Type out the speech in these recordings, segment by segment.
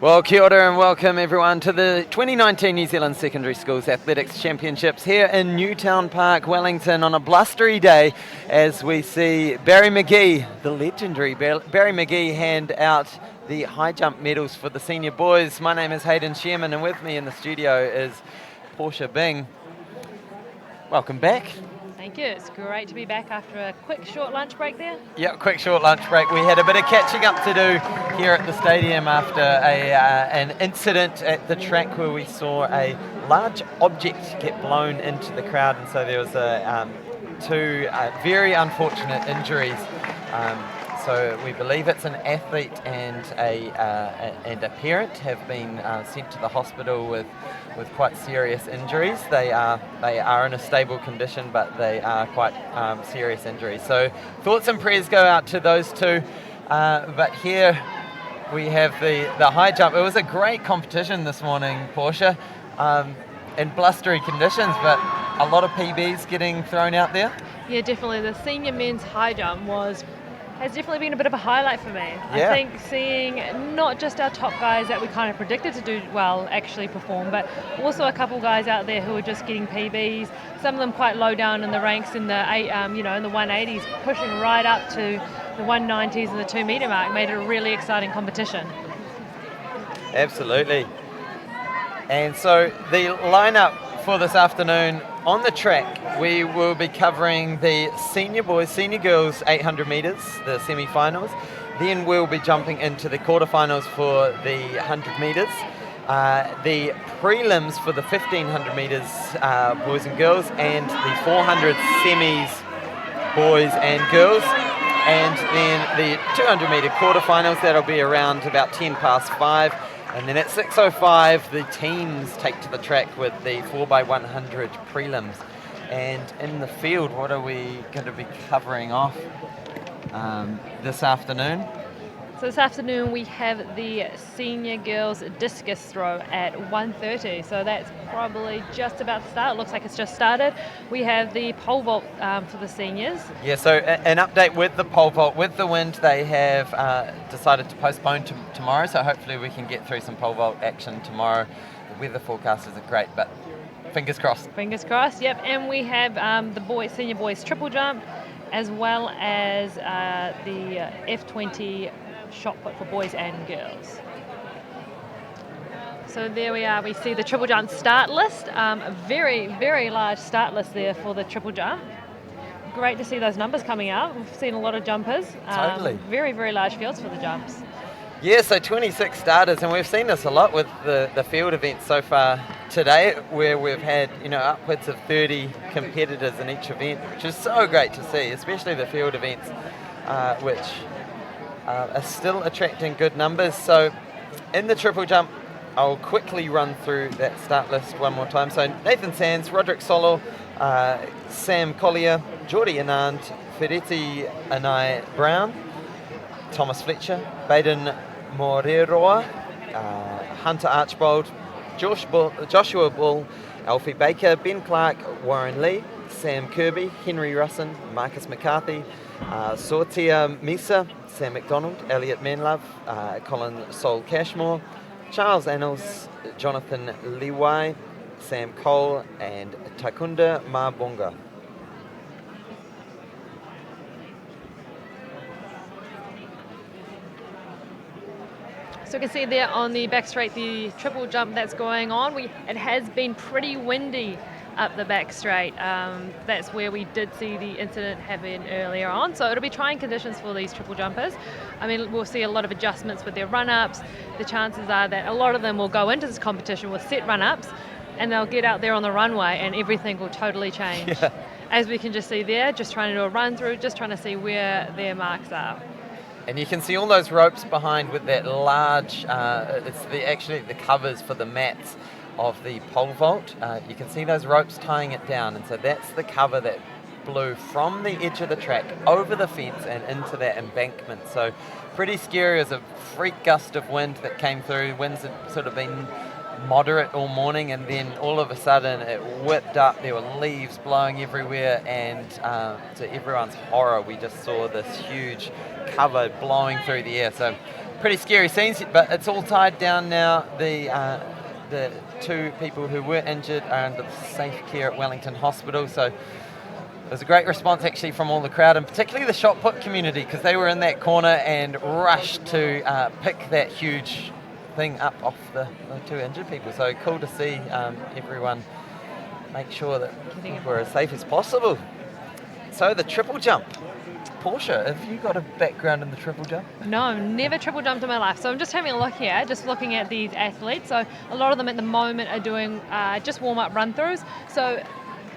Well, kia ora and welcome everyone to the 2019 New Zealand Secondary Schools Athletics Championships here in Newtown Park, Wellington, on a blustery day as we see Barry McGee, the legendary Barry McGee, hand out the high jump medals for the senior boys. My name is Hayden Sherman and with me in the studio is Portia Bing. Welcome back. Thank you. It's great to be back after a quick short lunch break there. Yeah, quick short lunch break. We had a bit of catching up to do here at the stadium after an incident at the track where we saw a large object get blown into the crowd, and so there was two very unfortunate injuries. So we believe it's an athlete and a parent have been sent to the hospital with quite serious injuries. They are in a stable condition, but they are quite serious injuries. So thoughts and prayers go out to those two. But here we have the high jump. It was a great competition this morning, Portia, in blustery conditions, but a lot of PBs getting thrown out there. Yeah, definitely. The senior men's high jump has definitely been a bit of a highlight for me. Yeah. I think seeing not just our top guys that we kind of predicted to do well actually perform, but also a couple guys out there who are just getting PBs. Some of them quite low down in the ranks in the in the 180s, pushing right up to the 190s and the 2 metre mark, made it a really exciting competition. Absolutely. And so the lineup for this afternoon on the track, we will be covering the senior boys, senior girls 800 metres, the semi-finals. Then we'll be jumping into the quarterfinals for the 100 metres. The prelims for the 1500 metres boys and girls, and the 400 semis boys and girls. And then the 200 metre quarterfinals, that'll be around about 10 past 5. And then at 6:05, the teams take to the track with the 4x100 prelims. And in the field, what are we going to be covering off this afternoon? So this afternoon we have the senior girls discus throw at 1:30. So that's probably just about to start. It looks like it's just started. We have the pole vault for the seniors. Yeah, so an update with the pole vault. With the wind, they have decided to postpone to tomorrow. So hopefully we can get through some pole vault action tomorrow. The weather forecast isn't great, but fingers crossed. Fingers crossed, yep. And we have the senior boys triple jump, as well as the F20 shot put for boys and girls. So there we are. We see the triple jump start list. A very, very large start list there for the triple jump. Great to see those numbers coming out. We've seen a lot of jumpers. Totally. Very, very large fields for the jumps. Yeah, so 26 starters, and we've seen this a lot with the field events so far today, where we've had upwards of 30 competitors in each event, which is so great to see, especially the field events, which are still attracting good numbers. So in the triple jump, I'll quickly run through that start list one more time. So Nathan Sands, Roderick Solo, Sam Collier, Geordie Anand, Ferretti Anai Brown, Thomas Fletcher, Baden Moreroa, Hunter Archbold, Joshua Bull, Alfie Baker, Ben Clark, Warren Lee, Sam Kirby, Henry Russin, Marcus McCarthy, Sortia Misa, Sam McDonald, Elliot Manlove, Colin Sol Cashmore, Charles Annals, Jonathan Liwai, Sam Cole, and Takunda Mabonga. So you can see there on the back straight the triple jump that's going on. It has been pretty windy up the back straight. That's where we did see the incident happen earlier on. So it'll be trying conditions for these triple jumpers. I mean, we'll see a lot of adjustments with their run-ups. The chances are that a lot of them will go into this competition with set run-ups, and they'll get out there on the runway and everything will totally change. Yeah. As we can just see there, just trying to do a run through, just trying to see where their marks are. And you can see all those ropes behind with that large, it's actually the covers for the mats of the pole vault. You can see those ropes tying it down, and so that's the cover that blew from the edge of the track over the fence and into that embankment. So pretty scary. As a freak gust of wind that came through. Winds had sort of been moderate all morning, and then all of a sudden it whipped up. There were leaves blowing everywhere, and to everyone's horror, we just saw this huge cover blowing through the air. So pretty scary scenes, but it's all tied down now. The two people who were injured are under safe care at Wellington Hospital, so there's a great response actually from all the crowd, and particularly the shot put community, because they were in that corner and rushed to pick that huge thing up off the two injured people. So cool to see everyone make sure that people are as safe as possible. So the triple jump. Portia, have you got a background in the triple jump? No, never triple jumped in my life. So I'm just having a look here, just looking at these athletes. So a lot of them at the moment are doing just warm-up run-throughs. So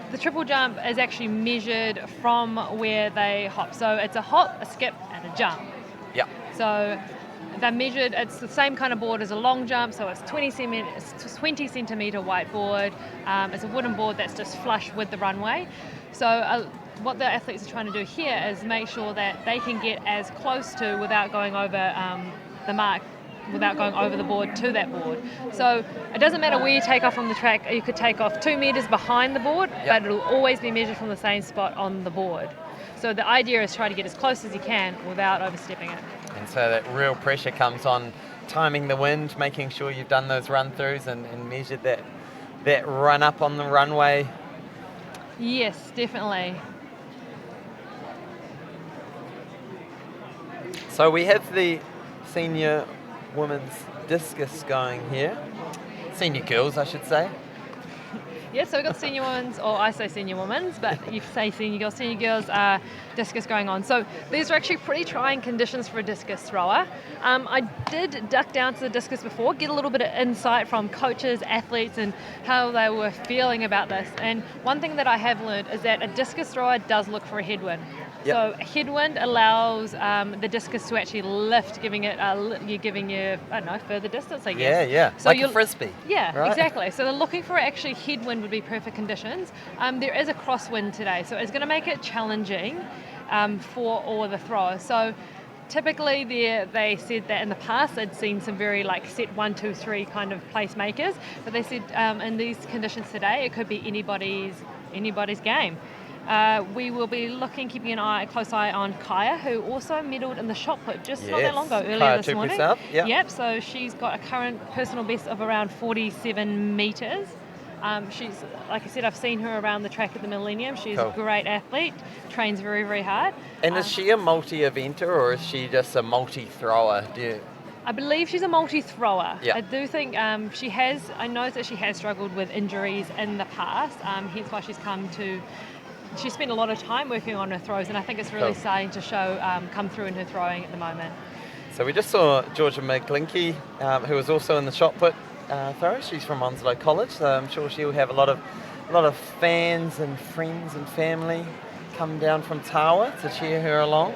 the triple jump is actually measured from where they hop. So it's a hop, a skip, and a jump. Yeah. So they're measured, it's the same kind of board as a long jump, so it's 20 centimetre whiteboard. It's a wooden board that's just flush with the runway. So what the athletes are trying to do here is make sure that they can get as close to without going over the mark, without going over the board to that board. So it doesn't matter where you take off from the track. You could take off 2 metres behind the board, but it'll always be measured from the same spot on the board. So the idea is try to get as close as you can without overstepping it. And so that real pressure comes on timing the wind, making sure you've done those run-throughs and measured that run up on the runway. Yes, definitely. So we have the senior women's discus going here. Senior girls, I should say. Yeah, so we've got senior women's, or I say senior women's, but you say senior girls. Senior girls discus going on. So these are actually pretty trying conditions for a discus thrower. I did duck down to the discus before, get a little bit of insight from coaches, athletes, and how they were feeling about this. And one thing that I have learned is that a discus thrower does look for a headwind. Yep. So a headwind allows the discus to actually lift, giving you, I don't know, further distance, I guess. Yeah. So like a frisbee. Yeah, right? Exactly. So they're looking for actually headwind would be perfect conditions. There is a crosswind today, so it's going to make it challenging for all the throwers. So typically they said that in the past they'd seen some very like set 1, 2, 3 kind of placemakers, but they said in these conditions today it could be anybody's game. We will be keeping a close eye on Kaya, who also medalled in the shot put not that long ago, earlier Kaya this morning. South, Yep, so she's got a current personal best of around 47 metres. She's, like I said, I've seen her around the track at the Millennium. She's a great athlete, trains very, very hard. And is she a multi-eventer or is she just a multi-thrower? I believe she's a multi-thrower. Yeah. I do think I know that she has struggled with injuries in the past, hence why she spent a lot of time working on her throws, and I think it's really starting to show, come through in her throwing at the moment. So we just saw Georgia McGlinky, who was also in the shot put throw. She's from Onslow College, so I'm sure she'll have a lot of fans and friends and family come down from Tawa to cheer her along.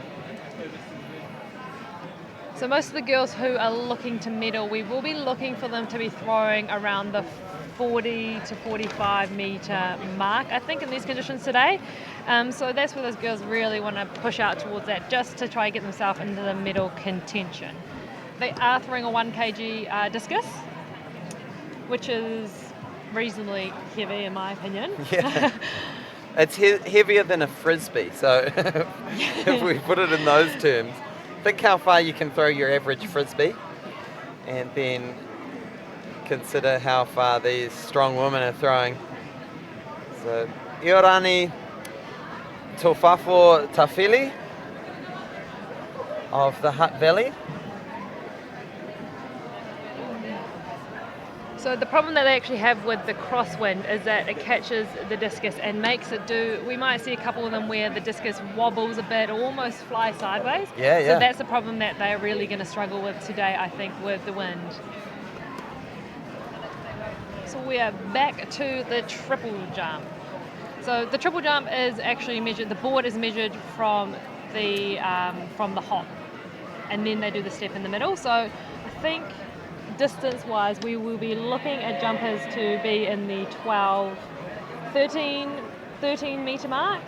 So most of the girls who are looking to medal, we will be looking for them to be throwing around the 40 to 45 metre mark, I think, in these conditions today. So that's where those girls really want to push out towards that, just to try and get themselves into the medal contention. They are throwing a 1 kg discus, which is reasonably heavy in my opinion. Yeah. It's heavier than a frisbee, so if we put it in those terms, think how far you can throw your average frisbee, and then consider how far these strong women are throwing. So, Iorani Tofafo Tafili of the Hutt Valley. So the problem that they actually have with the crosswind is that it catches the discus and makes it we might see a couple of them where the discus wobbles a bit or almost fly sideways. Yeah. So that's the problem that they're really going to struggle with today, I think, with the wind. So we are back to the triple jump. So the triple jump is actually measured, the board is measured from the hop, and then they do the step in the middle. So I think distance-wise, we will be looking at jumpers to be in the 13 metre mark.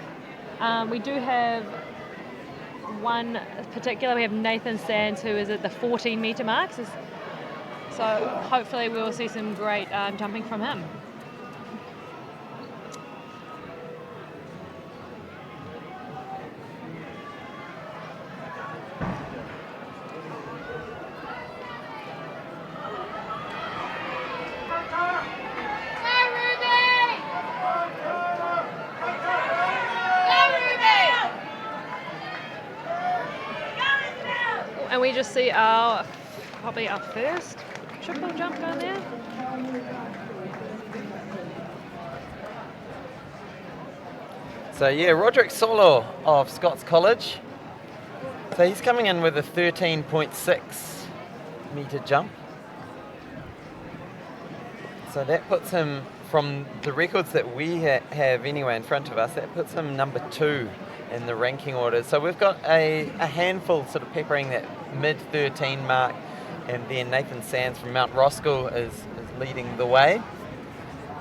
We do have one particular, we have Nathan Sands, who is at the 14 metre mark. So hopefully we will see some great jumping from him. And we just see probably our first triple jump going there. So yeah, Roderick Solo of Scots College. So he's coming in with a 13.6 metre jump. So that puts him, from the records that we have anyway in front of us, that puts him number 2 in the ranking order. So we've got a handful sort of peppering that mid-13 mark, and then Nathan Sands from Mount Roskill is leading the way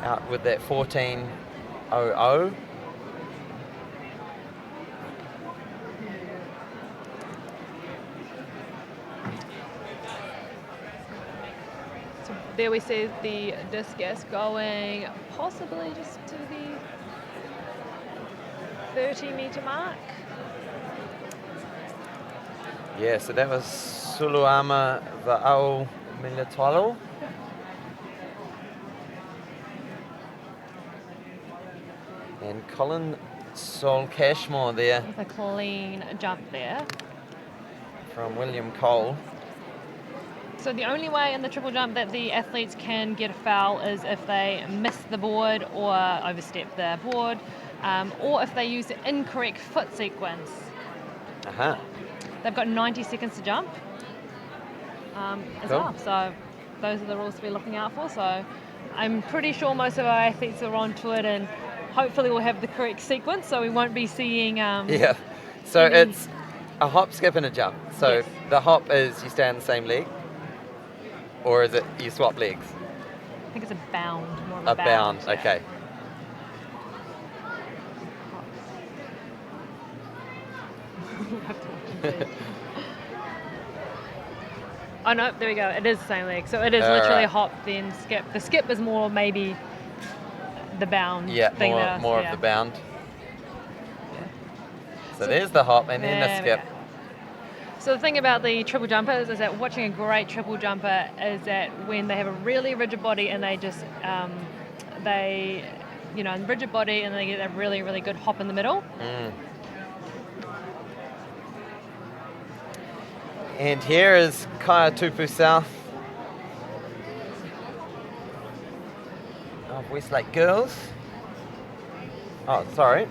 out with that 14.00. There we see the discus going possibly just to the 30-metre mark. Yeah, so that was Suluama Va'au Milatalo. And Colin Sol Cashmore there. With a clean jump there. From William Cole. So the only way in the triple jump that the athletes can get a foul is if they miss the board or overstep the board, or if they use the incorrect foot sequence. Uh-huh. They've got 90 seconds to jump as well. So those are the rules to be looking out for. So I'm pretty sure most of our athletes are onto it, and hopefully we'll have the correct sequence, so we won't be seeing... yeah. So it's a hop, skip, and a jump. So yes. The hop is you stay on the same leg, or is it you swap legs? I think it's a bound, more of a bound. Yeah. Okay. Oh no, there we go. It is the same leg. So it is literally a hop, then skip. The skip is more maybe the bound. Yeah, thing more of the bound. Yeah. So there's the hop and then the skip. So the thing about the triple jumpers is that watching a great triple jumper is that when they have a really rigid body and they just, rigid body and they get a really, really good hop in the middle. Mm. And here is Kaya Tupu South of Westlake Girls. Oh, sorry.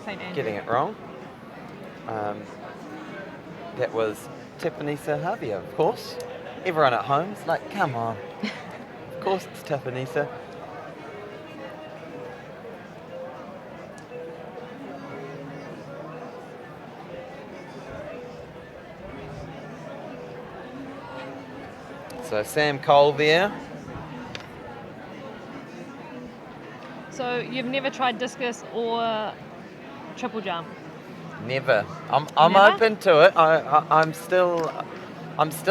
St. Andrew. Getting it wrong. That was Tifanisa Havia, of course. Everyone at home's like, come on. Of course it's Tifanisa. So Sam Cole there. So you've never tried discus or triple jump? Never. I'm Never? open to it. I'm still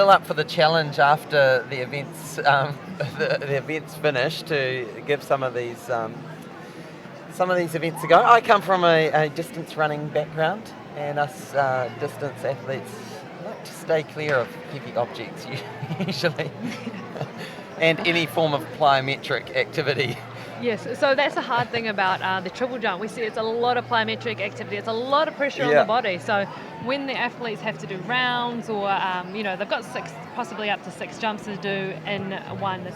up for the challenge after the events the events finish, to give some of these events a go. I come from a distance running background, and us distance athletes like to stay clear of heavy objects usually, and any form of plyometric activity. Yes, so that's the hard thing about the triple jump. We see it's a lot of plyometric activity. It's a lot of pressure on the body. So when the athletes have to do rounds, or they've got possibly up to 6 jumps to do in one,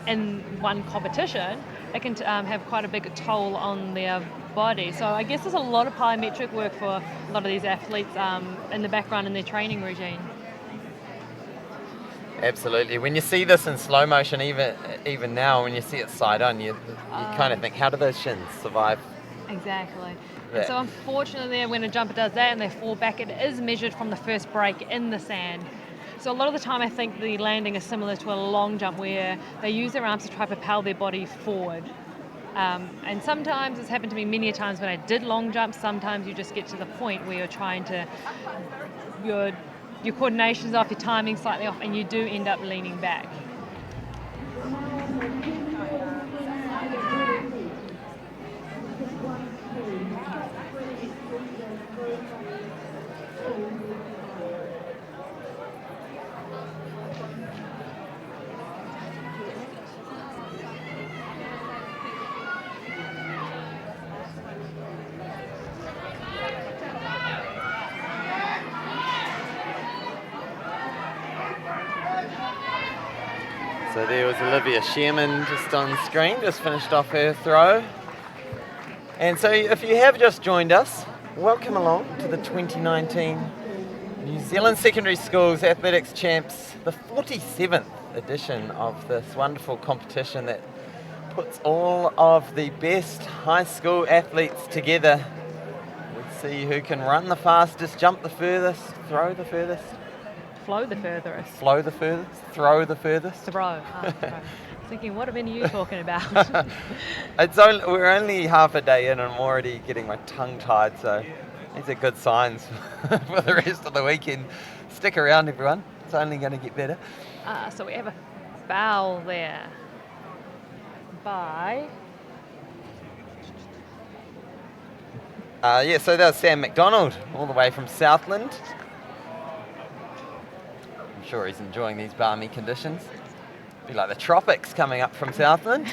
in one competition, it can have quite a big toll on their body. So I guess there's a lot of plyometric work for a lot of these athletes in the background in their training routine. Absolutely. When you see this in slow motion, even now, when you see it side on, you kind of think, how do those shins survive? Exactly. And so unfortunately, when a jumper does that and they fall back, it is measured from the first break in the sand. So a lot of the time I think the landing is similar to a long jump, where they use their arms to try to propel their body forward. And sometimes, it's happened to me many times when I did long jumps, sometimes you just get to the point where you're trying to, your coordination's off, your timing's slightly off, and you do end up leaning back. So there was Olivia Sherman just on screen, just finished off her throw. And so if you have just joined us, welcome along to the 2019 New Zealand Secondary Schools Athletics Champs, the 47th edition of this wonderful competition that puts all of the best high school athletes together. Let's see who can run the fastest, jump the furthest, throw the furthest. Flow the furthest. Flow the furthest, throw the furthest. Throw. Throw. Thinking, what have been you talking about? We're only half a day in and I'm already getting my tongue tied, so these are good signs for the rest of the weekend. Stick around, everyone. It's only going to get better. So we have a foul there by... So that was Sam McDonald, all the way from Southland. I'm sure he's enjoying these balmy conditions. Be like the tropics coming up from Southland.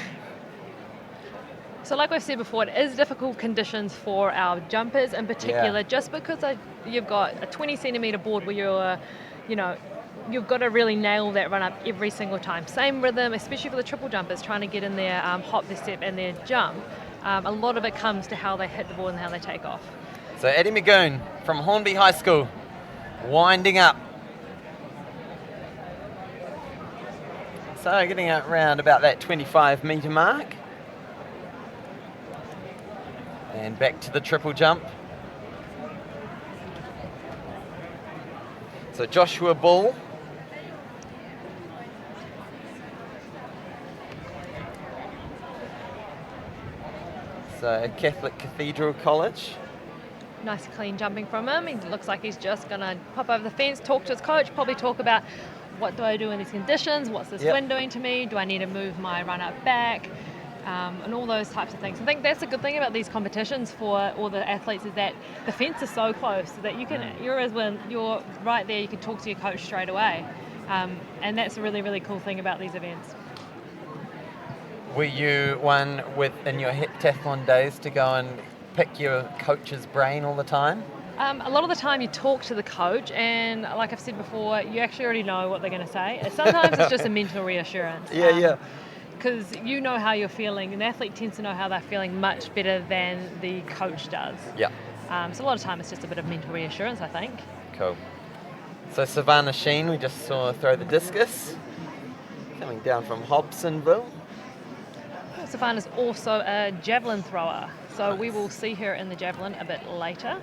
So like we've said before, it is difficult conditions for our jumpers in particular, just because you've got a 20 centimetre board where you've got to really nail that run up every single time. Same rhythm, especially for the triple jumpers, trying to get in their hop, their step and their jump. A lot of it comes to how they hit the board and how they take off. So Addie Magoon from Hornby High School, winding up. So getting out around about that 25 metre mark. And back to the triple jump. So Joshua Bull. So Catholic Cathedral College. Nice clean jumping from him. He looks like he's just going to pop over the fence, talk to his coach, probably talk about what do I do in these conditions, what's this wind doing to me, do I need to move my run up back, and all those types of things. I think that's a good thing about these competitions for all the athletes is that the fence is so close that you can, when you're right there, you can talk to your coach straight away. And that's a really, really cool thing about these events. Were you one in your heptathlon days to go and pick your coach's brain all the time? A lot of the time you talk to the coach and like I've said before, you actually already know what they're going to say. Sometimes it's just a mental reassurance. Because you know how you're feeling. An athlete tends to know how they're feeling much better than the coach does. So a lot of time it's just a bit of mental reassurance, I think. Cool. So Savannah Sheen, we just saw throw the discus, coming down from Hobsonville. Savannah's also a javelin thrower, so we will see her in the javelin a bit later.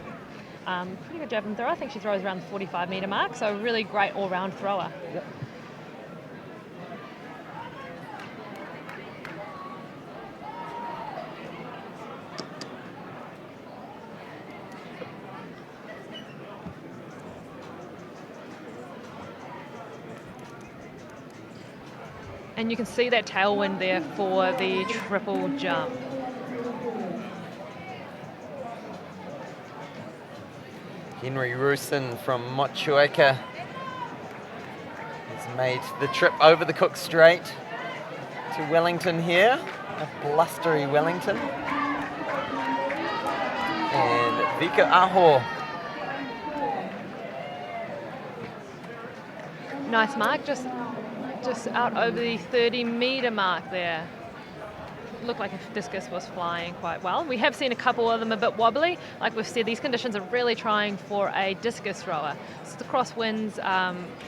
Pretty good javelin thrower. I think she throws around the 45 metre mark, so a really great all-round thrower. And you can see that tailwind there for the triple jump. Henry Roosen from Motueka has made the trip over the Cook Strait to Wellington here, a blustery Wellington. And Vika Aho. Nice mark, just out over the 30 metre mark there. Looked like a discus was flying quite well. We have seen a couple of them a bit wobbly. Like we've said, these conditions are really trying for a discus thrower. So the crosswinds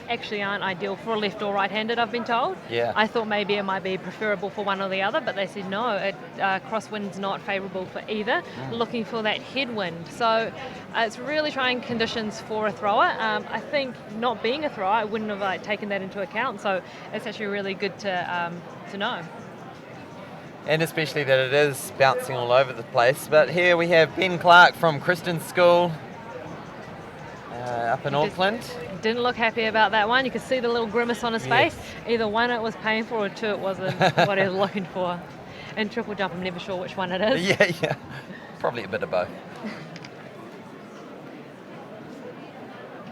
actually aren't ideal for left or right-handed, I've been told. I thought maybe it might be preferable for one or the other, but they said no, crosswind's not favourable for either. Looking for that headwind. So it's really trying conditions for a thrower. I think not being a thrower, I wouldn't have taken that into account. So it's actually really good to know. And especially that it is bouncing all over the place. But here we have Ben Clark from Kristen School up in Auckland. Didn't look happy about that one. You could see the little grimace on his face. Either one, it was painful, or two, it wasn't what he was looking for. And triple jump, I'm never sure which one it is. Yeah. Probably a bit of both.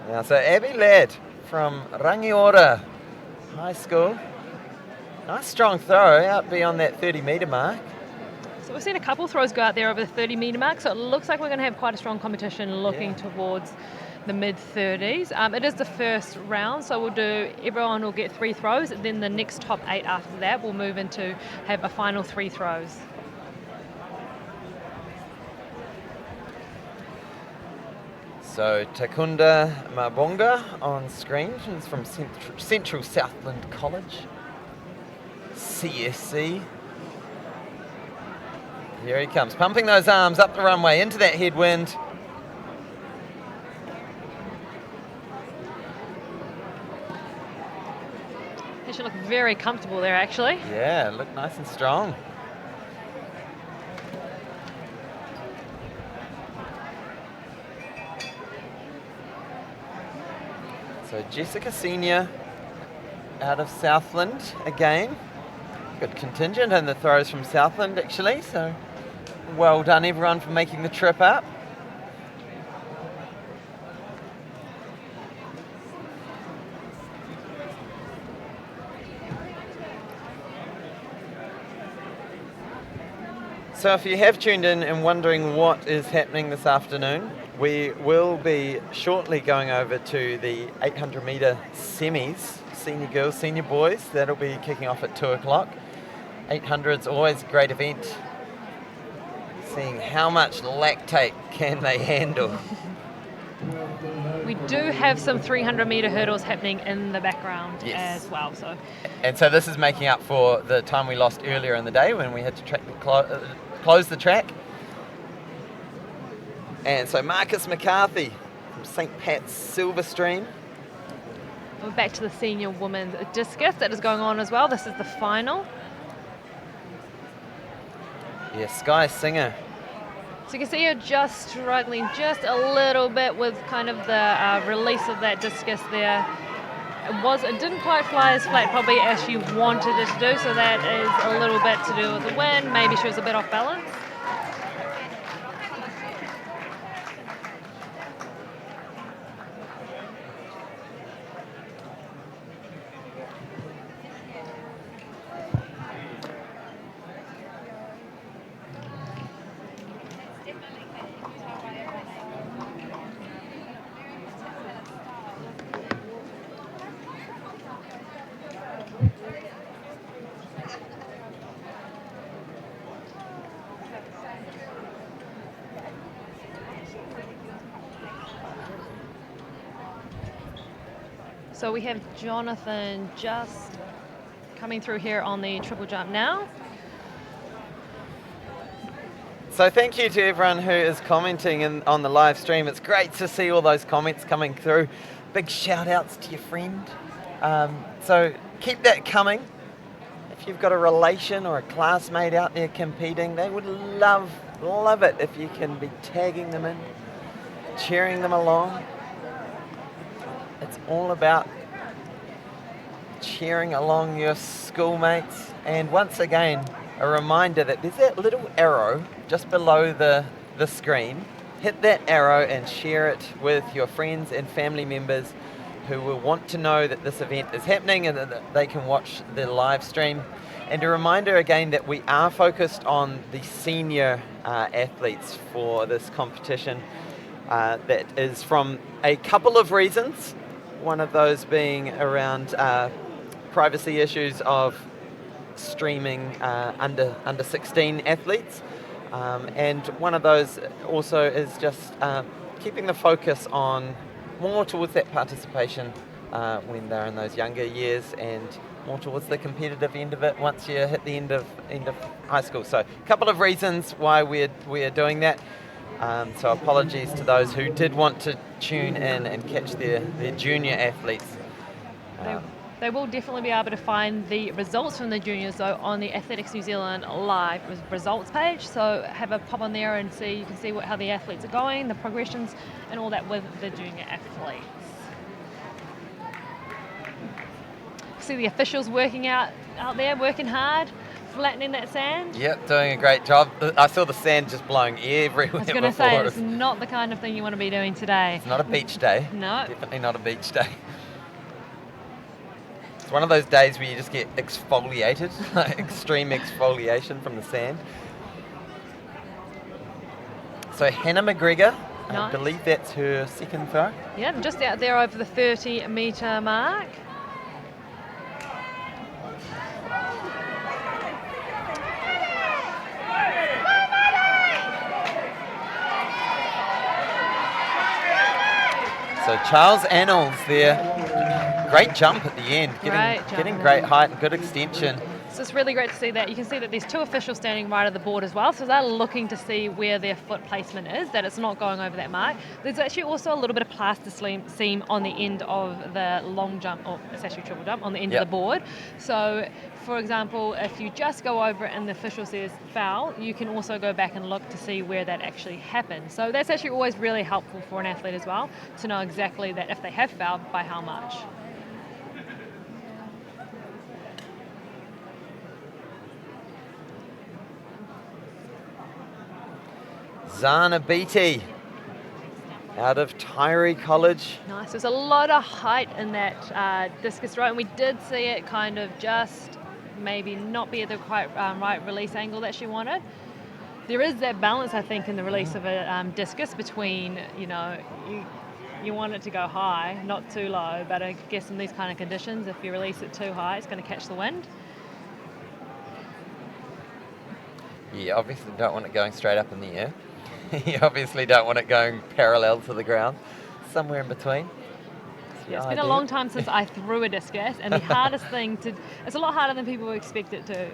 Now, so Abby Ladd from Rangiora High School. Nice strong throw out beyond that 30 metre mark. So we've seen a couple throws go out there over the 30-metre mark, so it looks like we're going to have quite a strong competition looking towards the mid-30s. It is the first round, so everyone will get 3 throws, and then the next top 8 after that will move into have a final 3 throws. So Takunda Mabonga on screen. She's from Central Southland College, CSC. Here he comes, pumping those arms up the runway into that headwind. He should look very comfortable there, actually. Yeah, look nice and strong. So Jessica Senior out of Southland again. Good contingent and the throws from Southland actually, so well done everyone for making the trip up. So if you have tuned in and wondering what is happening this afternoon, we will be shortly going over to the 800 metre semis, senior girls, senior boys. That'll be kicking off at 2 o'clock. 800's always a great event. Seeing how much lactate can they handle. We do have some 300 metre hurdles happening in the background as well. And so this is making up for the time we lost earlier in the day when we had to close the track. And so Marcus McCarthy from St. Pat's Silverstream. We're back to the senior women's discus that is going on as well. This is the final. Yeah, Sky Singer. So you can see her just struggling just a little bit with kind of the release of that discus there. It didn't quite fly as flat probably as she wanted it to do, so that is a little bit to do with the wind. Maybe she was a bit off balance. So we have Jonathan just coming through here on the triple jump now. So thank you to everyone who is commenting on the live stream. It's great to see all those comments coming through. Big shout outs to your friend. So keep that coming. If you've got a relation or a classmate out there competing, they would love it if you can be tagging them in, cheering them along. It's all about cheering along your schoolmates. And once again, a reminder that there's that little arrow just below the screen. Hit that arrow and share it with your friends and family members who will want to know that this event is happening and that they can watch the live stream. And a reminder again that we are focused on the senior athletes for this competition. That is from a couple of reasons. One of those being around privacy issues of streaming under 16 athletes. And one of those also is just keeping the focus on more towards that participation when they're in those younger years and more towards the competitive end of it once you hit the end of high school. So a couple of reasons why we're doing that. So apologies to those who did want to tune in and catch their junior athletes. They will definitely be able to find the results from the juniors though on the Athletics New Zealand live results page. So have a pop on there and you can see how the athletes are going, the progressions and all that with the junior athletes. See the officials working out there, working hard, flattening that sand. Yep, doing a great job. I saw the sand just blowing everywhere. I was going to say, it's not the kind of thing you want to be doing today. It's not a beach day. No. Definitely not a beach day. It's one of those days where you just get exfoliated, like extreme exfoliation from the sand. So Hannah McGregor, I Nice. believe that's her second throw. Yeah, just out there over the 30-metre mark. So Charles Annals there. Great jump at the end, getting great height and good extension. So it's really great to see that. You can see that there's two officials standing right at the board as well, so they're looking to see where their foot placement is, that it's not going over that mark. There's actually also a little bit of plaster seam on the end of the long jump, or it's actually triple jump, on the end of the board. So, for example, if you just go over it and the official says foul, you can also go back and look to see where that actually happened. So that's actually always really helpful for an athlete as well, to know exactly that if they have fouled, by how much. Zana Beatty out of Tyree College. Nice. There's a lot of height in that discus throw, and we did see it kind of just maybe not be at the quite right release angle that she wanted. There is that balance, I think, in the release of a discus between, you want it to go high, not too low, but I guess in these kind of conditions, if you release it too high, it's going to catch the wind. You obviously don't want it going straight up in the air. You obviously don't want it going parallel to the ground, somewhere in between. Yeah, it's been a long time since I threw a discus, and the hardest thing it's a lot harder than people expect it to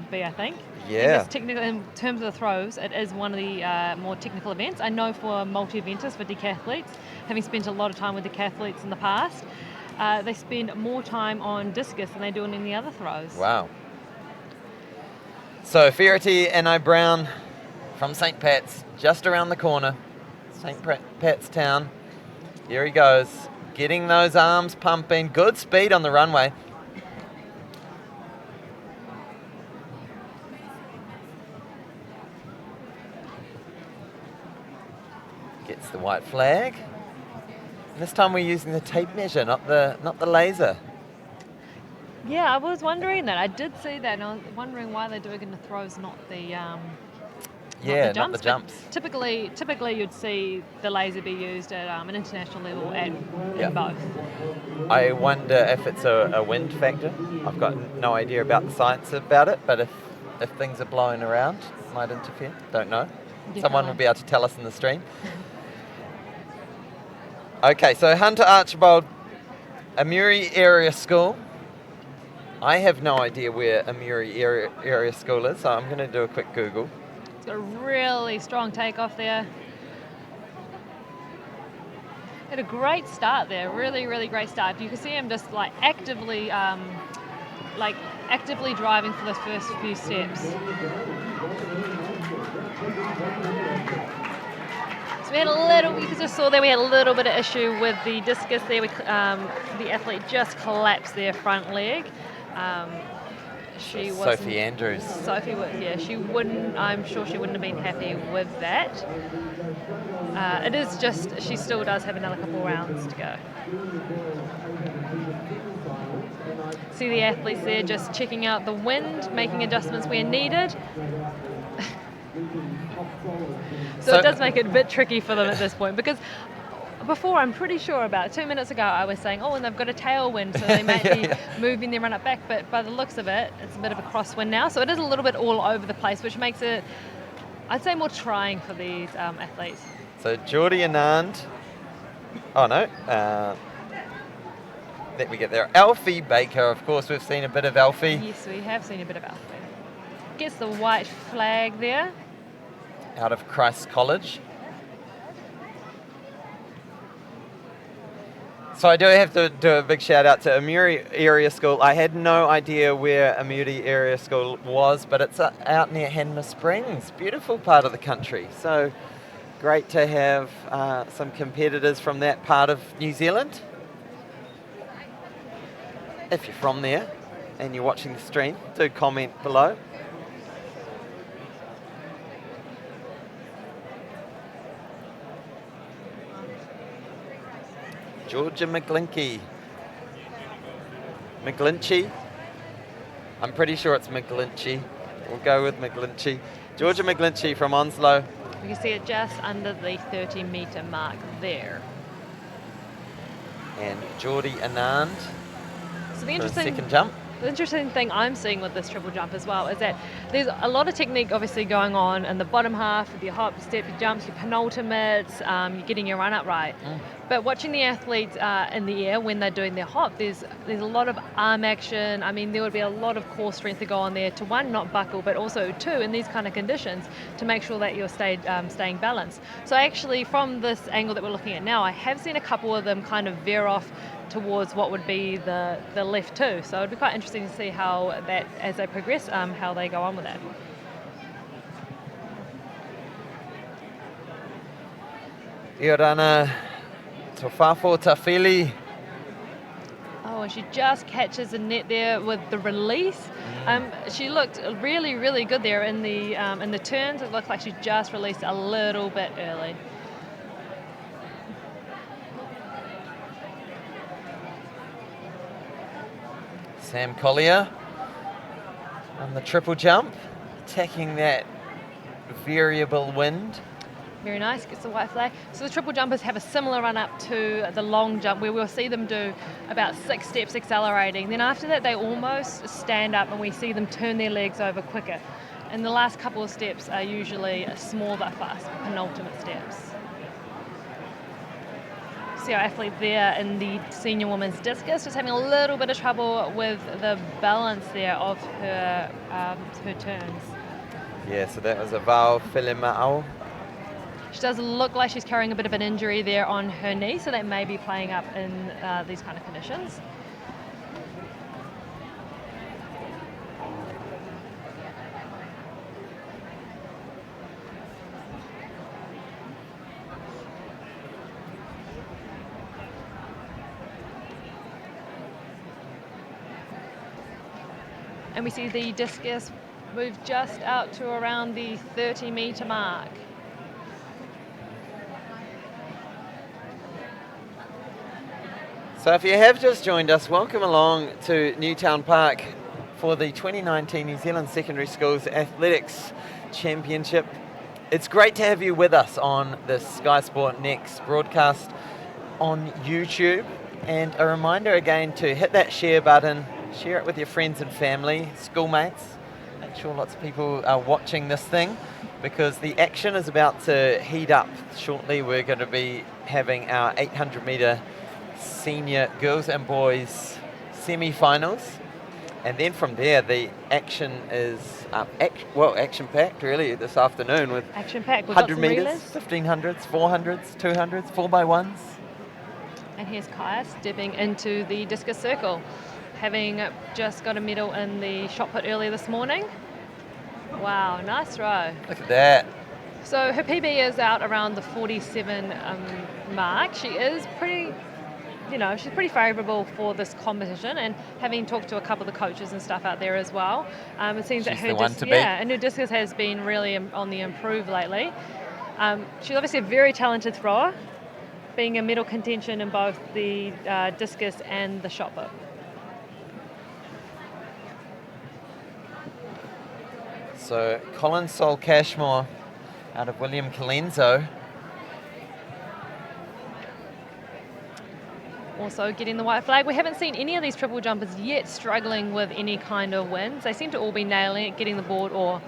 be, I think. Yeah. Technical, in terms of the throws, it is one of the more technical events. I know for multi-eventers, for decathletes, having spent a lot of time with decathletes in the past, they spend more time on discus than they do on any other throws. Wow. So Fierity and O'Brown from St. Pat's, just around the corner. St. Pat's Town. Here he goes, getting those arms pumping. Good speed on the runway. Gets the white flag. And this time we're using the tape measure, not the laser. Yeah, I was wondering that. I did see that, and I was wondering why they're doing it in the throws, not the not the jumps. Typically you'd see the laser be used at an international level in both. I wonder if it's a wind factor. I've got no idea about the science about it, but if things are blowing around, it might interfere. Don't know. Someone will be able to tell us in the stream. Okay, so Hunter Archibald, Amuri Area School. I have no idea where Amuri area School is, so I'm going to do a quick Google. It's got a really strong takeoff there. Had a great start there, really, really great start. You can see him just actively driving for those first few steps. So we had you just saw there we had a little bit of issue with the discus there. The athlete just collapsed their front leg. Sophie Andrews. I'm sure she wouldn't have been happy with that. It is just, she still does have another couple rounds to go. See the athletes there just checking out the wind, making adjustments where needed. So it does make it a bit tricky for them at this point, because before, I'm pretty sure about 2 minutes ago, I was saying, and they've got a tailwind, so they might be moving their run-up back, but by the looks of it, it's a bit of a crosswind now, so it is a little bit all over the place, which makes it, I'd say, more trying for these athletes. So Geordie Anand, let me get there. Alfie Baker, of course, we've seen a bit of Alfie. Yes, we have seen a bit of Alfie. Gets the white flag there. Out of Christ's College. So I do have to do a big shout out to Amuri Area School. I had no idea where Amuri Area School was, but it's out near Hanmer Springs, beautiful part of the country. So great to have some competitors from that part of New Zealand. If you're from there and you're watching the stream, do comment below. Georgia McGlinchey. I'm pretty sure it's McGlinchey. We'll go with McGlinchey. Georgia McGlinchey from Onslow. You can see it just under the 30-metre mark there. And Geordie Anand So for a second jump. The interesting thing I'm seeing with this triple jump as well is that there's a lot of technique obviously going on in the bottom half with your hop, your step, your jumps, your penultimates, you're getting your run up right. But watching the athletes in the air when they're doing their hop, there's a lot of arm action. I mean, there would be a lot of core strength to go on there to, one, not buckle, but also, two, in these kind of conditions, to make sure that you're staying balanced. So actually, from this angle that we're looking at now, I have seen a couple of them kind of veer off towards what would be the left too. So it'd be quite interesting to see how that, as they progress, how they go on with that. Iorana Tofafo Tafili. Oh, and she just catches the net there with the release. She looked really, really good there in the turns. It looked like she just released a little bit early. Sam Collier on the triple jump, attacking that variable wind. Very nice, gets the white flag. So the triple jumpers have a similar run up to the long jump where we'll see them do about 6 steps accelerating. Then after that they almost stand up and we see them turn their legs over quicker. And the last couple of steps are usually small but fast, penultimate steps. See our athlete there in the senior women's discus just having a little bit of trouble with the balance there of her turns. Yeah, so that was a Val Filimao. She does look like she's carrying a bit of an injury there on her knee, so that may be playing up in these kind of conditions. And we see the discus move just out to around the 30-metre mark. So if you have just joined us, welcome along to Newtown Park for the 2019 New Zealand Secondary Schools Athletics Championship. It's great to have you with us on the Sky Sport Next broadcast on YouTube. And a reminder again to hit that share button, share it with your friends and family, schoolmates. Make sure lots of people are watching this thing because the action is about to heat up. Shortly we're going to be having our 800 metre senior girls and boys semi-finals, and then from there the action is action-packed really this afternoon with action-packed. 100 metres, 1500s, 400s, 200s, 4x1s. And here's Kaya stepping into the discus circle, having just got a medal in the shot put earlier this morning. Wow, nice throw. Look at that. So her PB is out around the 47 mark. She is pretty, she's pretty favourable for this competition, and having talked to a couple of the coaches and stuff out there as well, it seems that her discus has been really on the improve lately. She's obviously a very talented thrower, being a medal contention in both the discus and the shot put. So Colin Sol Cashmore out of William Colenso. Also getting the white flag. We haven't seen any of these triple jumpers yet struggling with any kind of wins. They seem to all be nailing it, getting the board, or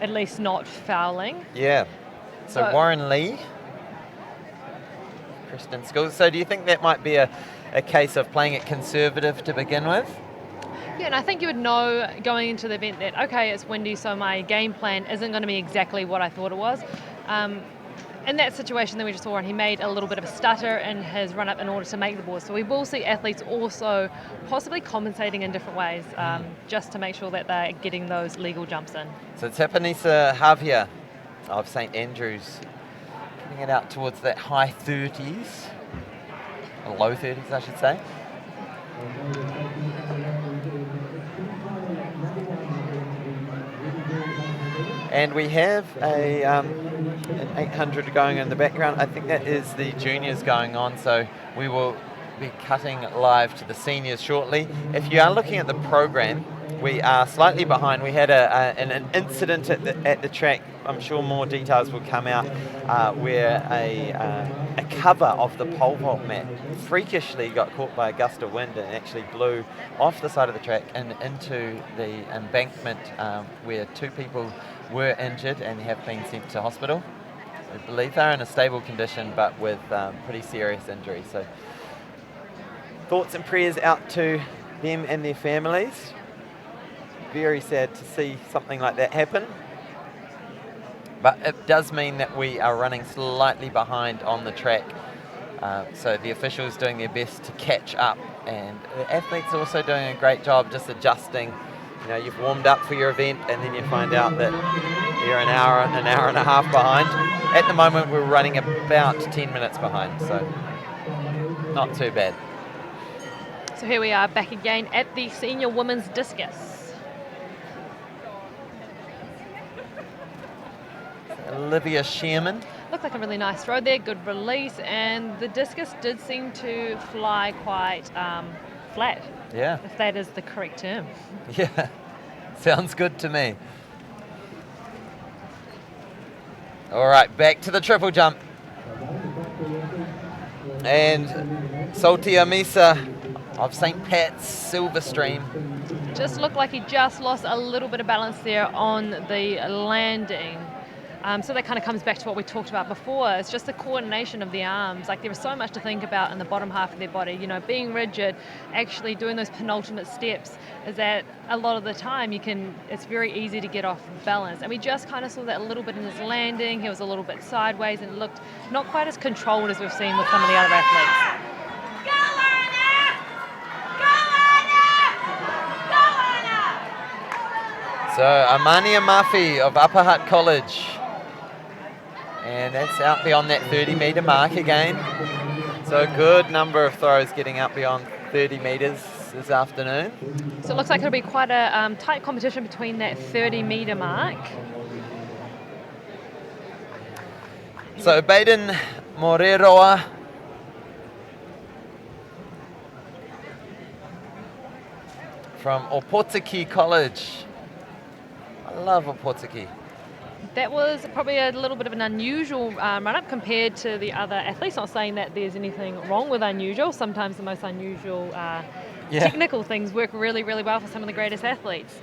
at least not fouling. Yeah. So Warren Lee, Kristen Schools. So do you think that might be a case of playing it conservative to begin with? Yeah, and I think you would know going into the event that, okay, it's windy, so my game plan isn't going to be exactly what I thought it was. In that situation that we just saw, and he made a little bit of a stutter in his run-up in order to make the board. So we will see athletes also possibly compensating in different ways, just to make sure that they're getting those legal jumps in. So Tapanisa Javier of St Andrews, getting it out towards that high 30s, or low 30s I should say. And we have an 800 going in the background. I think that is the juniors going on, so we will be cutting live to the seniors shortly. If you are looking at the program, we are slightly behind. We had an incident at the track. I'm sure more details will come out, where a cover of the pole vault mat freakishly got caught by a gust of wind and actually blew off the side of the track and into the embankment, where 2 people were injured and have been sent to hospital. I believe they're in a stable condition, but with pretty serious injuries. So thoughts and prayers out to them and their families. Very sad to see something like that happen. But it does mean that we are running slightly behind on the track. So the officials doing their best to catch up, and the athletes are also doing a great job just adjusting. You know, you've warmed up for your event and then you find out that you're an hour and a half behind. At the moment we're running about 10 minutes behind, so not too bad. So here we are back again at the senior women's discus. Olivia Shearman. Looked like a really nice throw there, good release, and the discus did seem to fly quite flat. Yeah. If that is the correct term. Yeah, sounds good to me. All right, back to the triple jump. And Saltia Misa of St. Pat's Silverstream. Just looked like he just lost a little bit of balance there on the landing. So that kind of comes back to what we talked about before. It's just the coordination of the arms. Like, there is so much to think about in the bottom half of their body. You know, being rigid, actually doing those penultimate steps, is that a lot of the time it's very easy to get off balance. And we just kind of saw that a little bit in his landing. He was a little bit sideways and looked not quite as controlled as we've seen with some of the other athletes. So Amania Murphy of Upper Hutt College. And that's out beyond that 30-metre mark again. So a good number of throws getting out beyond 30 metres this afternoon. So it looks like it'll be quite a tight competition between that 30-metre mark. So Baden Moreroa from Opotiki College. I love Opotiki. That was probably a little bit of an unusual run-up compared to the other athletes. Not saying that there's anything wrong with unusual. Sometimes the most unusual technical things work really, really well for some of the greatest athletes.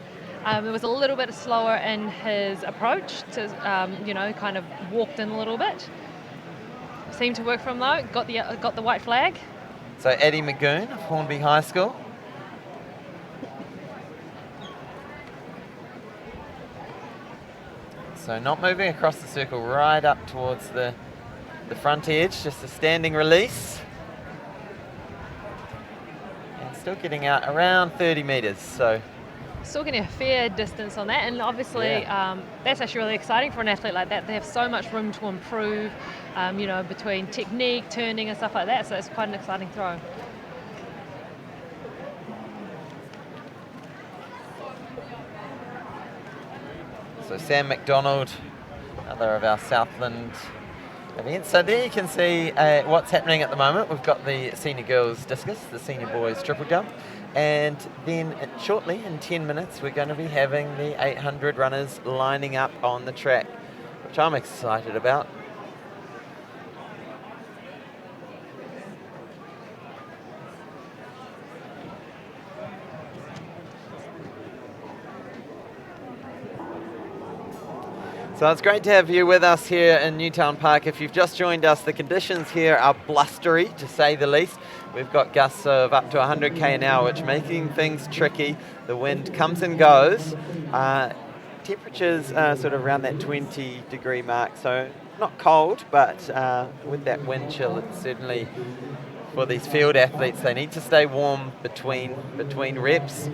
It was a little bit slower in his approach to, kind of walked in a little bit. Seemed to work for him though. Got the white flag. So Eddie Magoon of Hornby High School. So not moving across the circle, right up towards the front edge, just a standing release. And still getting out around 30 metres, so. Still getting a fair distance on that, and obviously that's actually really exciting for an athlete like that. They have so much room to improve, between technique, turning and stuff like that, so it's quite an exciting throw. So Sam McDonald, another of our Southland events. So there you can see what's happening at the moment. We've got the senior girls discus, the senior boys triple jump, and then shortly in 10 minutes we're going to be having the 800 runners lining up on the track, which I'm excited about. So it's great to have you with us here in Newtown Park. If you've just joined us, the conditions here are blustery, to say the least. We've got gusts of up to 100k an hour, which making things tricky. The wind comes and goes. Temperatures are sort of around that 20-degree mark, so not cold, but with that wind chill, it's certainly, for these field athletes, they need to stay warm between reps.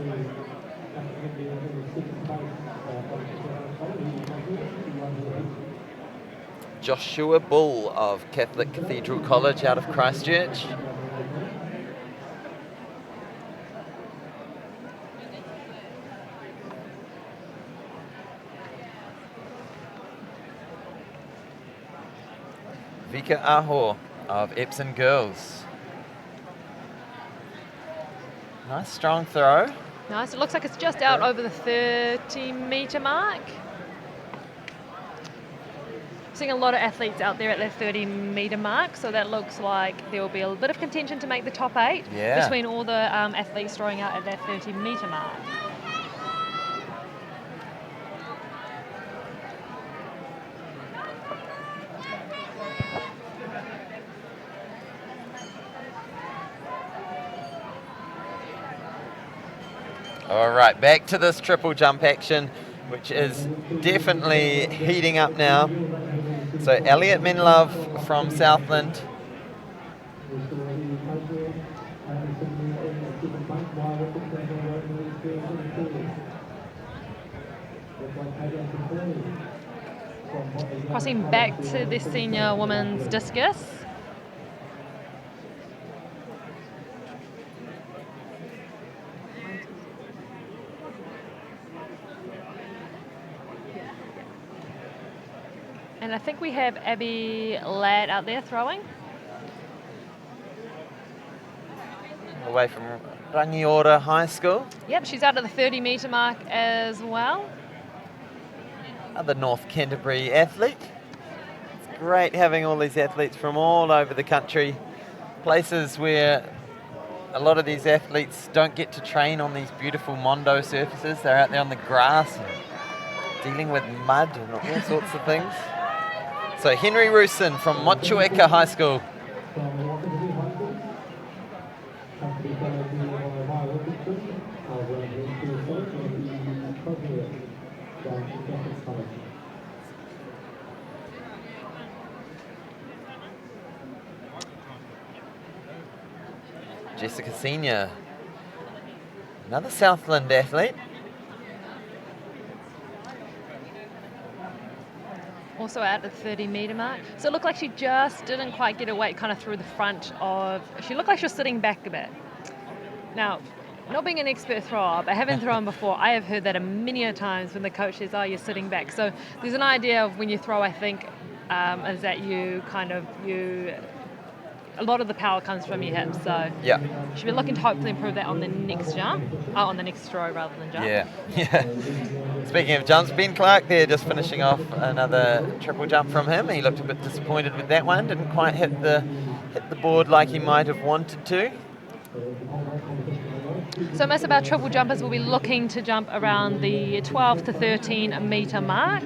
Joshua Bull of Catholic Cathedral College out of Christchurch. Vika Aho of Epsom Girls. Nice strong throw. Nice. It looks like it's just out over the 30-metre mark. Seeing a lot of athletes out there at that 30-metre mark, so that looks like there will be a bit of contention to make the top 8 between all the athletes throwing out at that 30-metre mark. All right, back to this triple jump action, which is definitely heating up now. So Elliot Menlove from Southland. Crossing back to the senior women's discus. And I think we have Abby Ladd out there throwing. Away from Rangiora High School. Yep, she's out at the 30-metre mark as well. Another North Canterbury athlete. It's great having all these athletes from all over the country. Places where a lot of these athletes don't get to train on these beautiful Mondo surfaces. They're out there on the grass and dealing with mud and all sorts of things. So Henry Roosen from Motueka High School. Jessica Senior, another Southland athlete. Also out at the 30-metre mark. So it looked like she just didn't quite get her weight kind of through the front of... She looked like she was sitting back a bit. Now, not being an expert thrower, but having thrown before, I have heard that a many a times when the coach says, oh, you're sitting back. So there's an idea of when you throw, I think, is that a lot of the power comes from your hips. So yeah, should be looking to hopefully improve that on the next jump. On the next throw rather than jump. Yeah. Speaking of jumps, Ben Clark there just finishing off another triple jump from him. He looked a bit disappointed with that one. Didn't quite hit the board like he might have wanted to. So most of our triple jumpers will be looking to jump around the 12 to 13 metre mark.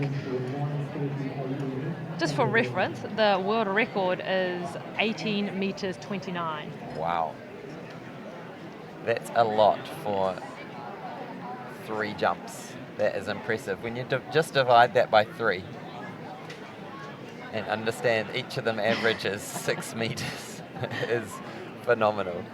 Just for reference, the world record is 18 metres 29. Wow. That's a lot for 3 jumps. That is impressive. When you just divide that by 3 and understand each of them averages 6 metres is phenomenal.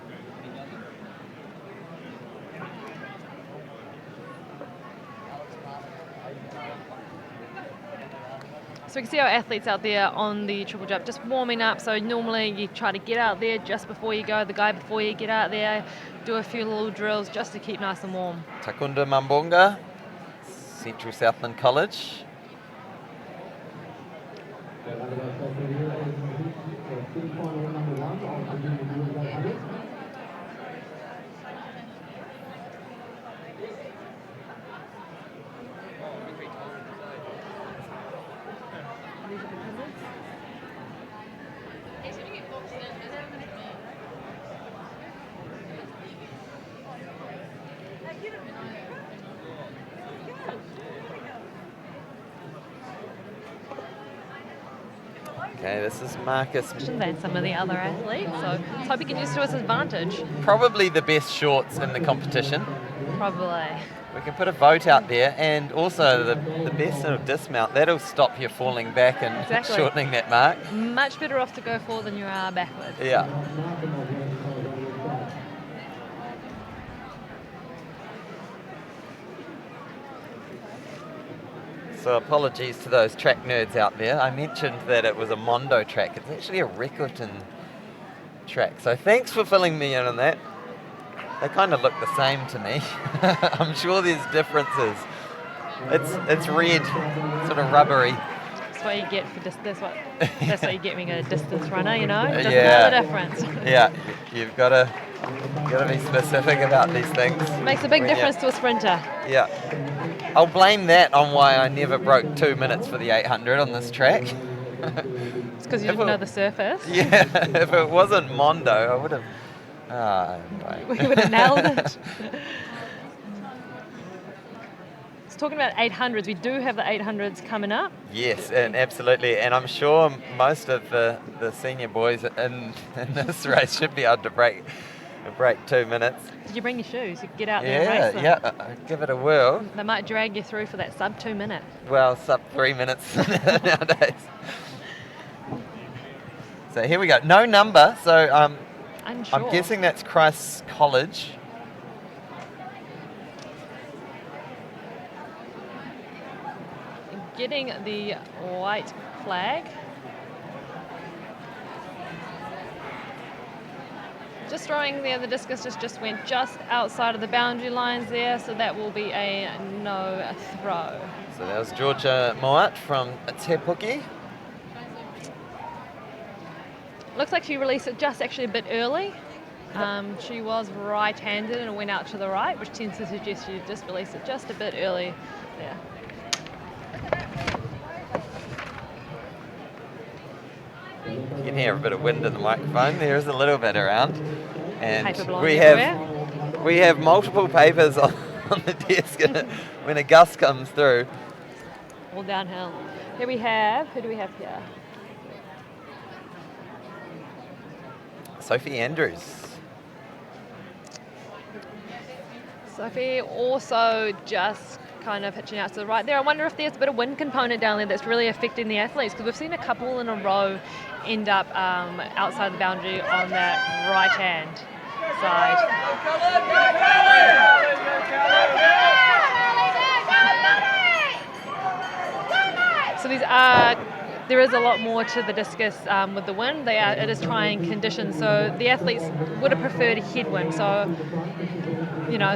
So we can see our athletes out there on the triple jump just warming up. So normally you try to get out there just before you go, the guy before you get out there, do a few little drills just to keep nice and warm. Takunda Mambonga, Central Southland College. Okay, this is Marcus. Than some of the other athletes, so let's hope he can use it to his advantage. Probably the best shorts in the competition. Probably. We can put a vote out there, and also the best sort of dismount. That'll stop you falling back and shortening that mark. Much better off to go forward than you are backwards. Yeah. So apologies to those track nerds out there. I mentioned that it was a Mondo track. It's actually a Recordton track. So thanks for filling me in on that. They kind of look the same to me. I'm sure there's differences. It's red, sort of rubbery. That's what you get for that's what you get being a distance runner, you know. Just yeah. know the difference. Yeah, you've got Got to be specific about these things. Makes a big difference to a sprinter. Yeah. I'll blame that on why I never broke 2 minutes for the 800 on this track. It's because you didn't know the surface. Yeah, if it wasn't Mondo, I would have... We would have nailed it. So talking about 800s, we do have the 800s coming up. Yes, and absolutely. And I'm sure most of the senior boys in this race should be able to break 2 minutes. Did you bring your shoes? You could get out there and race them. Yeah, give it a whirl. They might drag you through for that sub 2 minute. Well, sub 3 minutes nowadays. So here we go. No number, so Unsure. I'm guessing that's Christ's College. Getting the white flag. Just throwing there, the discus just went just outside of the boundary lines there, so that will be a no throw. So that was Georgia Moat from Te Puke. Looks like she released it just actually a bit early. She was right-handed and went out to the right, which tends to suggest she just released it just a bit early there. You can hear a bit of wind in the microphone. There is a little bit around, and we have multiple papers on the desk when a gust comes through. All downhill. Here we have. Who do we have here? Sophie Andrews. Sophie also just kind of hitching out to the right there. I wonder if there's a bit of wind component down there that's really affecting the athletes, because we've seen a couple in a row end up outside the boundary on that right hand side. So there is a lot more to the discus with the wind. It is trying conditions, so the athletes would have preferred a headwind. So,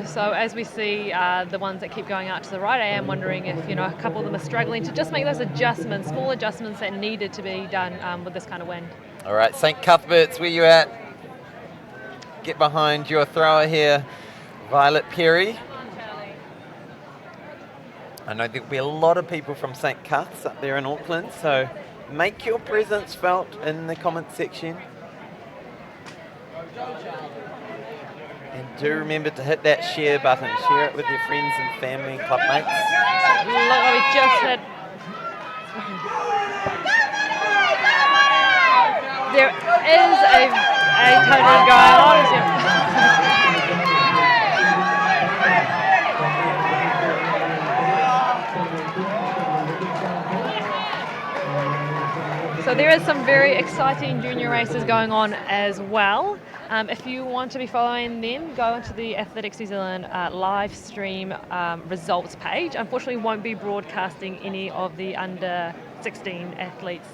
so as we see the ones that keep going out to the right, I am wondering if, a couple of them are struggling to just make those adjustments, small adjustments that needed to be done with this kind of wind. All right, St. Cuthbert's, where you at? Get behind your thrower here, Violet Perry. I know there'll be a lot of people from St. Cuth's up there in Auckland, so make your presence felt in the comment section. And do remember to hit that share button. Share it with your friends and family and club mates. Look what we just hit. There is a total going on. So there is some very exciting junior races going on as well. If you want to be following them, go into the Athletics New Zealand live stream results page. Unfortunately, won't be broadcasting any of the under 16 athletes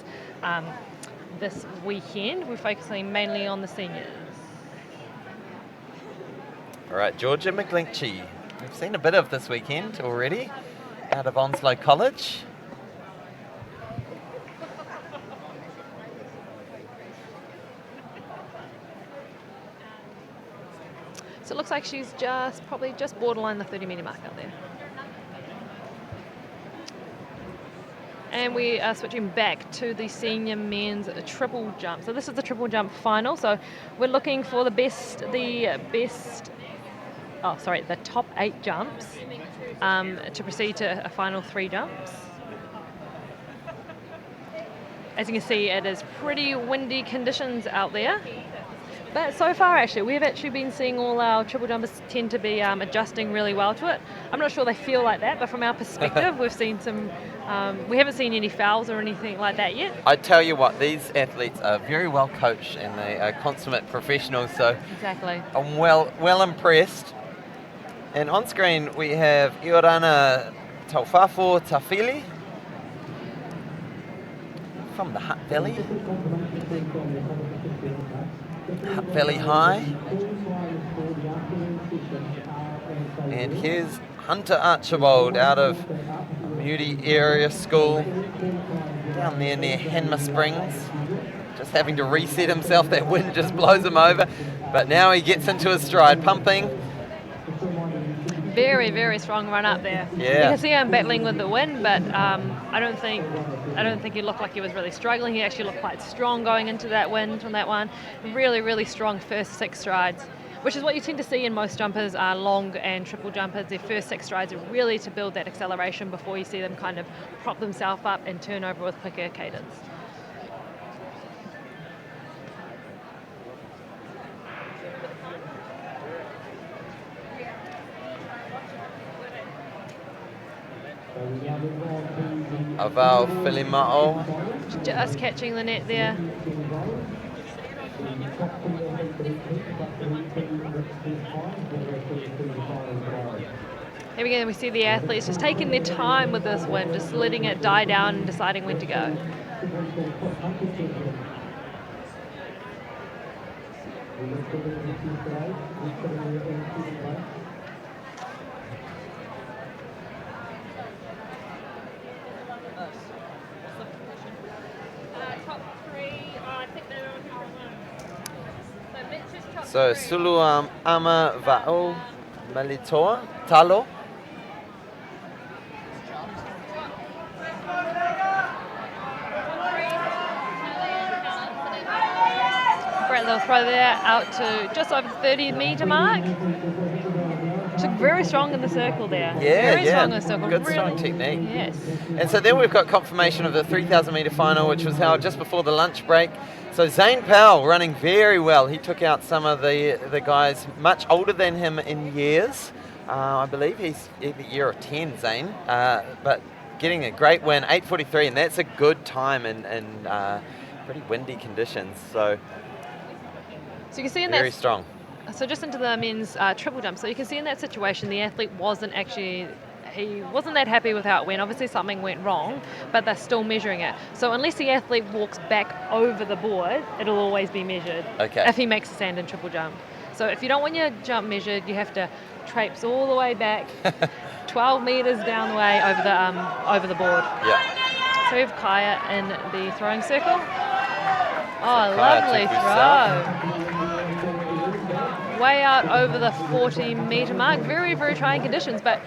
this weekend. We're focusing mainly on the seniors. All right, Georgia McGlinchey. We've seen a bit of this weekend already out of Onslow College. So it looks like she's probably just borderline the 30-metre mark out there. And we are switching back to the senior men's triple jump. So this is the triple jump final. So we're looking for the top 8 jumps to proceed to a final 3 jumps. As you can see, it is pretty windy conditions out there. But so far, actually, we've actually been seeing all our triple jumpers tend to be adjusting really well to it. I'm not sure they feel like that, but from our perspective, we've seen we haven't seen any fouls or anything like that yet. I tell you what, these athletes are very well coached and they are consummate professionals, so exactly. I'm well impressed. And on screen, we have Iorana Taufafo Tafili from the Hutt Valley. Hutt Valley High. And here's Hunter Archibald out of Moody Area School down there near Hanma Springs. Just having to reset himself, that wind just blows him over. But now he gets into his stride, pumping. Very, very strong run up there. Yeah. You can see him battling with the wind, but I don't think he looked like he was really struggling. He actually looked quite strong going into that wind on that one. Really, really strong first 6 strides, which is what you tend to see in most jumpers, long and triple jumpers. Their first 6 strides are really to build that acceleration before you see them kind of prop themselves up and turn over with quicker cadence. Aval Filimao. Just catching the net there. Here again, we see the athletes just taking their time with this wind, just letting it die down and deciding when to go. So Sulu Ama Va'o Malitoa Talo. Great little throw there out to just over the 30-metre mark. Took very strong in the circle there. Yeah, very strong in the circle. Good really strong technique. Yes. And so then we've got confirmation of the 3,000 metre final, which was held just before the lunch break. So Zane Powell running very well. He took out some of the guys much older than him in years. I believe he's either year or 10, Zane. But getting a great win, 8:43, and that's a good time in pretty windy conditions. So you can see in very that, strong. So just into the men's triple jump. So you can see in that situation, the athlete he wasn't that happy with how it went. Obviously something went wrong, but they're still measuring it. So unless the athlete walks back over the board, it'll always be measured. Okay. If he makes a stand and triple jump. So if you don't want your jump measured, you have to traipse all the way back, 12 metres down the way over the board. Yeah. So we have Kaya in the throwing circle. Oh, So lovely Kaya throw. Way out over the 40-metre mark. Very, very trying conditions, but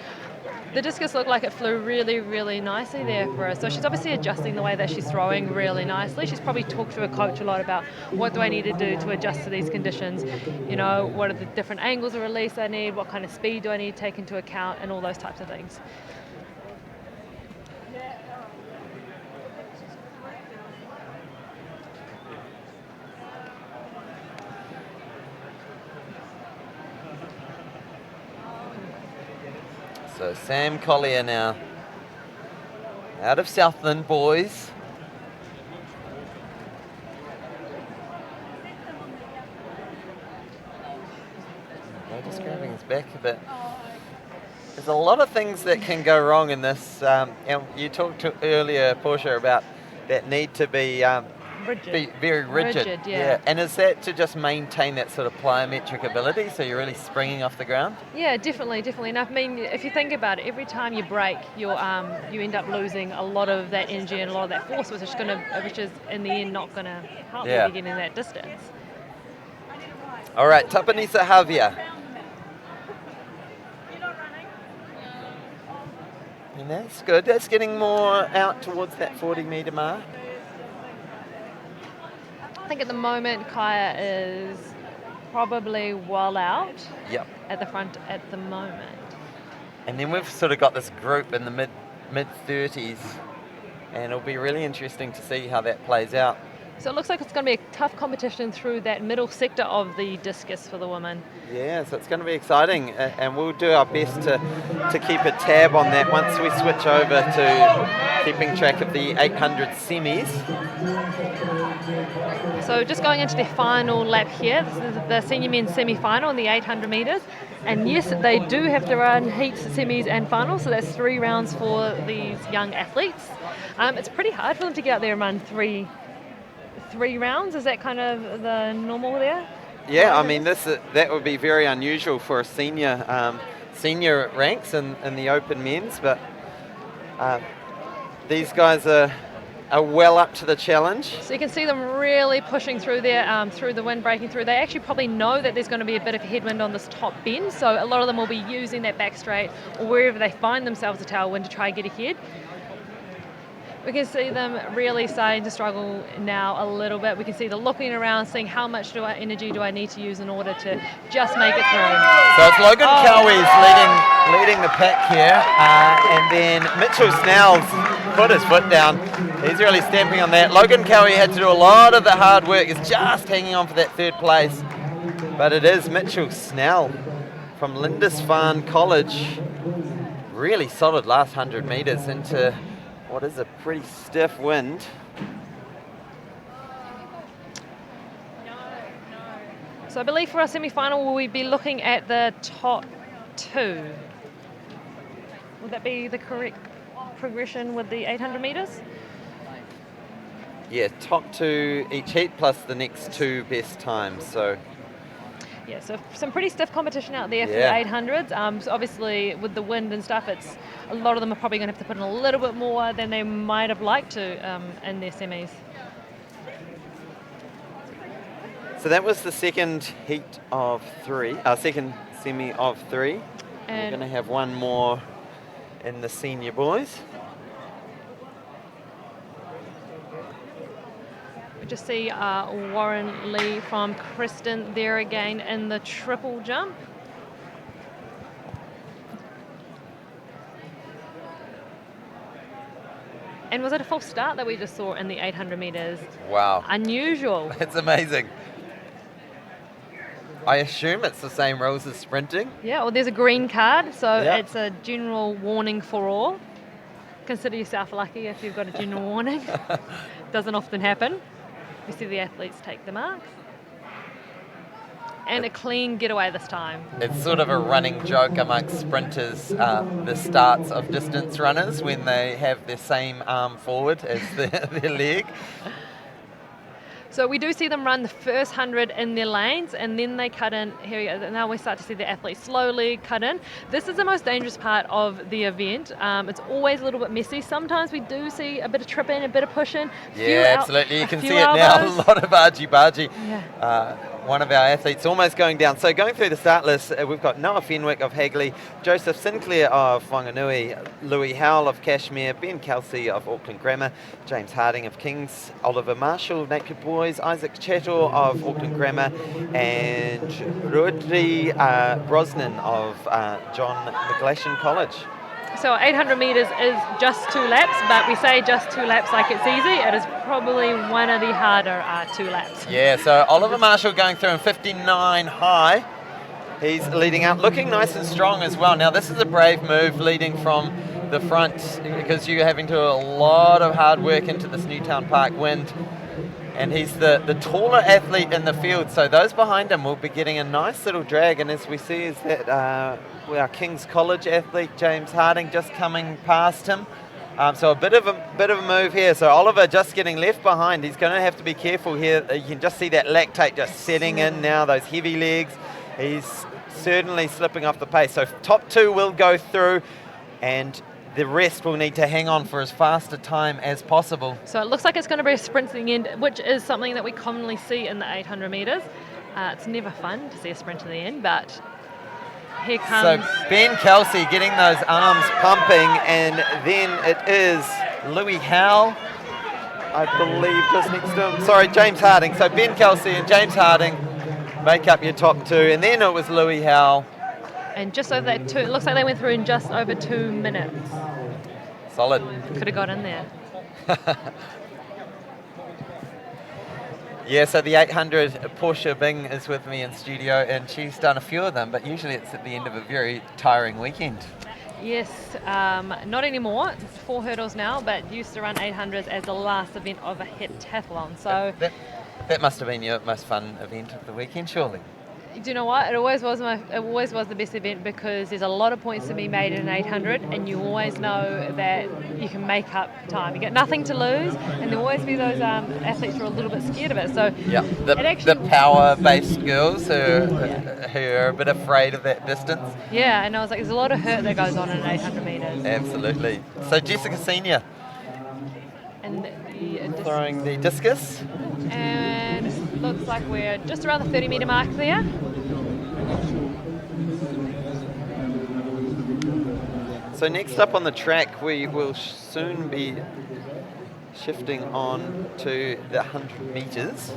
the discus looked like it flew really, really nicely there for her. So she's obviously adjusting the way that she's throwing really nicely. She's probably talked to her coach a lot about what do I need to do to adjust to these conditions. You know, what are the different angles of release I need, what kind of speed do I need to take into account, and all those types of things. So Sam Collier now out of Southland, boys. Just grabbing his back a bit. There's a lot of things that can go wrong in this. And you talked earlier, Portia, about that need to be very rigid. Yeah. And is that to just maintain that sort of plyometric ability, so you're really springing off the ground? Yeah, definitely. And I mean, if you think about it, every time you break, you end up losing a lot of that energy and a lot of that force, which is in the end not going to help you get in that distance. All right, Tapanisa Javier. And that's good. That's getting more out towards that 40-metre mark. I think at the moment Kaya is probably well out at the front at the moment. And then we've sort of got this group in the mid-30s, and it'll be really interesting to see how that plays out. So it looks like it's going to be a tough competition through that middle sector of the discus for the women. Yeah, so it's going to be exciting, and we'll do our best to keep a tab on that once we switch over to keeping track of the 800 semis. So just going into the final lap here, this is the senior men's semi-final in the 800 metres. And yes, they do have to run heats, semis and finals, so that's 3 rounds for these young athletes. It's pretty hard for them to get out there and run three rounds. Is that kind of the normal there? Yeah, I mean that would be very unusual for a senior ranks in the open men's, but these guys are are well up to the challenge. So you can see them really pushing through there, through the wind, breaking through. They actually probably know that there's going to be a bit of headwind on this top bend, so a lot of them will be using that back straight or wherever they find themselves a tailwind to try and get ahead. We can see them really starting to struggle now a little bit. We can see them looking around, seeing how much energy do I need to use in order to just make it through. So it's Logan Cowie's leading the pack here, and then Mitchell Snell's put his foot down. He's really stamping on that. Logan Cowie had to do a lot of the hard work. He's just hanging on for that third place. But it is Mitchell Snell from Lindisfarne College. Really solid last 100 metres into what is a pretty stiff wind. So I believe for our semi-final, will we be looking at the top two? Would that be the correct progression with the 800 metres? Yeah, top two each heat plus the next two best times. So yeah, so some pretty stiff competition out there for the 800s. So obviously, with the wind and stuff, it's a lot of them are probably going to have to put in a little bit more than they might have liked to in their semis. So that was the second heat of three, second semi of three. And we're going to have one more in the senior boys. We just see Warren Lee from Kristen there again in the triple jump. And was it a false start that we just saw in the 800 metres? Wow. Unusual. It's amazing. I assume it's the same rules as sprinting. Yeah, well, there's a green card, so it's a general warning for all. Consider yourself lucky if you've got a general warning. Doesn't often happen. We see the athletes take the marks. And a clean getaway this time. It's sort of a running joke amongst sprinters, the starts of distance runners when they have their same arm forward as their leg. So we do see them run the first 100 in their lanes, and then they cut in. Here we go. Now we start to see the athletes slowly cut in. This is the most dangerous part of the event. It's always a little bit messy. Sometimes we do see a bit of tripping, a bit of pushing. Yeah, absolutely. You can see it now. A lot of argy-bargy. Yeah. One of our athletes almost going down. So going through the start list, we've got Noah Fenwick of Hagley, Joseph Sinclair of Whanganui, Louis Howell of Cashmere, Ben Kelsey of Auckland Grammar, James Harding of Kings, Oliver Marshall, Naked Boys, Isaac Chattel of Auckland Grammar, and Rudri Brosnan of John McGlashan College. So 800 metres is just 2 laps, but we say just 2 laps like it's easy. It is probably one of the harder 2 laps. Yeah, so Oliver Marshall going through in 59 high. He's leading out, looking nice and strong as well. Now this is a brave move leading from the front because you're having to do a lot of hard work into this Newtown Park wind. And he's the taller athlete in the field, so those behind him will be getting a nice little drag. And as we see is that our King's College athlete, James Harding, just coming past him. So a bit of a move here. So Oliver just getting left behind. He's going to have to be careful here. You can just see that lactate just setting in now, those heavy legs. He's certainly slipping off the pace. So top 2 will go through, and the rest will need to hang on for as fast a time as possible. So it looks like it's going to be a sprint to the end, which is something that we commonly see in the 800 metres. It's never fun to see a sprint to the end, but here comes... So Ben Kelsey getting those arms pumping, and then it is Louis Howell, I believe, just next to him. Sorry, James Harding. So Ben Kelsey and James Harding make up your top 2, and then it was Louis Howell. And just over that 2, it looks like they went through in just over 2 minutes. Solid. Could have got in there. Yeah, so the 800, Portia Bing is with me in studio, and she's done a few of them, but usually it's at the end of a very tiring weekend. Yes, not anymore. It's 4 hurdles now, but used to run 800s as the last event of a heptathlon. So that must have been your most fun event of the weekend, surely. Do you know what? It always was the best event because there's a lot of points to be made in an 800, and you always know that you can make up time. You get nothing to lose, and there'll always be those athletes who are a little bit scared of it. So yeah, the power-based girls who are a bit afraid of that distance. Yeah, and I was like, there's a lot of hurt that goes on in 800 metres. Absolutely. So Jessica Senior. And throwing the discus. And it looks like we're just around the 30-metre mark there. So next up on the track, we will soon be shifting on to the 100 metres.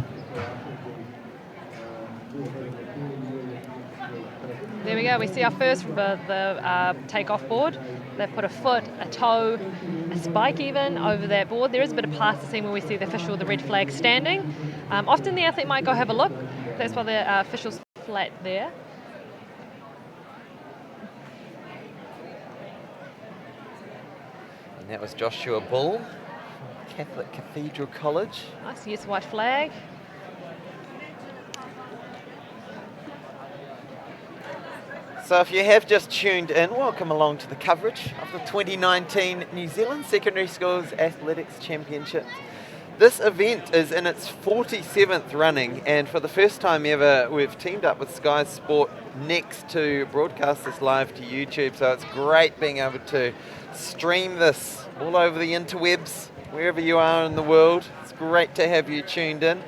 There we go, we see our first the take-off board. They've put a foot, a toe, a spike even over that board. There is a bit of plasticine where we see the official, the red flag standing. Often the athlete might go have a look. That's why the official's flat there. And that was Joshua Bull, Catholic Cathedral College. Nice, yes, white flag. So if you have just tuned in, welcome along to the coverage of the 2019 New Zealand Secondary Schools Athletics Championship. This event is in its 47th running, and for the first time ever, we've teamed up with Sky Sport Next to broadcast this live to YouTube. So it's great being able to stream this all over the interwebs, wherever you are in the world. It's great to have you tuned in.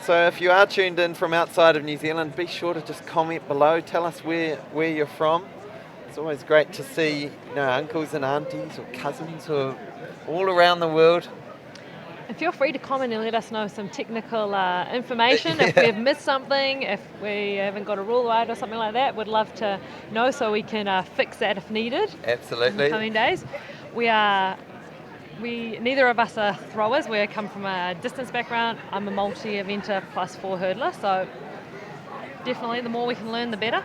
So if you are tuned in from outside of New Zealand, be sure to just comment below. Tell us where you're from. It's always great to see uncles and aunties or cousins who are all around the world. And feel free to comment and let us know some technical information. If we've missed something, if we haven't got a rule right or something like that, we'd love to know so we can fix that if needed. Absolutely. In the coming days. Neither of us are throwers. We come from a distance background. I'm a multi-eventer plus 4 hurdler, so definitely the more we can learn, the better.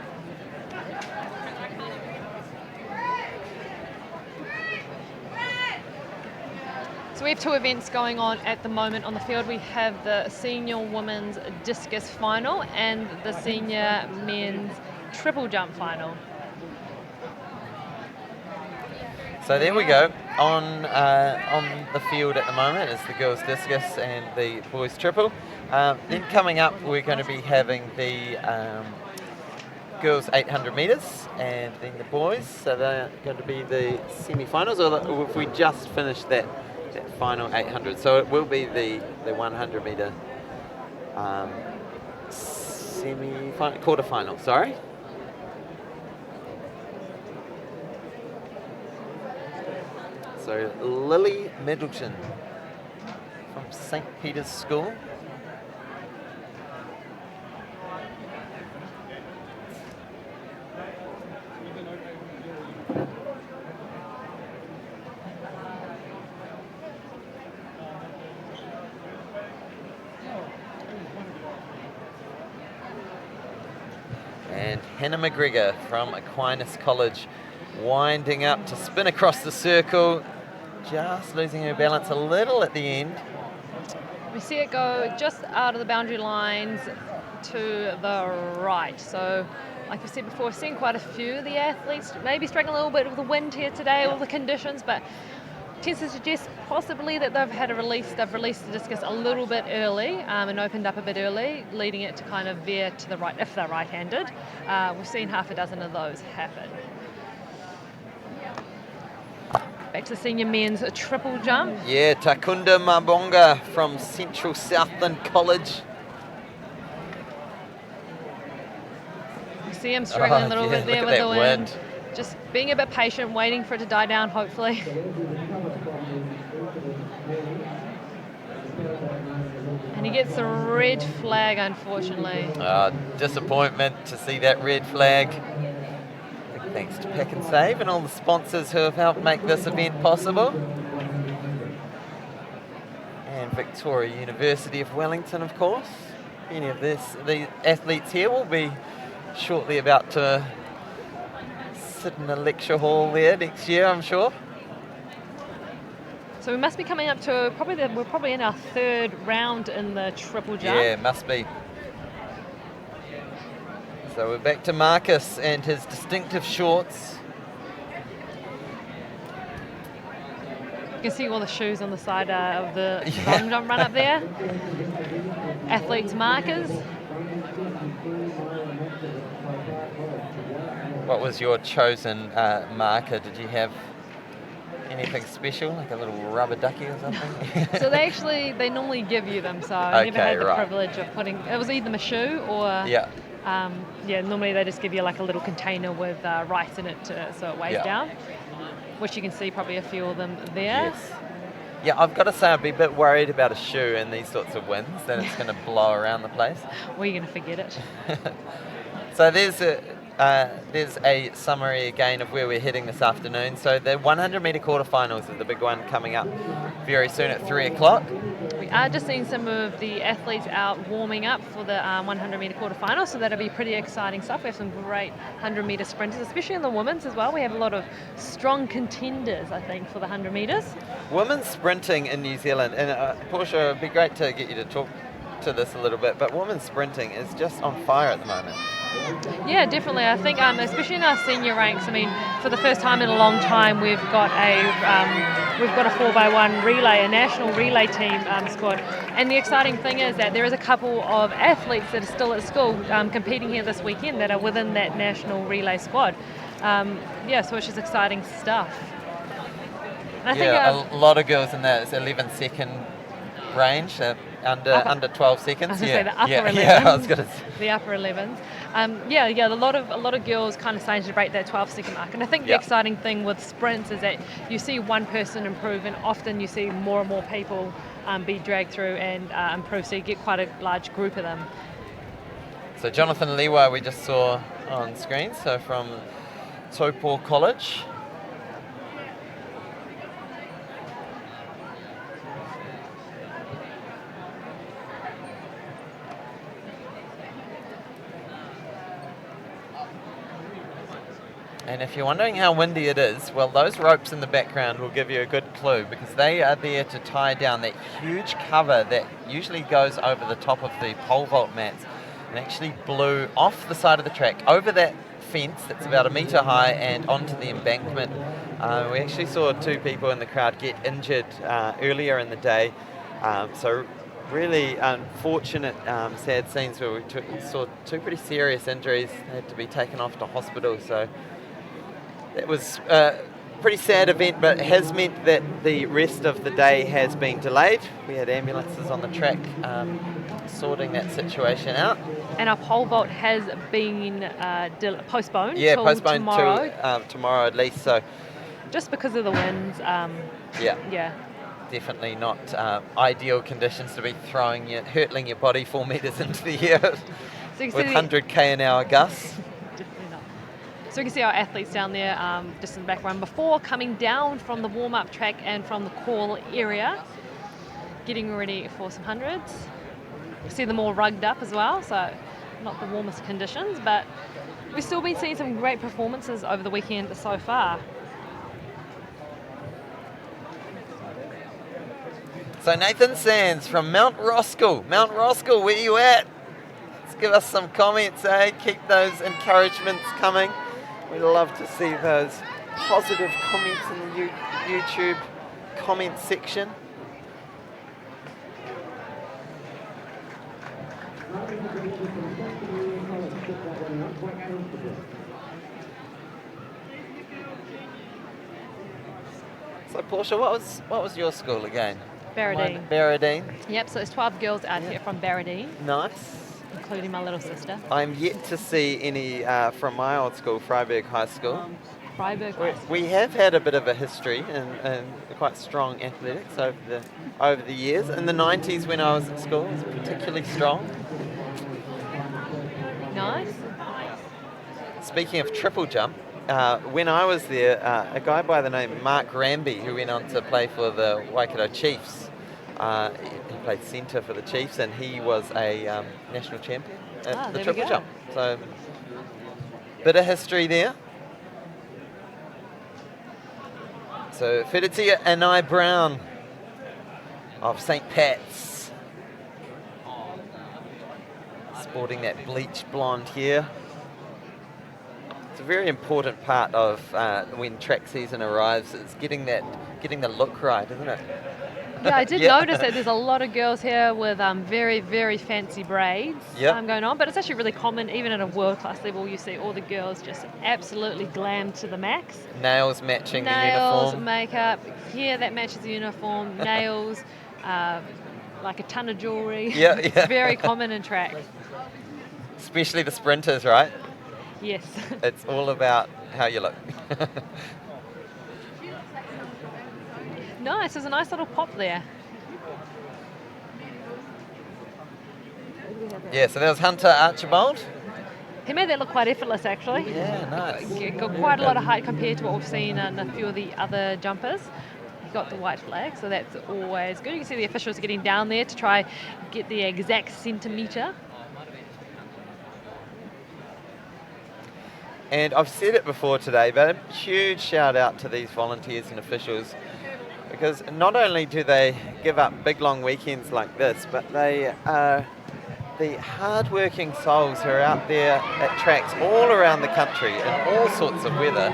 So we have 2 events going on at the moment on the field. We have the senior women's discus final and the senior men's triple jump final. So there we go. On the field at the moment is the girls' discus and the boys' triple. Then coming up, we're going to be having the girls' 800 metres and then the boys. So they're going to be the semi-finals, or if we just finished that final 800. So it will be the 100 metre semi-final, quarterfinal. Sorry. So Lily Middleton from St. Peter's School. And Hannah McGregor from Aquinas College winding up to spin across the circle. Just losing her balance a little at the end. We see it go just out of the boundary lines to the right. So, like we said before, we've seen quite a few of the athletes maybe struggling a little bit with the wind here today, all the conditions, but tends to suggest possibly that they've released the discus a little bit early and opened up a bit early, leading it to kind of veer to the right if they're right-handed. We've seen half a dozen of those happen. Back to the senior men's triple jump. Yeah, Takunda Mabonga from Central Southland College. You see him struggling a little bit there with the wind. Wind. Just being a bit patient, waiting for it to die down, hopefully. And he gets the red flag, unfortunately. Disappointment to see that red flag. Thanks to Pack and Save and all the sponsors who have helped make this event possible. And Victoria University of Wellington, of course. Many of the athletes here will be shortly about to sit in a lecture hall there next year, I'm sure. So we must be coming up to we're probably in our 3rd round in the triple jump. Yeah, must be. So we're back to Marcus and his distinctive shorts. You can see all the shoes on the side of the long jump run up there. Athletes' markers. What was your chosen marker? Did you have anything special, like a little rubber ducky or something? So they normally give you them, so I never had the right. privilege of putting, it was either a shoe or, Yeah. Normally they just give you like a little container with rice in it so it weighs down, which you can see probably a few of them there. Yes. Yeah, I've got to say I'd be a bit worried about a shoe in these sorts of winds, then it's going to blow around the place. Well, you're going to forget it. So there's a summary again of where we're heading this afternoon. So the 100 metre quarterfinals is the big one coming up very soon at 3 o'clock. We are just seeing some of the athletes out warming up for the 100 metre quarterfinal, so that'll be pretty exciting stuff. We have some great 100 metre sprinters, especially in the women's as well. We have a lot of strong contenders, I think, for the 100 metres. Women's sprinting in New Zealand, and Portia, it'd be great to get you to talk to this a little bit, but women's sprinting is just on fire at the moment. Yeah, definitely. I think, especially in our senior ranks, I mean, for the first time in a long time, we've got a 4x1 relay, a national relay team squad. And the exciting thing is that there is a couple of athletes that are still at school competing here this weekend that are within that national relay squad. So it's just exciting stuff. And I think, a lot of girls in that 11-second range, under 12 seconds. I was going to say the upper 11s. Yeah, I was going to say. The upper 11s. A lot of girls kind of starting to break that 12-second mark. And I think the exciting thing with sprints is that you see one person improve, and often you see more and more people be dragged through and improve. So you get quite a large group of them. So Jonathan Lewa we just saw on screen, so from Taupo College. And if you're wondering how windy it is, well, those ropes in the background will give you a good clue, because they are there to tie down that huge cover that usually goes over the top of the pole vault mats, and actually blew off the side of the track, over that fence that's about 1 metre high and onto the embankment. We actually saw 2 people in the crowd get injured earlier in the day. So really unfortunate, sad scenes where we saw 2 pretty serious injuries. They had to be taken off to hospital. So it was a pretty sad event, but it has meant that the rest of the day has been delayed. We had ambulances on the track sorting that situation out. And our pole vault has been postponed. Yeah, till postponed tomorrow. to tomorrow at least. So just because of the winds. Yeah. Definitely not ideal conditions to be hurtling your body 4 metres into the air with 100 km/h gusts. Definitely not. So we can see our athletes down there just in the background before coming down from the warm-up track and from the call area, getting ready for some hundreds. We see them all rugged up as well, so not the warmest conditions, but we've still been seeing some great performances over the weekend so far. So Nathan Sands from Mount Roskill. Mount Roskill, where you at? Let's give us some comments, eh? Keep those encouragements coming. We'd love to see those positive comments in the YouTube comment section. So Portia, what was your school again? Barradine. Barradine. Yep, so there's 12 girls out here from Barradine. Nice. Including my little sister. I'm yet to see any from my old school, Freiburg High School. Freiburg High School. We have had a bit of a history and quite strong athletics over the years. In the 90s when I was at school, it was particularly strong. Nice. Speaking of triple jump, when I was there, a guy by the name of Mark Ramby, who went on to play for the Waikato Chiefs, he played centre for the Chiefs, and he was a national champion at the triple jump. So, bit of history there. So, Whiritia Anai Brown of St. Pat's, sporting that bleached blonde hair. It's a very important part of when track season arrives. It's getting the look right, isn't it? Yeah, I did Yeah. notice that there's a lot of girls here with very, very fancy braids going on, but it's actually really common, even at a world-class level, you see all the girls just absolutely glammed to the max. Nails matching the Nails, uniform. makeup, hair that matches the uniform, nails, like a ton of jewellery. Yeah, It's yeah. very common in track. Especially the sprinters, right? Yes. It's all about how you look. Nice, there's a nice little pop there. Yeah, so there was Hunter Archibald. He made that look quite effortless, actually. Yeah, nice. Got quite a lot of height compared to what we've seen in a few of the other jumpers. He got the white flag, so that's always good. You can see the officials getting down there to try get the exact centimetre. And I've said it before today, but a huge shout out to these volunteers and officials, because not only do they give up big long weekends like this, but they are the hard-working souls who are out there at tracks all around the country in all sorts of weather.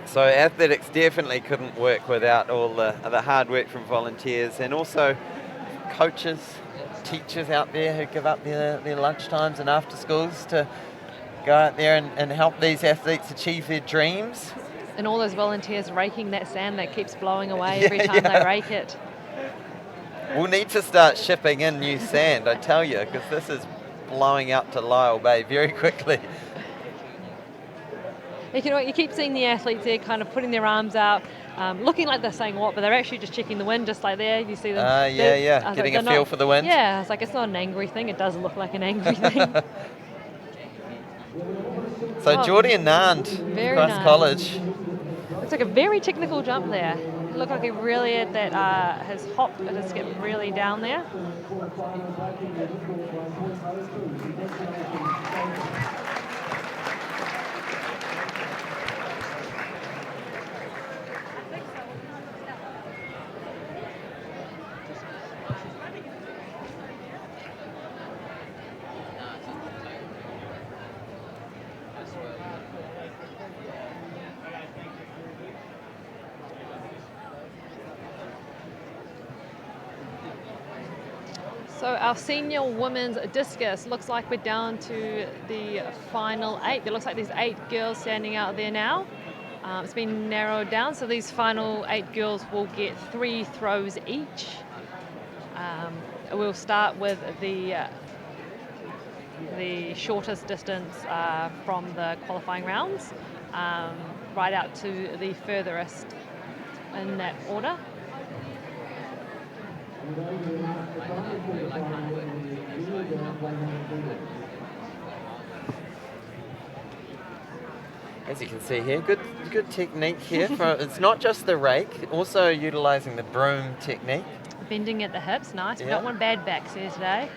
So athletics definitely couldn't work without all the hard work from volunteers, and also coaches, teachers out there who give up their lunch times and after schools to go out there and help these athletes achieve their dreams. And all those volunteers raking that sand that keeps blowing away every time they rake it. We'll need to start shipping in new sand, I tell you, because this is blowing out to Lyell Bay very quickly. You keep seeing the athletes there kind of putting their arms out, looking like they're saying what, but they're actually just checking the wind, just like there. You see them. Getting a feel for the wind. Yeah, it's like it's not an angry thing. It does look like an angry thing. So Geordie and Nand, Christ College. Looks like a very technical jump there. It looked like he really had that his hop and his skip really down there. So our senior women's discus, looks like we're down to the final 8. It looks like there's 8 girls standing out there now. It's been narrowed down, so these final 8 girls will get 3 throws each. We'll start with the shortest distance from the qualifying rounds, right out to the furthest in that order. As you can see here, good technique here. It's not just the rake, also utilising the broom technique. Bending at the hips, nice. We don't want bad backs here today.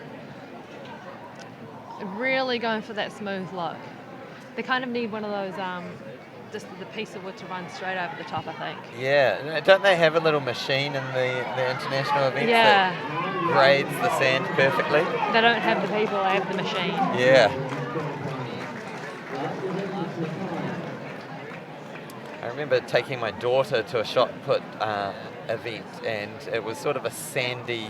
Really going for that smooth look. They kind of need one of those, just the piece of wood to run straight over the top, I think. Yeah, don't they have a little machine in the international events that grades the sand perfectly? They don't have the people, they have the machine. Yeah. I remember taking my daughter to a shot put event, and it was sort of a sandy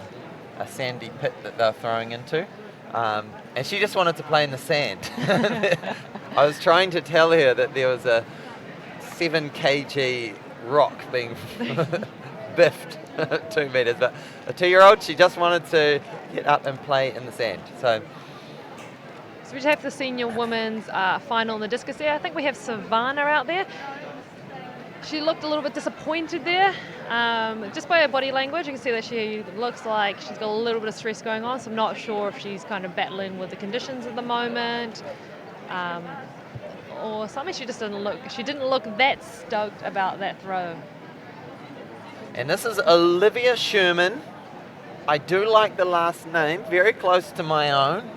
pit that they were throwing into. And she just wanted to play in the sand. I was trying to tell her that there was a 7 kg rock being biffed 2 meters, but a 2-year-old, she just wanted to get up and play in the sand. So we just have the senior women's final in the discus there. I think we have Savannah out there. She looked a little bit disappointed there. Just by her body language, you can see that she looks like she's got a little bit of stress going on, so I'm not sure if she's kind of battling with the conditions at the moment. Or something. She didn't look that stoked about that throw. And this is Olivia Sherman. I do like the last name, very close to my own,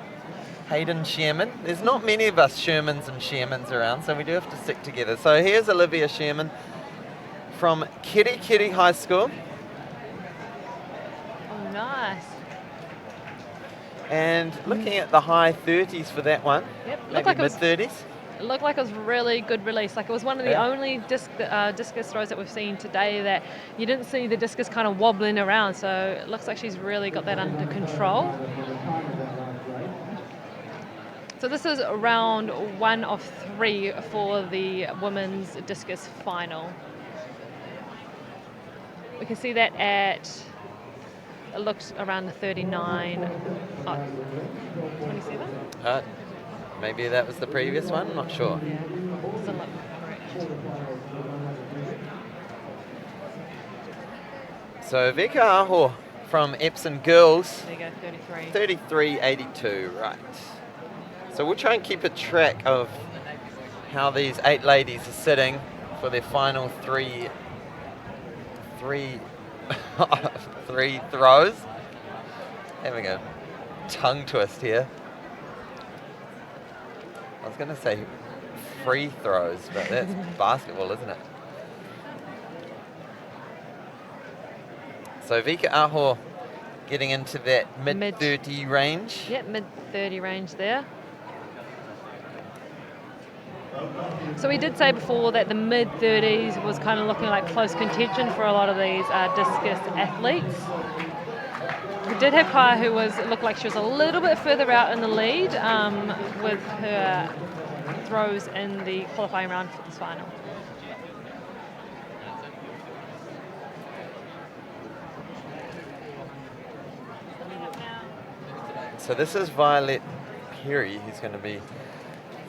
Hayden Sherman. There's not many of us Shermans and Shermans around, so we do have to stick together. So here's Olivia Sherman, from Kiri High School. Oh, nice. And looking at the high 30s for that one. Yep, Maybe looked like mid 30s. it looked like it was really good release. Like it was one of the only discus throws that we've seen today that you didn't see the discus kind of wobbling around. So it looks like she's really got that under control. So this is round 1 of 3 for the women's discus final. We can see that at, it looks around the 39, 27? Maybe that was the previous one, not sure. Yeah, doesn't look correct. So Vika Aho from Epsom Girls. There you go, 33. 33.82, right. So we'll try and keep a track of how these 8 ladies are sitting for their final three throws. Having a tongue twist here. I was going to say free throws, but that's basketball, isn't it? So Vika Aho getting into that mid-30 range. Yep, mid-30 range there. So we did say before that the mid-30s was kind of looking like close contention for a lot of these discus athletes. We did have Kaya who looked like she was a little bit further out in the lead with her throws in the qualifying round for this final. So this is Violet Perry who's going to be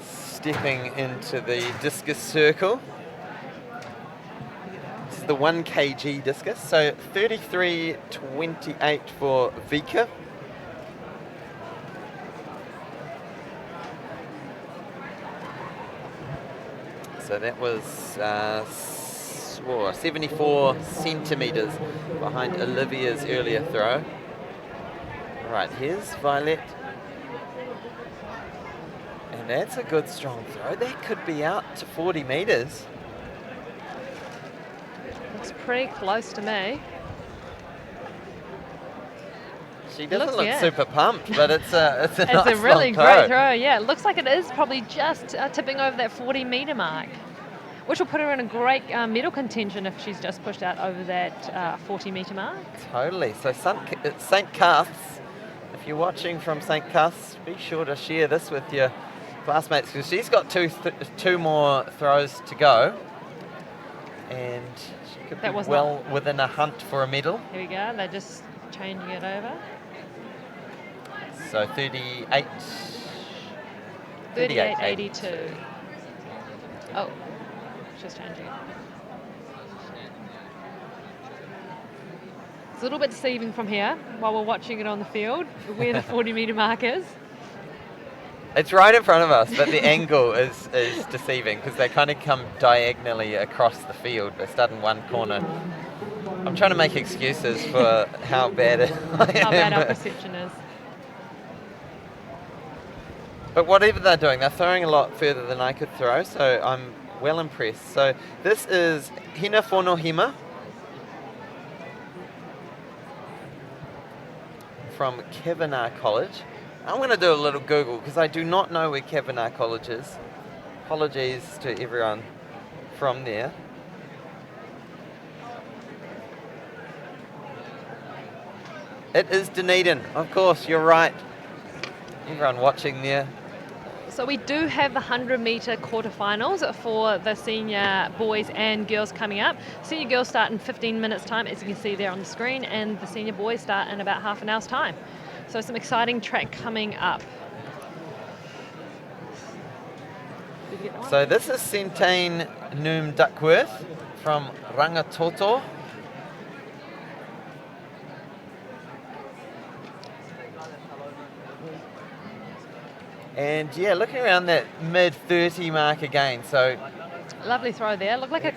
stepping into the discus circle. This is the 1 kg discus, so 33.28 for Vika. So that was 74 centimetres behind Olivia's earlier throw. All right, here's Violet. And that's a good strong throw. That could be out to 40 metres. Looks pretty close to me. She doesn't look super pumped, but it's a nice a really long great throw. Yeah, it looks like it is probably just tipping over that 40-metre mark, which will put her in a great medal contention if she's just pushed out over that 40-metre mark. Totally. So St. Cuths, if you're watching from St. Cuths, be sure to share this with your classmates because she's got two more throws to go, and she could be well within a hunt for a medal. Here we go. They're just changing it over. So 38.82. Oh, just changing it. It's a little bit deceiving from here while we're watching it on the field, where the 40-metre mark is. It's right in front of us, but the angle is deceiving because they kind of come diagonally across the field. They start in one corner. I'm trying to make excuses for how bad our perception is. But whatever they're doing, they're throwing a lot further than I could throw, so I'm well impressed. So this is Hina Fonohima from Kavanagh College. I'm going to do a little Google because I do not know where Kavanagh College is. Apologies to everyone from there. It is Dunedin, of course, you're right. Everyone watching there. So we do have the 100-metre quarterfinals for the senior boys and girls coming up. Senior girls start in 15 minutes time, as you can see there on the screen, and the senior boys start in about half an hour's time. So some exciting track coming up. So this is Centane Noom Duckworth from Rangatoto. And yeah, looking around that mid-30 mark again. So lovely throw there. Looked like it.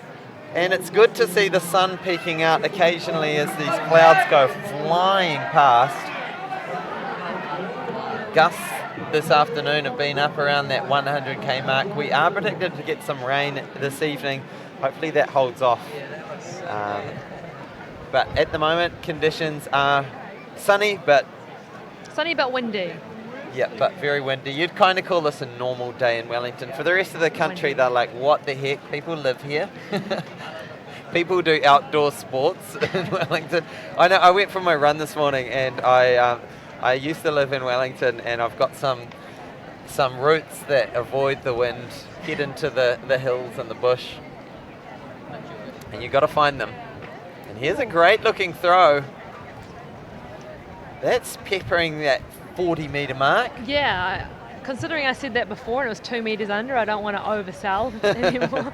And it's good to see the sun peeking out occasionally as these clouds go flying past. Gusts this afternoon have been up around that 100k mark. We are predicted to get some rain this evening, hopefully that holds off. But at the moment, conditions are sunny, but windy. yeah, but very windy. You'd kind of call this a normal day in Wellington. For the rest of the country, Windy. they're like, what the heck? People live here. People do outdoor sports in Wellington. I know. I went for my run this morning, and I used to live in Wellington, and I've got some routes that avoid the wind, head into the hills and the bush, and you've got to find them. And here's a great looking throw. That's peppering that 40-metre mark. Yeah, considering I said that before and it was 2 metres under, I don't want to oversell anymore.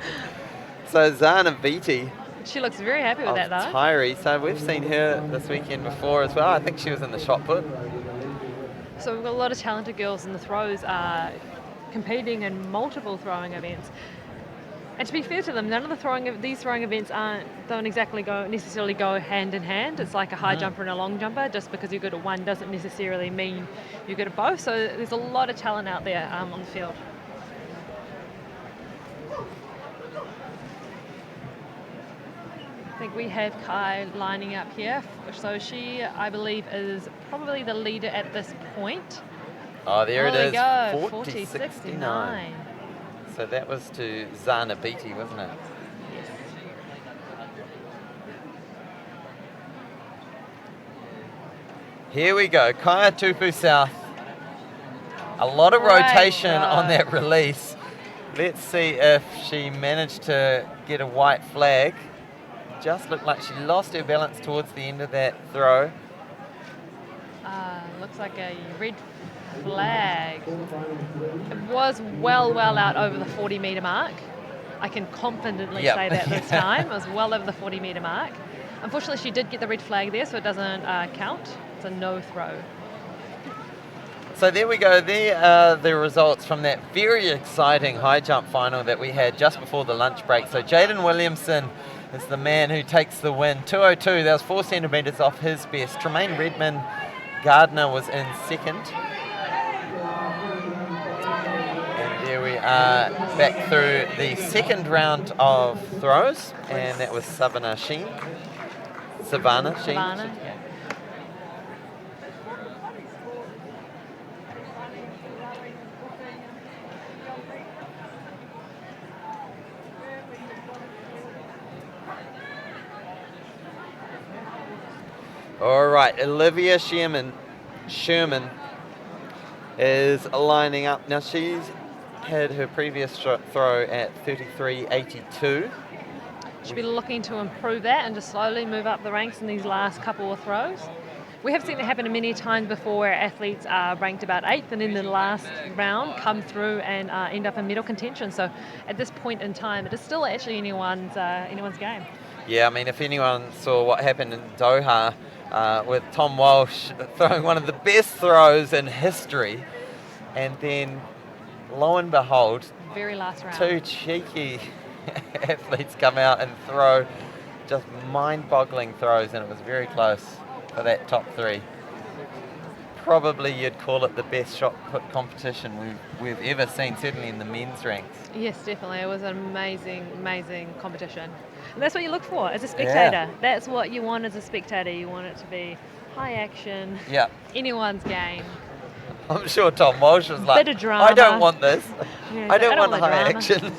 So Zana Beatty She looks very happy with that, though. Tyree. So we've seen her this weekend before as well. I think she was in the shot put. So we've got a lot of talented girls in the throws competing in multiple throwing events. And to be fair to them, none of these throwing events don't necessarily go hand in hand. It's like a high jumper and a long jumper. Just because you're good at one doesn't necessarily mean you're good at both. So there's a lot of talent out there on the field. I think we have Kai lining up here. So she, I believe, is probably the leader at this point. Oh, there it is. There we go. 40-69. So that was to Zana Beatty, wasn't it? Yes. Here we go. Kaya Tupu South. A lot of rotation on that release. Let's see if she managed to get a white flag. Just looked like she lost her balance towards the end of that throw. Looks like a red flag. It was well out over the 40-metre mark. I can confidently say that this time. It was well over the 40-metre mark. Unfortunately, she did get the red flag there, so it doesn't count. It's a no throw. So there we go. There are the results from that very exciting high jump final that we had just before the lunch break. So Jaden Williamson is the man who takes the win. 2:02, that was 4 centimetres off his best. Tremaine Redmond Gardner was in second. And there we are back through the second round of throws, and that was Savannah Sheen. All right, Olivia Sherman is lining up. Now she's had her previous throw at 33.82. She'll be looking to improve that and just slowly move up the ranks in these last couple of throws. We have seen it happen many times before where athletes are ranked about 8th and in the last round come through and end up in medal contention. So at this point in time, it is still actually anyone's game. Yeah, I mean, if anyone saw what happened in Doha with Tom Walsh throwing one of the best throws in history, and then lo and behold, very last round, 2 cheeky athletes come out and throw just mind-boggling throws, and it was very close for that top 3. Probably you'd call it the best shot put competition we've ever seen, certainly in the men's ranks. Yes, definitely. It was an amazing competition. And that's what you look for as a spectator. Yeah. That's what you want as a spectator. You want it to be high action, anyone's game. I'm sure Tom Walsh was like, bit of drama. I don't want this. Yeah, I don't want the high drama. action.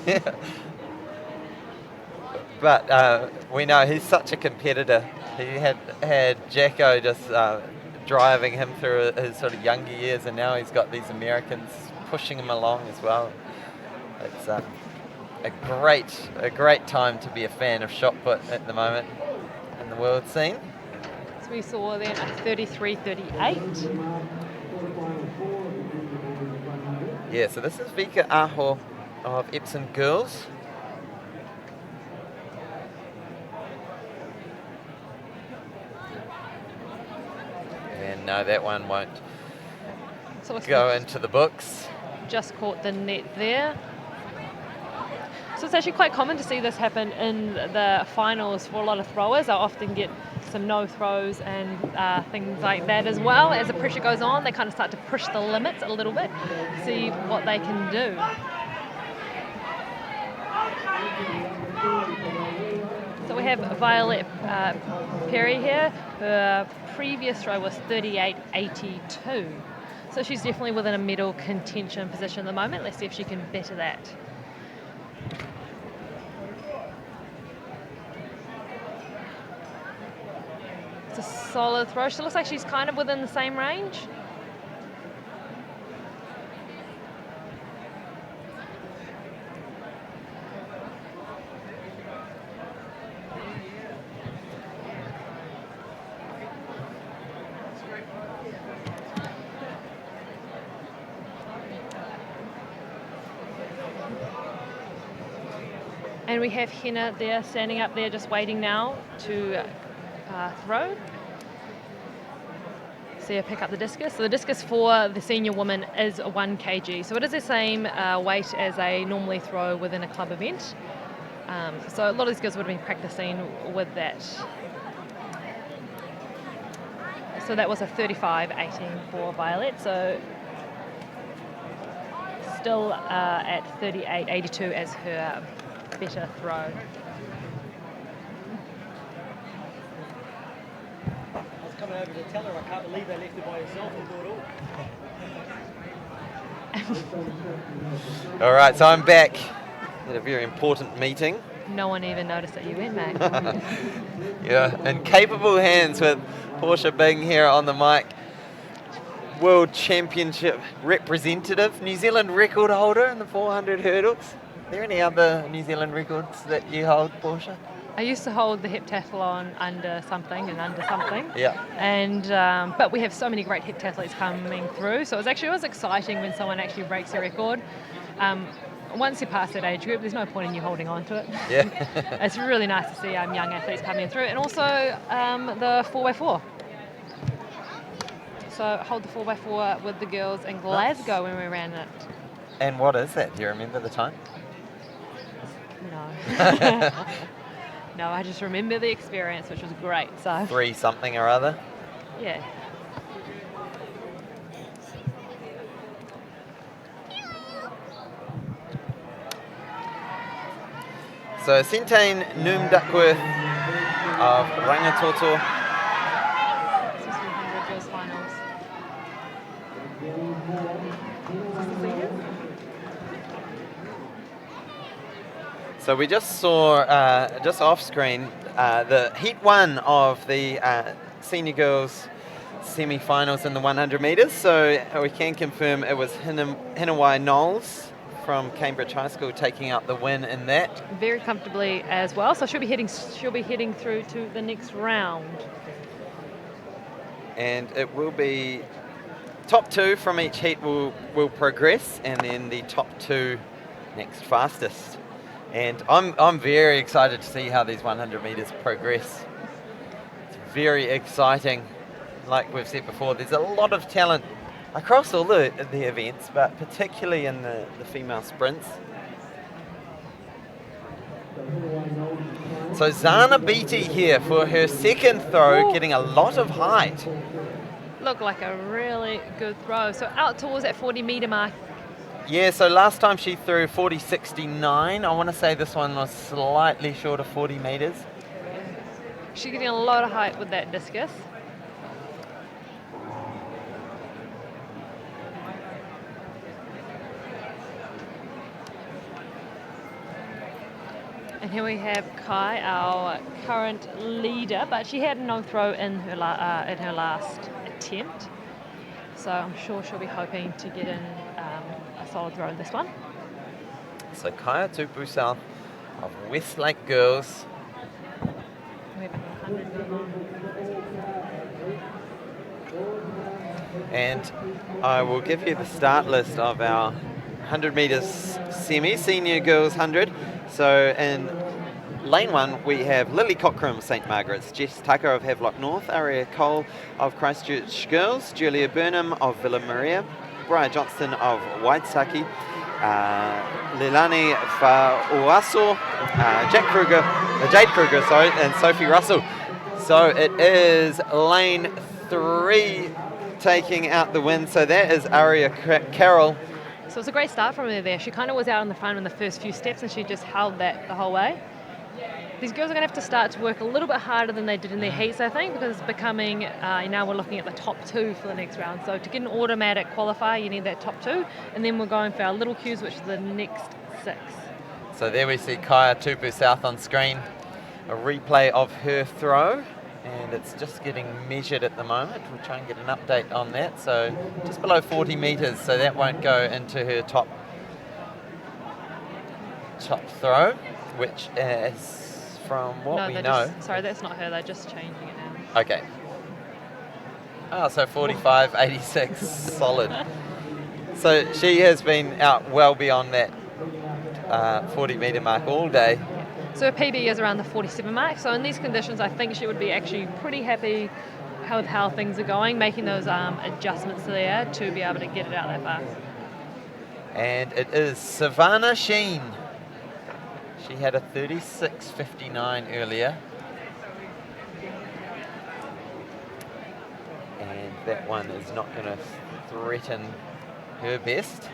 But we know he's such a competitor. He had Jacko just driving him through his sort of younger years, and now he's got these Americans pushing him along as well. It's a great time to be a fan of shot put at the moment in the world scene. So we saw then a 33.38. Yeah, so this is Vika Aho of Epsom Girls. And no, that one won't go into the books. Just caught the net there. So it's actually quite common to see this happen in the finals for a lot of throwers. I often get some no throws and things like that as well. As the pressure goes on, they kind of start to push the limits a little bit, see what they can do. So we have Violet Perry here. Her previous throw was 38.82. So she's definitely within a medal contention position at the moment. Let's see if she can better that. It's a solid throw. She looks like she's kind of within the same range. And we have Henna there, standing up there, just waiting now to throw. See her pick up the discus. So the discus for the senior woman is 1 kg. So it is the same weight as they normally throw within a club event. So a lot of these girls would have been practicing with that. So that was a 35.18 for Violet. So still at 38.82 as her better throw. I was coming over to tell her I can't believe they left her by herself and All right, so I'm back at a very important meeting. No one even noticed that you went, mate. Yeah, in capable hands with Portia Bing here on the mic. World Championship representative, New Zealand record holder in the 400 hurdles. Are there any other New Zealand records that you hold, Portia? I used to hold the heptathlon under something and under something. Yeah. And but we have so many great heptathletes coming through, so it was exciting when someone actually breaks a record. Once you pass that age group, there's no point in you holding on to it. Yeah. It's really nice to see young athletes coming through, and also the 4x4. So hold the 4x4 with the girls in Glasgow when we ran it. And what is that? Do you remember the time? No. No, I just remember the experience, which was great. So 3 something or other. yeah. So Sintane Noom Duckworth of Rangatahi. This is 100 girls finals. So we just saw, just off screen, the heat 1 of the senior girls semi-finals in the 100 metres. So we can confirm it was Hinawai Knowles from Cambridge High School taking out the win in that. Very comfortably as well. So she'll be heading through to the next round. And it will be top 2 from each heat will progress, and then the top 2 next fastest. And I'm very excited to see how these 100 metres progress. It's very exciting. Like we've said before, there's a lot of talent across all the events, but particularly in the female sprints. So Zana Beatty here for her second throw, getting a lot of height. Looked like a really good throw. So out towards that 40-metre mark. Yeah, so last time she threw 40.69. I want to say this one was slightly short of 40 metres. She's getting a lot of height with that discus. And here we have Kai, our current leader, but she had no throw in her last attempt. So I'm sure she'll be hoping to get in a solid throw in this one. So Kaya Tupusal of Westlake Girls. We have 100 going on. And I will give you the start list of our 100 metres senior girls 100. So in lane 1 we have Lily Cockram, St Margaret's, Jess Tucker of Havelock North, Aria Cole of Christchurch Girls, Julia Burnham of Villa Maria, Brian Johnston of Waitaki, Leilani Fa'uaso, Jade Kruger, and Sophie Russell. So it is lane 3 taking out the win. So that is Aria Carroll. So So it was a great start from her there. She kind of was out in the front in the first few steps, and she just held that the whole way. These girls are going to have to start to work a little bit harder than they did in their heats, I think, because it's becoming, now we're looking at the top 2 for the next round. So to get an automatic qualifier, you need that top 2, and then we're going for our little Qs, which is the next 6. So there we see Kaya Tupu South on screen. A replay of her throw, and it's just getting measured at the moment. We'll try and get an update on that. So just below 40 metres, so that won't go into her top throw, which is from what we know. Sorry, that's not her. They're just changing it now. Okay. So 45.86, solid. So she has been out well beyond that 40-metre mark all day. So her PB is around the 47 mark. So in these conditions, I think she would be actually pretty happy with how things are going, making those adjustments there to be able to get it out that far. And it is Savannah Sheen. She had a 36.59 earlier. And that one is not going to threaten her best.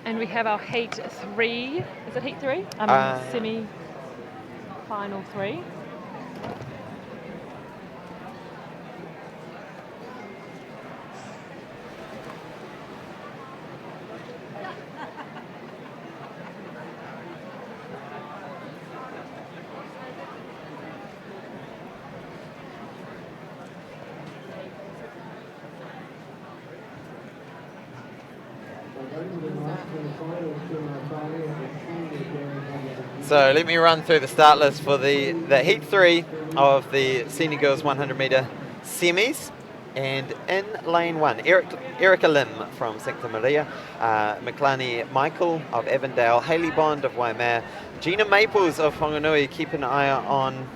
And we have our heat 3. Is it heat 3? Semi-final 3. So let me run through the start list for the heat 3 of the senior girls 100 metre semis. And in lane 1, Erica Lim from Santa Maria, McLani Michael of Avondale, Hayley Bond of Waimea, Gina Maples of Whanganui, keep an eye on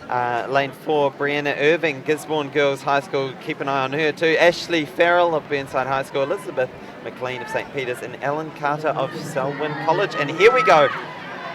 lane 4, Brianna Irving, Gisborne Girls High School, keep an eye on her too, Ashley Farrell of Burnside High School, Elizabeth McLean of St. Peter's, and Ellen Carter of Selwyn College. And here we go.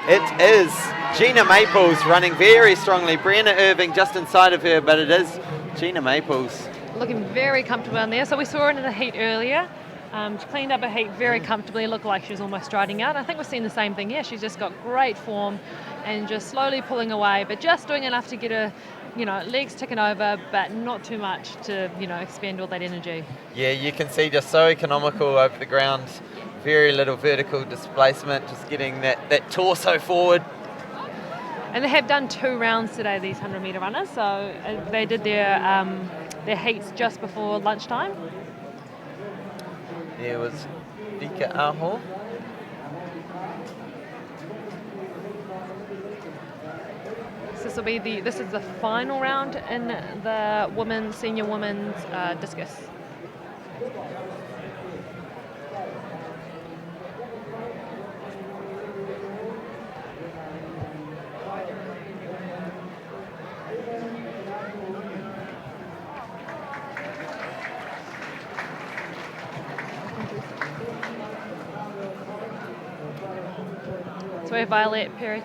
It is Gina Maples running very strongly. Brianna Irving just inside of her, but it is Gina Maples. Looking very comfortable in there. So we saw her in the heat earlier. She cleaned up her heat very comfortably. Looked like she was almost striding out. I think we're seeing the same thing here. She's just got great form and just slowly pulling away, but just doing enough to get her, legs ticking over, but not too much to, expend all that energy. Yeah, you can see just so economical over the ground. Very little vertical displacement, just getting that torso forward. And they have done 2 rounds today, these 100-metre runners. So they did their heats just before lunchtime. There was Vika Aho. So this is the final round in the senior women's discus. So we have Violet Perry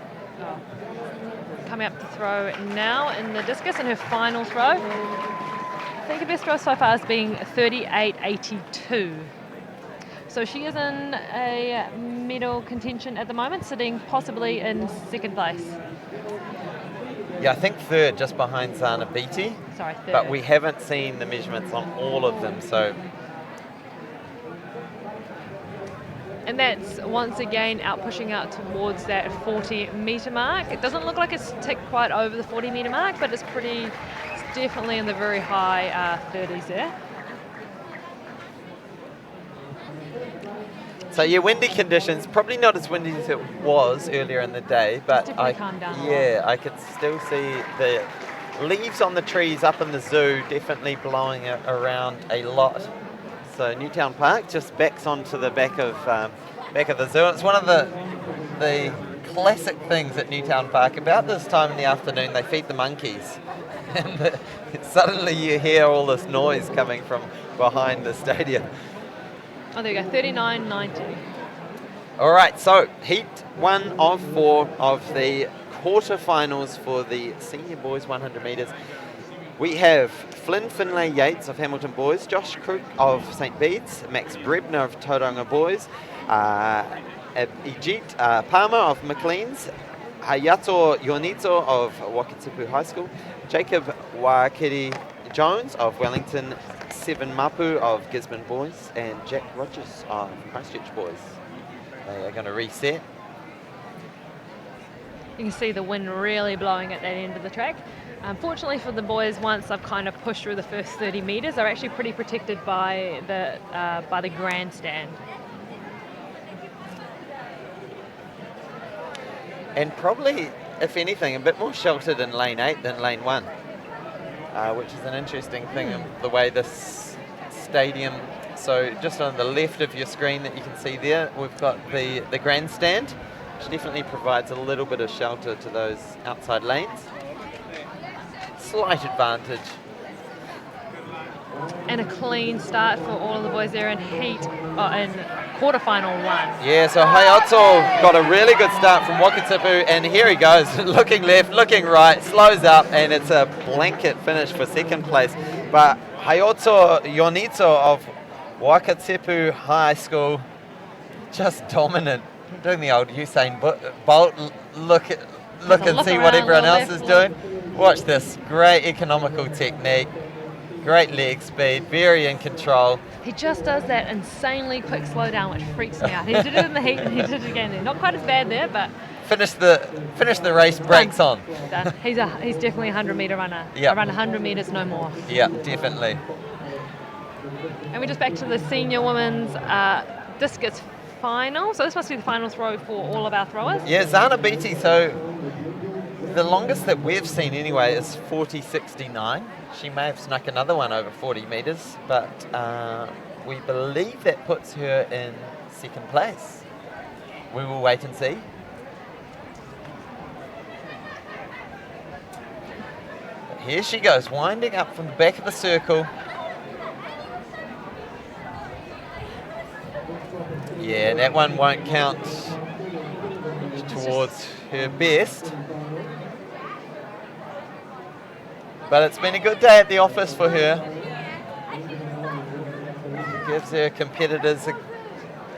coming up to throw now in the discus in her final throw. I think her best throw so far has been 38.82. So she is in a medal contention at the moment, sitting possibly in 2nd place. Yeah, I think 3rd, just behind Zana Beatty. Sorry, 3rd. But we haven't seen the measurements on all of them, so... And that's once again pushing out towards that 40-metre mark. It doesn't look like it's ticked quite over the 40-metre mark, but it's definitely in the very high 30s there. So yeah, windy conditions, probably not as windy as it was earlier in the day, but calmed down I could still see the leaves on the trees up in the zoo definitely blowing around a lot. So Newtown Park just backs onto the back of the zoo. It's one of the classic things at Newtown Park. About this time in the afternoon, they feed the monkeys, and suddenly you hear all this noise coming from behind the stadium. Oh, there you go, 39.90. All right, so heat 1 of 4 of the quarterfinals for the senior boys 100 metres. We have Flynn Finlay Yates of Hamilton Boys, Josh Crook of St Bede's, Max Brebner of Tauranga Boys, Ijit Palmer of McLean's, Hayato Yonito of Wakatipu High School, Jacob Wakiri Jones of Wellington, Seven Mapu of Gisborne Boys, and Jack Rogers of Christchurch Boys. They are going to reset. You can see the wind really blowing at that end of the track. Unfortunately for the boys, once I've kind of pushed through the first 30 metres, they're actually pretty protected by the grandstand. And probably, if anything, a bit more sheltered in lane 8 than lane 1, which is an interesting thing of the way this stadium. So just on the left of your screen that you can see there, we've got the grandstand, which definitely provides a little bit of shelter to those outside lanes. Slight advantage. And a clean start for all of the boys there in heat, in quarterfinal 1. Yeah, so Hayato got a really good start from Wakatipu, and here he goes, looking left, looking right, slows up, and it's a blanket finish for second place. But Hayato Yonito of Wakatipu High School, just dominant, doing the old Usain Bolt, look and see what everyone else is doing. Watch this, great economical technique, great leg speed, very in control. He just does that insanely quick slowdown, which freaks me out. He did it in the heat and he did it again there. Not quite as bad there, but... Finish the race, brakes on. He's definitely a 100-metre runner. Yep. Around 100 metres, no more. Yeah, definitely. And we're just back to the senior women's discus final. So this must be the final throw for all of our throwers. Yeah, Zana Beatty, so the longest that we've seen anyway is 40.69. She may have snuck another one over 40 metres, but we believe that puts her in second place. We will wait and see. But here she goes, winding up from the back of the circle. Yeah, that one won't count towards her best. But it's been a good day at the office for her. Gives her competitors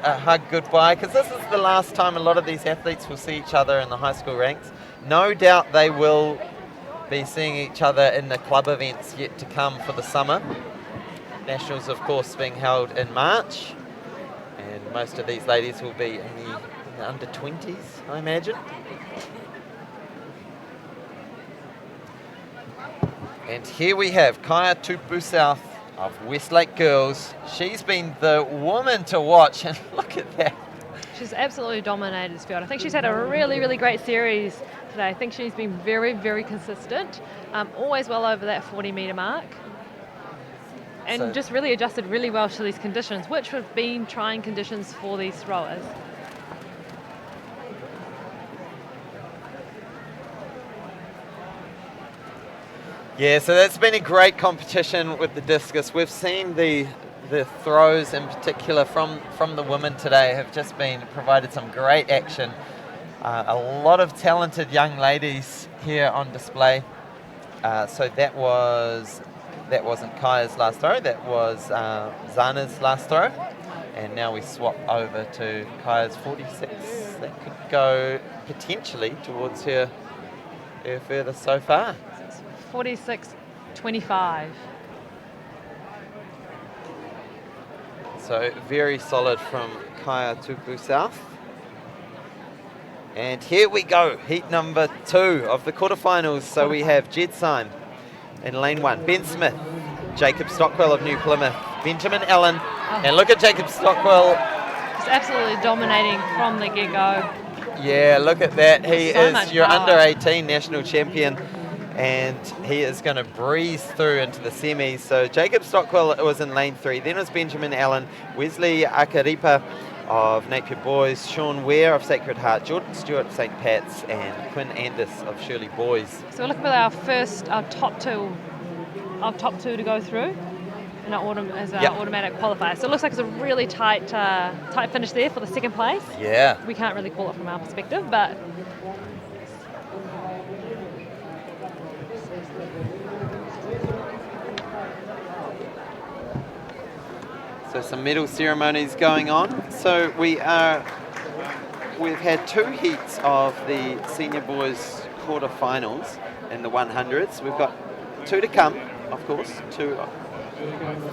a hug goodbye, because this is the last time a lot of these athletes will see each other in the high school ranks. No doubt they will be seeing each other in the club events yet to come for the summer. Nationals, of course, being held in March. And most of these ladies will be in the under 20s, I imagine. And here we have Kaya Tupu South of Westlake Girls. She's been the woman to watch, and look at that. She's absolutely dominated this field. I think she's had a really, really great series today. I think she's been very, very consistent, always well over that 40-metre mark. And just really adjusted really well to these conditions, which have been trying conditions for these throwers. Yeah, so that's been a great competition with the discus. We've seen the throws in particular from the women today have just provided some great action. A lot of talented young ladies here on display. So that wasn't Kaya's last throw, that was Zana's last throw. And now we swap over to Kaya's 46. That could go potentially towards her further so far. 46.25. So very solid from Kaya Tupu South. And here we go, heat number 2 of the quarterfinals. So we have Jed Syme in lane 1, Ben Smith, Jacob Stockwell of New Plymouth, Benjamin Allen, and look at Jacob Stockwell. He's absolutely dominating from the get-go. Yeah, look at that. He So is much your power. under 18 national champion, and he is going to breeze through into the semis. So Jacob Stockwell was in lane 3, then it was Benjamin Allen, Wesley Akaripa of Napier Boys, Sean Ware of Sacred Heart, Jordan Stewart of St. Pat's, and Quinn Andis of Shirley Boys. So we're looking for our top two to go through in our automatic qualifier. So it looks like it's a really tight finish there for the second place. Yeah. We can't really call it from our perspective, but So some medal ceremonies going on. So we've had 2 heats of the senior boys quarterfinals in the 100s. We've got 2 to come, of course,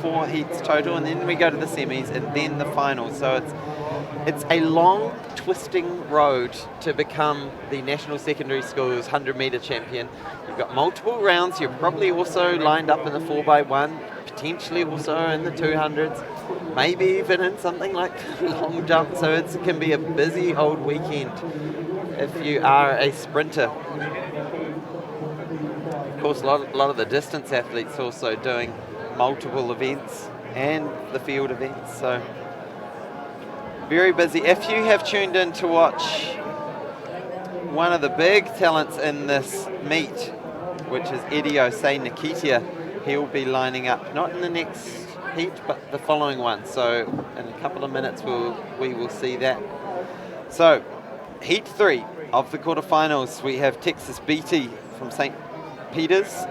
4 heats total, and then we go to the semis and then the finals. So it's a long, twisting road to become the National Secondary Schools 100-metre champion. You've got multiple rounds. You're probably also lined up in the 4x1, potentially also in the 200s, maybe even in something like long jump. So it can be a busy old weekend if you are a sprinter. Of course, a lot of the distance athletes also doing multiple events and the field events. So very busy. If you have tuned in to watch one of the big talents in this meet, which is Eddie Nikitia, he'll be lining up not in the next heat but the following one. So in a couple of minutes we will see that. So heat 3 of the quarterfinals, we have Texas Beatty from St. Peters,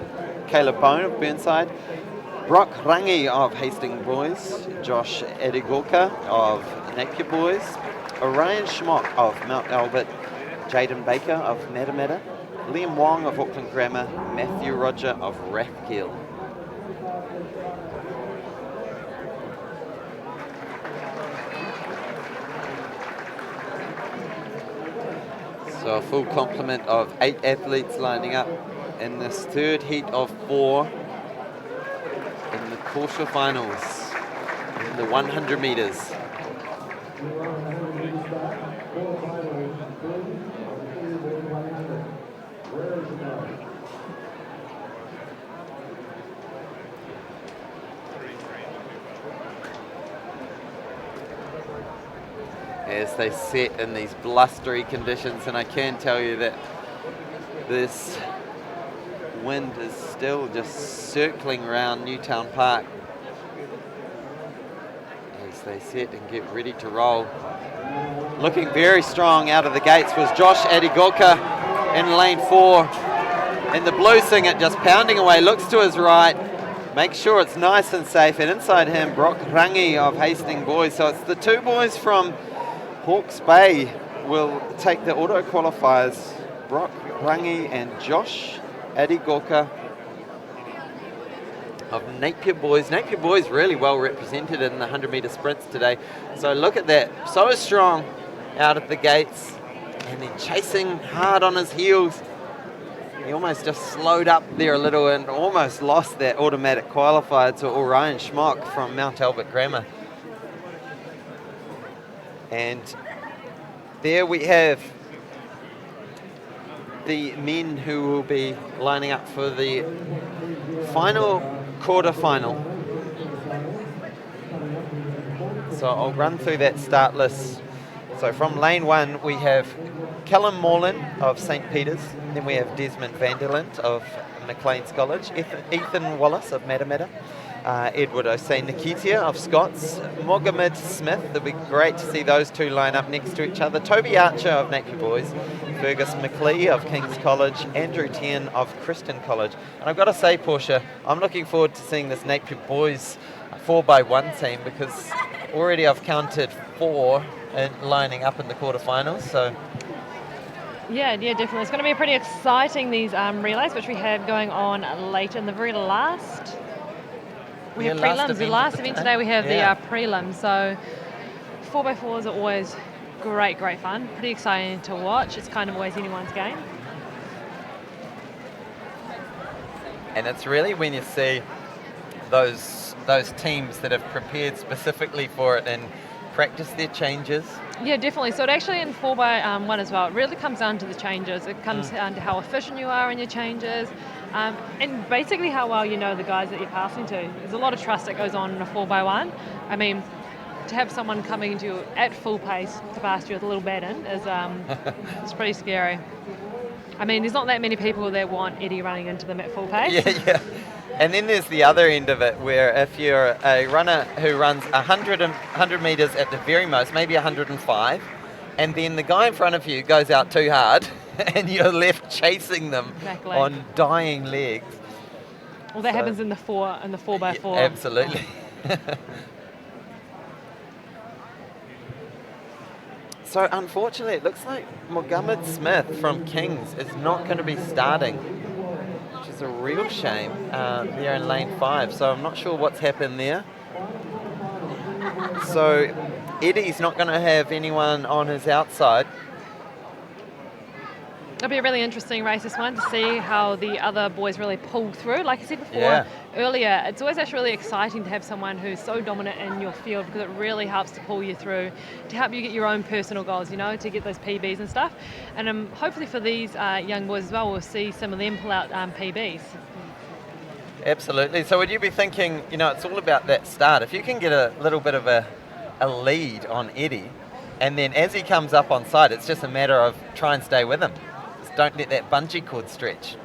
Caleb Bone of Burnside, Brock Rangi of Hastings Boys, Josh Edigorka of Napier Boys, Orion Schmock of Mount Albert, Jaden Baker of Matamata, Liam Wong of Auckland Grammar, Matthew Roger of Rathgill. So a full complement of 8 athletes lining up in this 3rd heat of 4 in the quarterfinals in the 100 metres. As they set in these blustery conditions, and I can tell you that this wind is still just circling around Newtown Park as they set and get ready to roll. Looking very strong out of the gates was Josh Adigorka in lane 4. In the blue singlet, just pounding away, looks to his right, makes sure it's nice and safe, and inside him, Brock Rangi of Hastings Boys. So it's the 2 boys from Hawke's Bay will take the auto qualifiers, Brock Rangi and Josh Adigorka of Napier Boys. Napier Boys really well represented in the 100-metre sprints today. So look at that, so strong out of the gates, and then chasing hard on his heels. He almost just slowed up there a little and almost lost that automatic qualifier to Orion Schmock from Mount Albert Grammar. And there we have the men who will be lining up for the final quarterfinal. So I'll run through that start list. So from lane 1 we have Callum Morland of St. Peters, then we have Desmond Vanderland of Maclean's College, Ethan Wallace of Matamata, Edward Nikitia of Scots, Mohamed Smith. It'll be great to see those 2 line up next to each other. Toby Archer of Napier Boys, Fergus McLeay of King's College, Andrew Tien of Christian College. And I've got to say, Portia, I'm looking forward to seeing this Napier Boys 4x1 team, because already I've counted 4 lining up in the quarterfinals. So Yeah, definitely. It's going to be pretty exciting, these relays, which we have going on late in the very last. We have prelims. The last event today we have the prelims. So 4x4s are always great fun. Pretty exciting to watch. It's kind of always anyone's game. And it's really when you see those teams that have prepared specifically for it and practice their changes. Yeah, definitely. So it actually in 4x1 as well, it really comes down to the changes. It comes down to how efficient you are in your changes, and basically how well you know the guys that you're passing to. There's a lot of trust that goes on in a 4x1. I mean, to have someone coming to you at full pace to pass you with a little bad in is it's pretty scary. I mean, there's not that many people that want Eddie running into them at full pace. Yeah. And then there's the other end of it, where if you're a runner who runs 100 metres at the very most, maybe 105, and then the guy in front of you goes out too hard, and you're left chasing them on dying legs. Well, that happens in the 4x4. Absolutely. So unfortunately, it looks like Mohammed Smith from Kings is not going to be starting, which is a real shame. There in lane 5, so I'm not sure what's happened there. So Eddie's not going to have anyone on his outside. It'll be a really interesting race, this one, to see how the other boys really pull through. Like I said before, earlier, it's always actually really exciting to have someone who's so dominant in your field, because it really helps to pull you through, to help you get your own personal goals, you know, to get those PBs and stuff. And hopefully for these young boys as well, we'll see some of them pull out PBs. Absolutely. So would you be thinking, you know, it's all about that start. If you can get a little bit of a lead on Eddie, and then as he comes up on side, it's just a matter of try and stay with him. Just don't let that bungee cord stretch.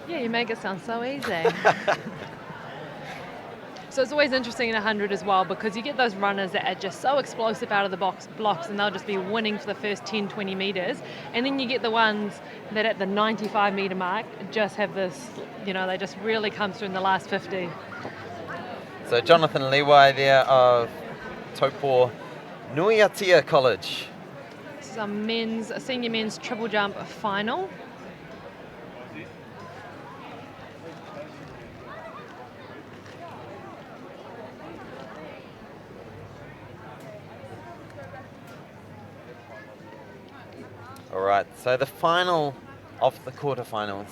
Yeah, you make it sound so easy. So it's always interesting in 100 as well, because you get those runners that are just so explosive out of the blocks, and they'll just be winning for the first 10, 20 metres. And then you get the ones that at the 95 metre mark just have this, you know, they just really come through in the last 50. So Jonathan Lewi there of Taupo Nuiatia College. This is a senior men's triple jump final. All right, so the final of the quarterfinals.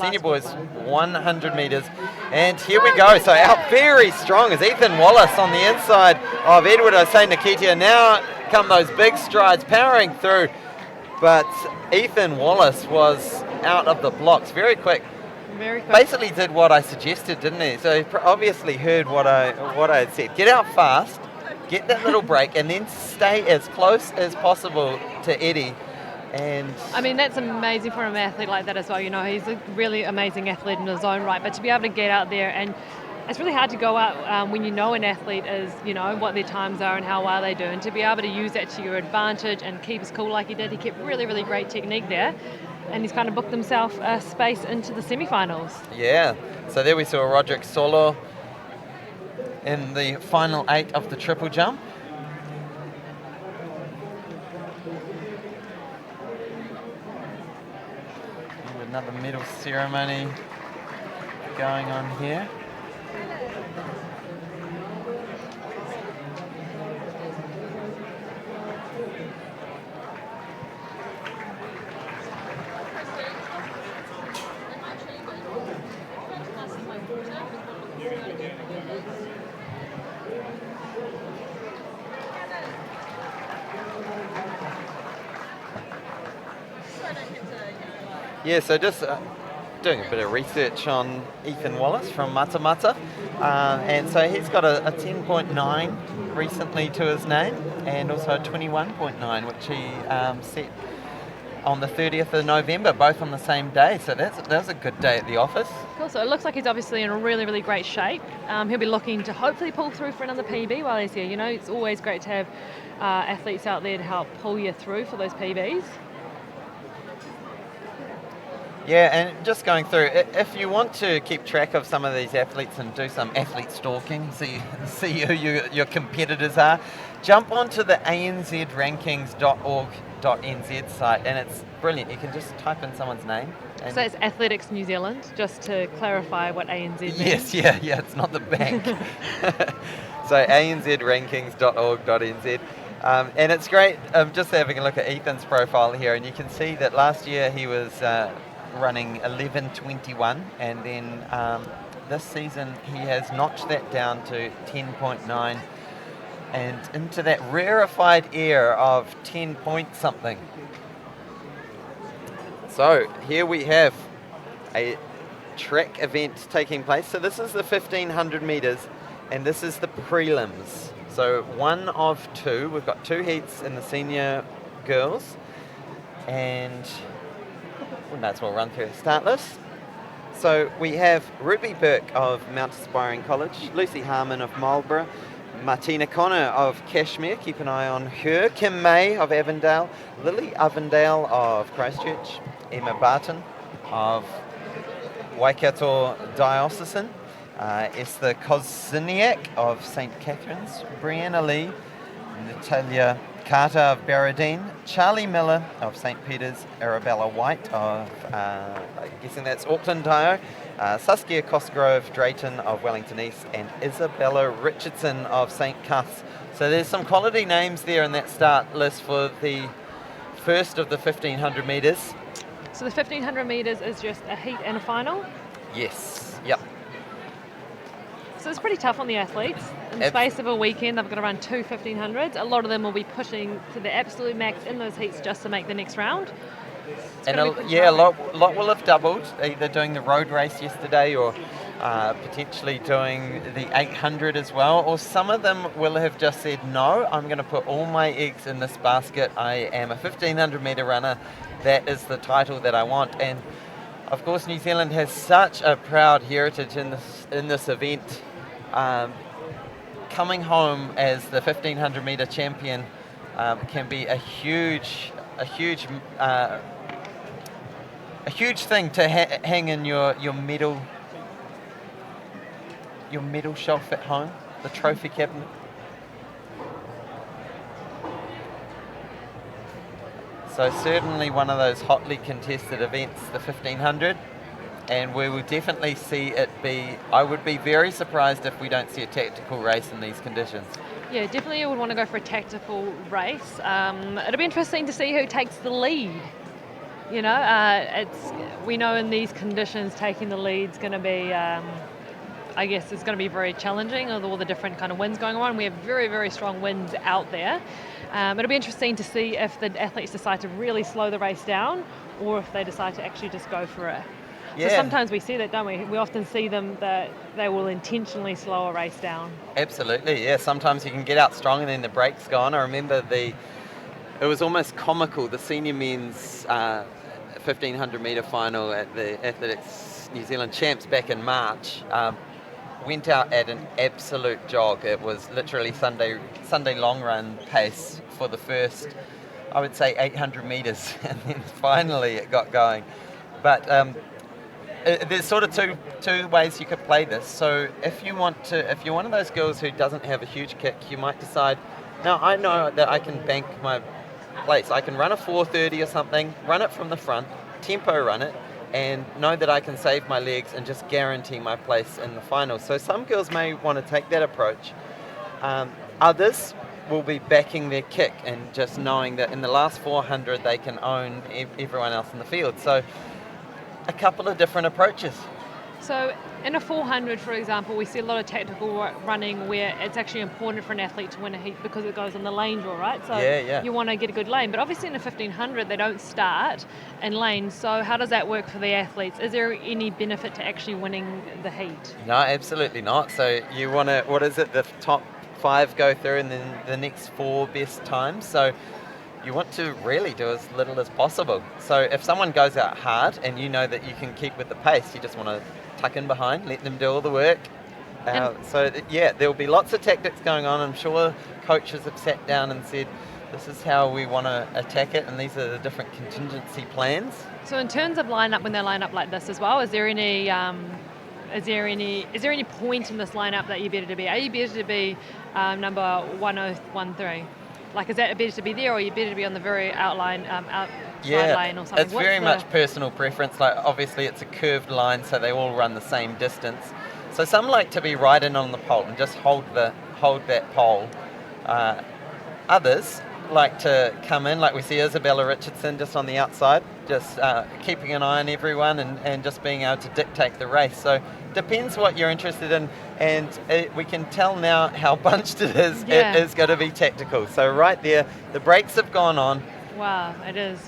Senior boys, 100 metres. And here we go. So out very strong is Ethan Wallace on the inside of Edward Osei Nikitia. Now come those big strides powering through. But Ethan Wallace was out of the blocks very quick. Very quick. Basically did what I suggested, didn't he? So he obviously heard what I had said. Get out fast, get that little break, and then stay as close as possible to Eddie. And I mean, that's amazing for an athlete like that as well. You know, he's a really amazing athlete in his own right, but to be able to get out there, and it's really hard to go out when you know an athlete is, you know, what their times are and how well they do, and to be able to use that to your advantage and keep his cool like he did. He kept really, really great technique there, and he's kind of booked himself a space into the semi-finals. Yeah, so there we saw Roderick Solo in the final 8 of the triple jump. Another medal ceremony going on here. Yeah, so just doing a bit of research on Ethan Wallace from Matamata. And so he's got a 10.9 recently to his name, and also a 21.9, which he set on the 30th of November, both on the same day. So that was a good day at the office. Cool, so it looks like he's obviously in a really, really great shape. He'll be looking to hopefully pull through for another PB while he's here. You know, it's always great to have athletes out there to help pull you through for those PBs. Yeah, and just going through, if you want to keep track of some of these athletes and do some athlete stalking, see who your competitors are, jump onto the anzrankings.org.nz site, and it's brilliant. You can just type in someone's name. So that's Athletics New Zealand, just to clarify what ANZ means. Yes, yeah, it's not the bank. So anzrankings.org.nz. And it's great just having a look at Ethan's profile here, and you can see that last year he was running 11.21, and then this season he has notched that down to 10.9 and into that rarefied air of 10 point something. So here we have a track event taking place. So this is the 1500 metres, and this is the prelims. So one of two. We've got 2 heats in the senior girls, and we might as well run through the start list. So we have Ruby Burke of Mount Aspiring College, Lucy Harmon of Marlborough, Martina Connor of Cashmere, keep an eye on her, Kim May of Avondale, Lily Avondale of Christchurch, Emma Barton of Waikato Diocesan, Esther Koziniak of St. Catherine's, Brianna Lee, Natalia Carter of Berridine, Charlie Miller of St. Peter's, Arabella White of, I'm guessing that's Auckland Tayo, Saskia Cosgrove Drayton of Wellington East, and Isabella Richardson of St. Cuths. So there's some quality names there in that start list for the first of the 1500 metres. So the 1500 metres is just a heat and a final? Yes, yep. So it's pretty tough on the athletes. In the space of a weekend, they've got to run 2 1500s. A lot of them will be pushing to the absolute max in those heats just to make the next round. And a lot will have doubled, either doing the road race yesterday or potentially doing the 800 as well, or some of them will have just said, no, I'm going to put all my eggs in this basket. I am a 1500 metre runner. That is the title that I want. And of course, New Zealand has such a proud heritage in this event. Coming home as the 1500 metre champion can be a huge thing to hang in your medal shelf at home, the trophy cabinet. So certainly one of those hotly contested events, the 1500, and we will definitely see it be, I would be very surprised if we don't see a tactical race in these conditions. Yeah, definitely I would want to go for a tactical race. It'll be interesting to see who takes the lead. You know, we know in these conditions taking the lead's going to be, I guess it's going to be very challenging with all the different kind of winds going on. We have very, very strong winds out there. It'll be interesting to see if the athletes decide to really slow the race down or if they decide to actually just go for it. Yeah. So sometimes we see that, don't we? We often see them that they will intentionally slow a race down. Absolutely, yeah. Sometimes you can get out strong and then the brake's gone. I remember it was almost comical, the senior men's 1500 metre final at the Athletics New Zealand Champs back in March. Went out at an absolute jog. It was literally Sunday long run pace for the first, I would say, 800 metres, and then finally it got going. But there's sort of two ways you could play this. So if you're one of those girls who doesn't have a huge kick, you might decide, now I know that I can bank my place. I can run a 4:30 or something, run it from the front, tempo run it, and know that I can save my legs and just guarantee my place in the final. So some girls may want to take that approach. Others will be backing their kick and just knowing that in the last 400 they can own everyone else in the field. So a couple of different approaches. So in a 400, for example, we see a lot of tactical running where it's actually important for an athlete to win a heat because it goes on the lane draw, right? So you want to get a good lane. But obviously in a 1500, they don't start in lane. So how does that work for the athletes? Is there any benefit to actually winning the heat? No, absolutely not. So you want to, the top 5 go through and then the next 4 best times. So you want to really do as little as possible. So if someone goes out hard and you know that you can keep with the pace, you just want to tuck in behind, let them do all the work. There'll be lots of tactics going on. I'm sure coaches have sat down and said, this is how we want to attack it, and these are the different contingency plans. So in terms of lineup, when they line up like this as well, is there any point in this lineup that you're better to be? Are you better to be number 1013? Like, is that better to be there, or are you better to be on the very outside lane or something? It's very much personal preference. Like, obviously it's a curved line, so they all run the same distance. So some like to be right in on the pole and just hold that pole. Others like to come in, like we see Isabella Richardson just on the outside, just keeping an eye on everyone and just being able to dictate the race. So depends what you're interested in, and we can tell now how bunched it is. Yeah. It is going to be tactical. So right there, the brakes have gone on. Wow, it is.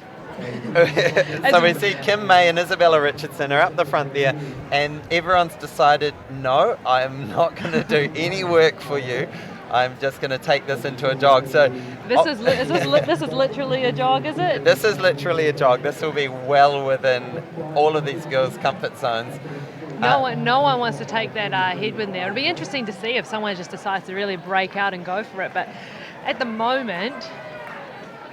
So we see Kim May and Isabella Richardson are up the front there, and everyone's decided, no, I am not going to do any work for you. I'm just going to take this into a jog. So this is literally a jog, is it? This is literally a jog. This will be well within all of these girls' comfort zones. No one wants to take that headwind there. It'll be interesting to see if someone just decides to really break out and go for it. But at the moment,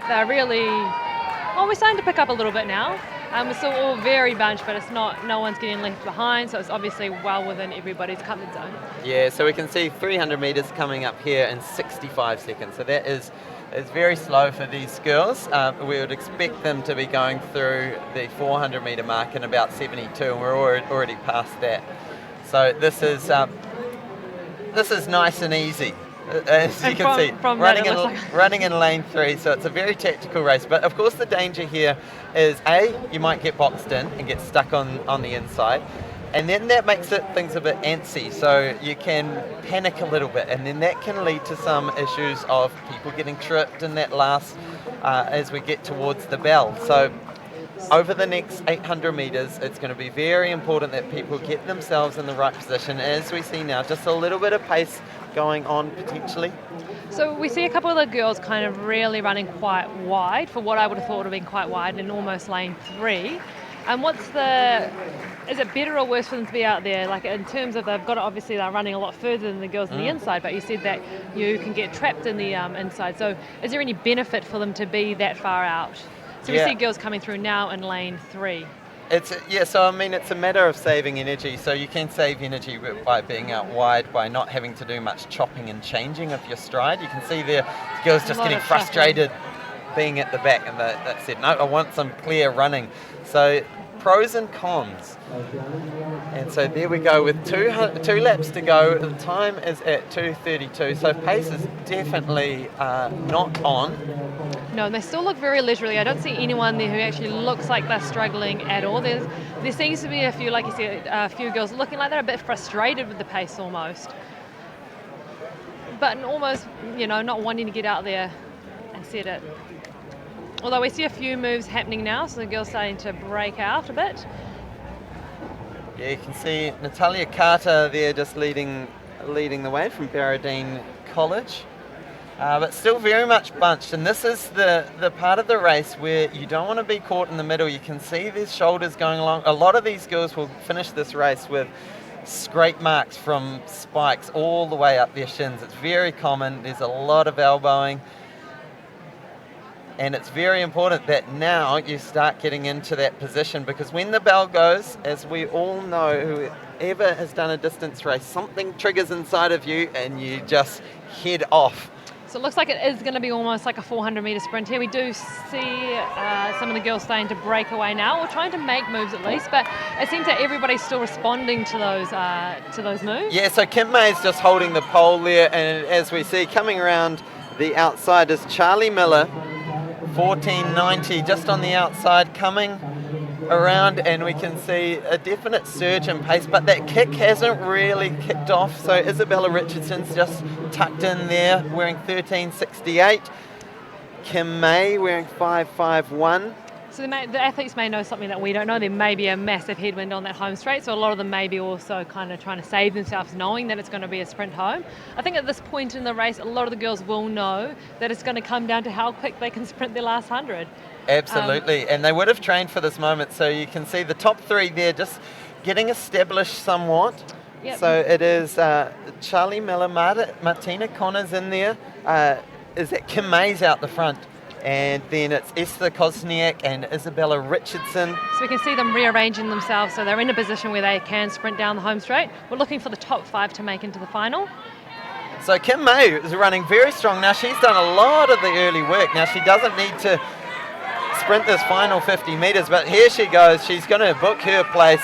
they're really... Well, we're starting to pick up a little bit now. It's still all very bunched, but it's not. No one's getting left behind, so it's obviously well within everybody's comfort zone. Yeah, so we can see 300 metres coming up here in 65 seconds. So that is very slow for these girls. We would expect them to be going through the 400 metre mark in about 72, and we're already past that. So this is nice and easy. As you can see, running in lane 3, so it's a very tactical race. But of course the danger here is you might get boxed in and get stuck on the inside, and then that makes things a bit antsy, so you can panic a little bit, and then that can lead to some issues of people getting tripped in that last as we get towards the bell. So over the next 800 metres, it's going to be very important that people get themselves in the right position. As we see now, just a little bit of pace going on potentially. So we see a couple of the girls kind of really running quite wide, for what I would have thought would have been quite wide, in almost lane 3. And is it better or worse for them to be out there? Like, in terms of obviously they're running a lot further than the girls on the inside, but you said that you can get trapped in the inside. So is there any benefit for them to be that far out? So we see girls coming through now in lane 3. So I mean, it's a matter of saving energy. So you can save energy by being out wide, by not having to do much chopping and changing of your stride. You can see the girls just getting frustrated being at the back, and they said, no, I want some clear running. So pros and cons. And so there we go with two laps to go. The time is at 2:32, so pace is definitely not on. No, and they still look very leisurely. I don't see anyone there who actually looks like they're struggling at all. There seems to be a few, like you said, a few girls looking like they're a bit frustrated with the pace almost. But almost, not wanting to get out there and set it. Although we see a few moves happening now, so the girls starting to break out a bit. Yeah, you can see Natalia Carter there just leading the way from Barradine College. But still very much bunched, and this is the part of the race where you don't want to be caught in the middle. You can see these shoulders going along. A lot of these girls will finish this race with scrape marks from spikes all the way up their shins. It's very common. There's a lot of elbowing, and it's very important that now you start getting into that position, because when the bell goes, as we all know, whoever has done a distance race, something triggers inside of you and you just head off. So it looks like it is going to be almost like a 400-metre sprint here. We do see some of the girls starting to break away now, or trying to make moves at least, but it seems that everybody's still responding to those moves. Yeah, so Kim May's just holding the pole there, and as we see coming around the outside is Charlie Miller, 1490, just on the outside, coming around, and we can see a definite surge in pace, but that kick hasn't really kicked off. So Isabella Richardson's just tucked in there wearing 1368, Kim May wearing 551. So the athletes may know something that we don't know. There may be a massive headwind on that home straight, so a lot of them may be also kind of trying to save themselves, knowing that it's going to be a sprint home. I think at this point in the race, a lot of the girls will know that it's going to come down to how quick they can sprint their last 100. Absolutely, and they would have trained for this moment. So you can see the top 3 there just getting established somewhat. Yep. So it is Charlie Miller, Martina Connors in there. Is that Kim May's out the front? And then it's Esther Kosniak and Isabella Richardson. So we can see them rearranging themselves, so they're in a position where they can sprint down the home straight. We're looking for the top 5 to make into the final. So Kim May is running very strong now. She's done a lot of the early work. Now she doesn't need to sprint this final 50 metres, but here she goes. She's going to book her place.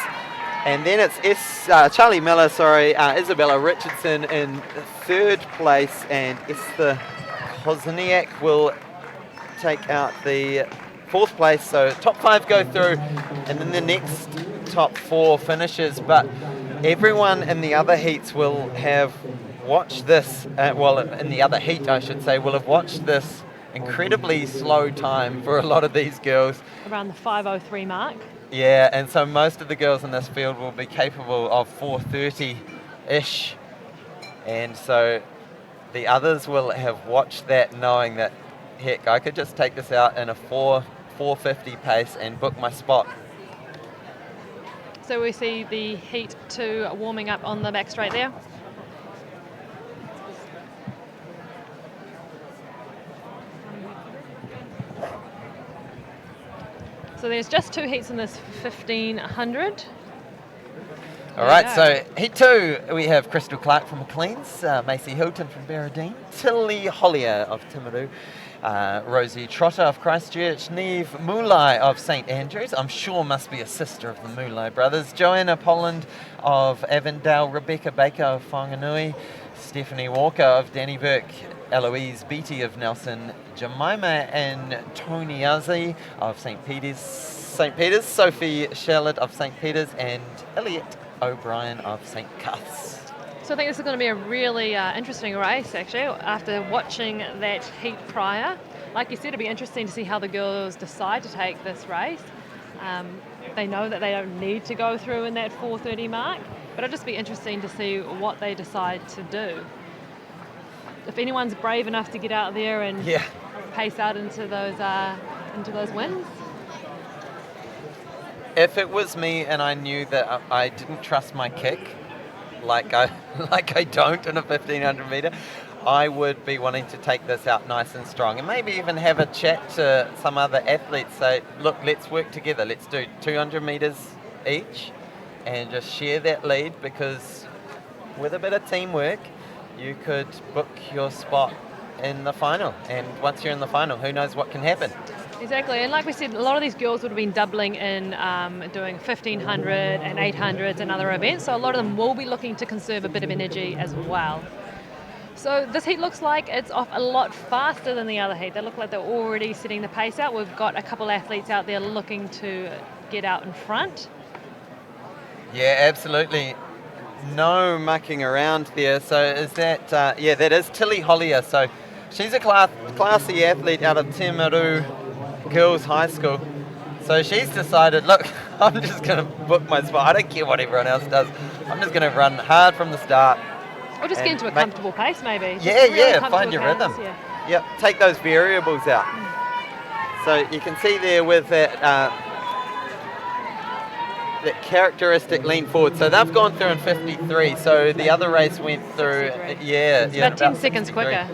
And then it's Charlie Miller, Isabella Richardson in 3rd place, and Esther Kosniak will take out the 4th place. So top 5 go through, and then the next top 4 finishes. But everyone in the other heats will have watched this, in the other heat I should say, will have watched this incredibly slow time for a lot of these girls. Around the 5:03 mark. Yeah, and so most of the girls in this field will be capable of 4:30-ish. And so the others will have watched that, knowing that, heck, I could just take this out in a 4:50 pace and book my spot. So we see the heat 2 warming up on the back straight there. So there's just 2 heats in this 1500. All right, so heat 2, we have Crystal Clark from McLean's, Macy Hilton from Barradine, Tilly Hollier of Timaru, Rosie Trotter of Christchurch, Neve Moulai of St Andrews, I'm sure must be a sister of the Moulai brothers, Joanna Polland of Avondale, Rebecca Baker of Whanganui, Stephanie Walker of Danny Burke, Eloise Beattie of Nelson, Jemima and Tony Yazzie of St Peter's, Sophie Charlotte of St Peter's, and Elliot O'Brien of St Cuths. So I think this is going to be a really interesting race, actually, after watching that heat prior. Like you said, it'll be interesting to see how the girls decide to take this race. They know that they don't need to go through in that 4:30 mark, but it'll just be interesting to see what they decide to do. If anyone's brave enough to get out there and pace out into those wins. If it was me and I knew that I didn't trust my kick, like I don't in a 1500 metre, I would be wanting to take this out nice and strong, and maybe even have a chat to some other athletes. Say, look, let's work together. Let's do 200 metres each, and just share that lead, because with a bit of teamwork, you could book your spot in the final. And once you're in the final, who knows what can happen. Exactly, and like we said, a lot of these girls would have been doubling in doing 1500 and 800s and other events, so a lot of them will be looking to conserve a bit of energy as well. So this heat looks like it's off a lot faster than the other heat. They look like they're already setting the pace out. We've got a couple athletes out there looking to get out in front. Yeah, absolutely. No mucking around there. So is that, that is Tilly Hollier. So she's a classy athlete out of Timaru Girls High School. So she's decided, look, I'm just going to book my spot. I don't care what everyone else does. I'm just going to run hard from the start. Or just get into a comfortable pace, maybe. Find your rhythm. Yep, take those variables out. So you can see there with that that characteristic lean forward. So they've gone through in 53. So the other race went through, about 10 seconds quicker.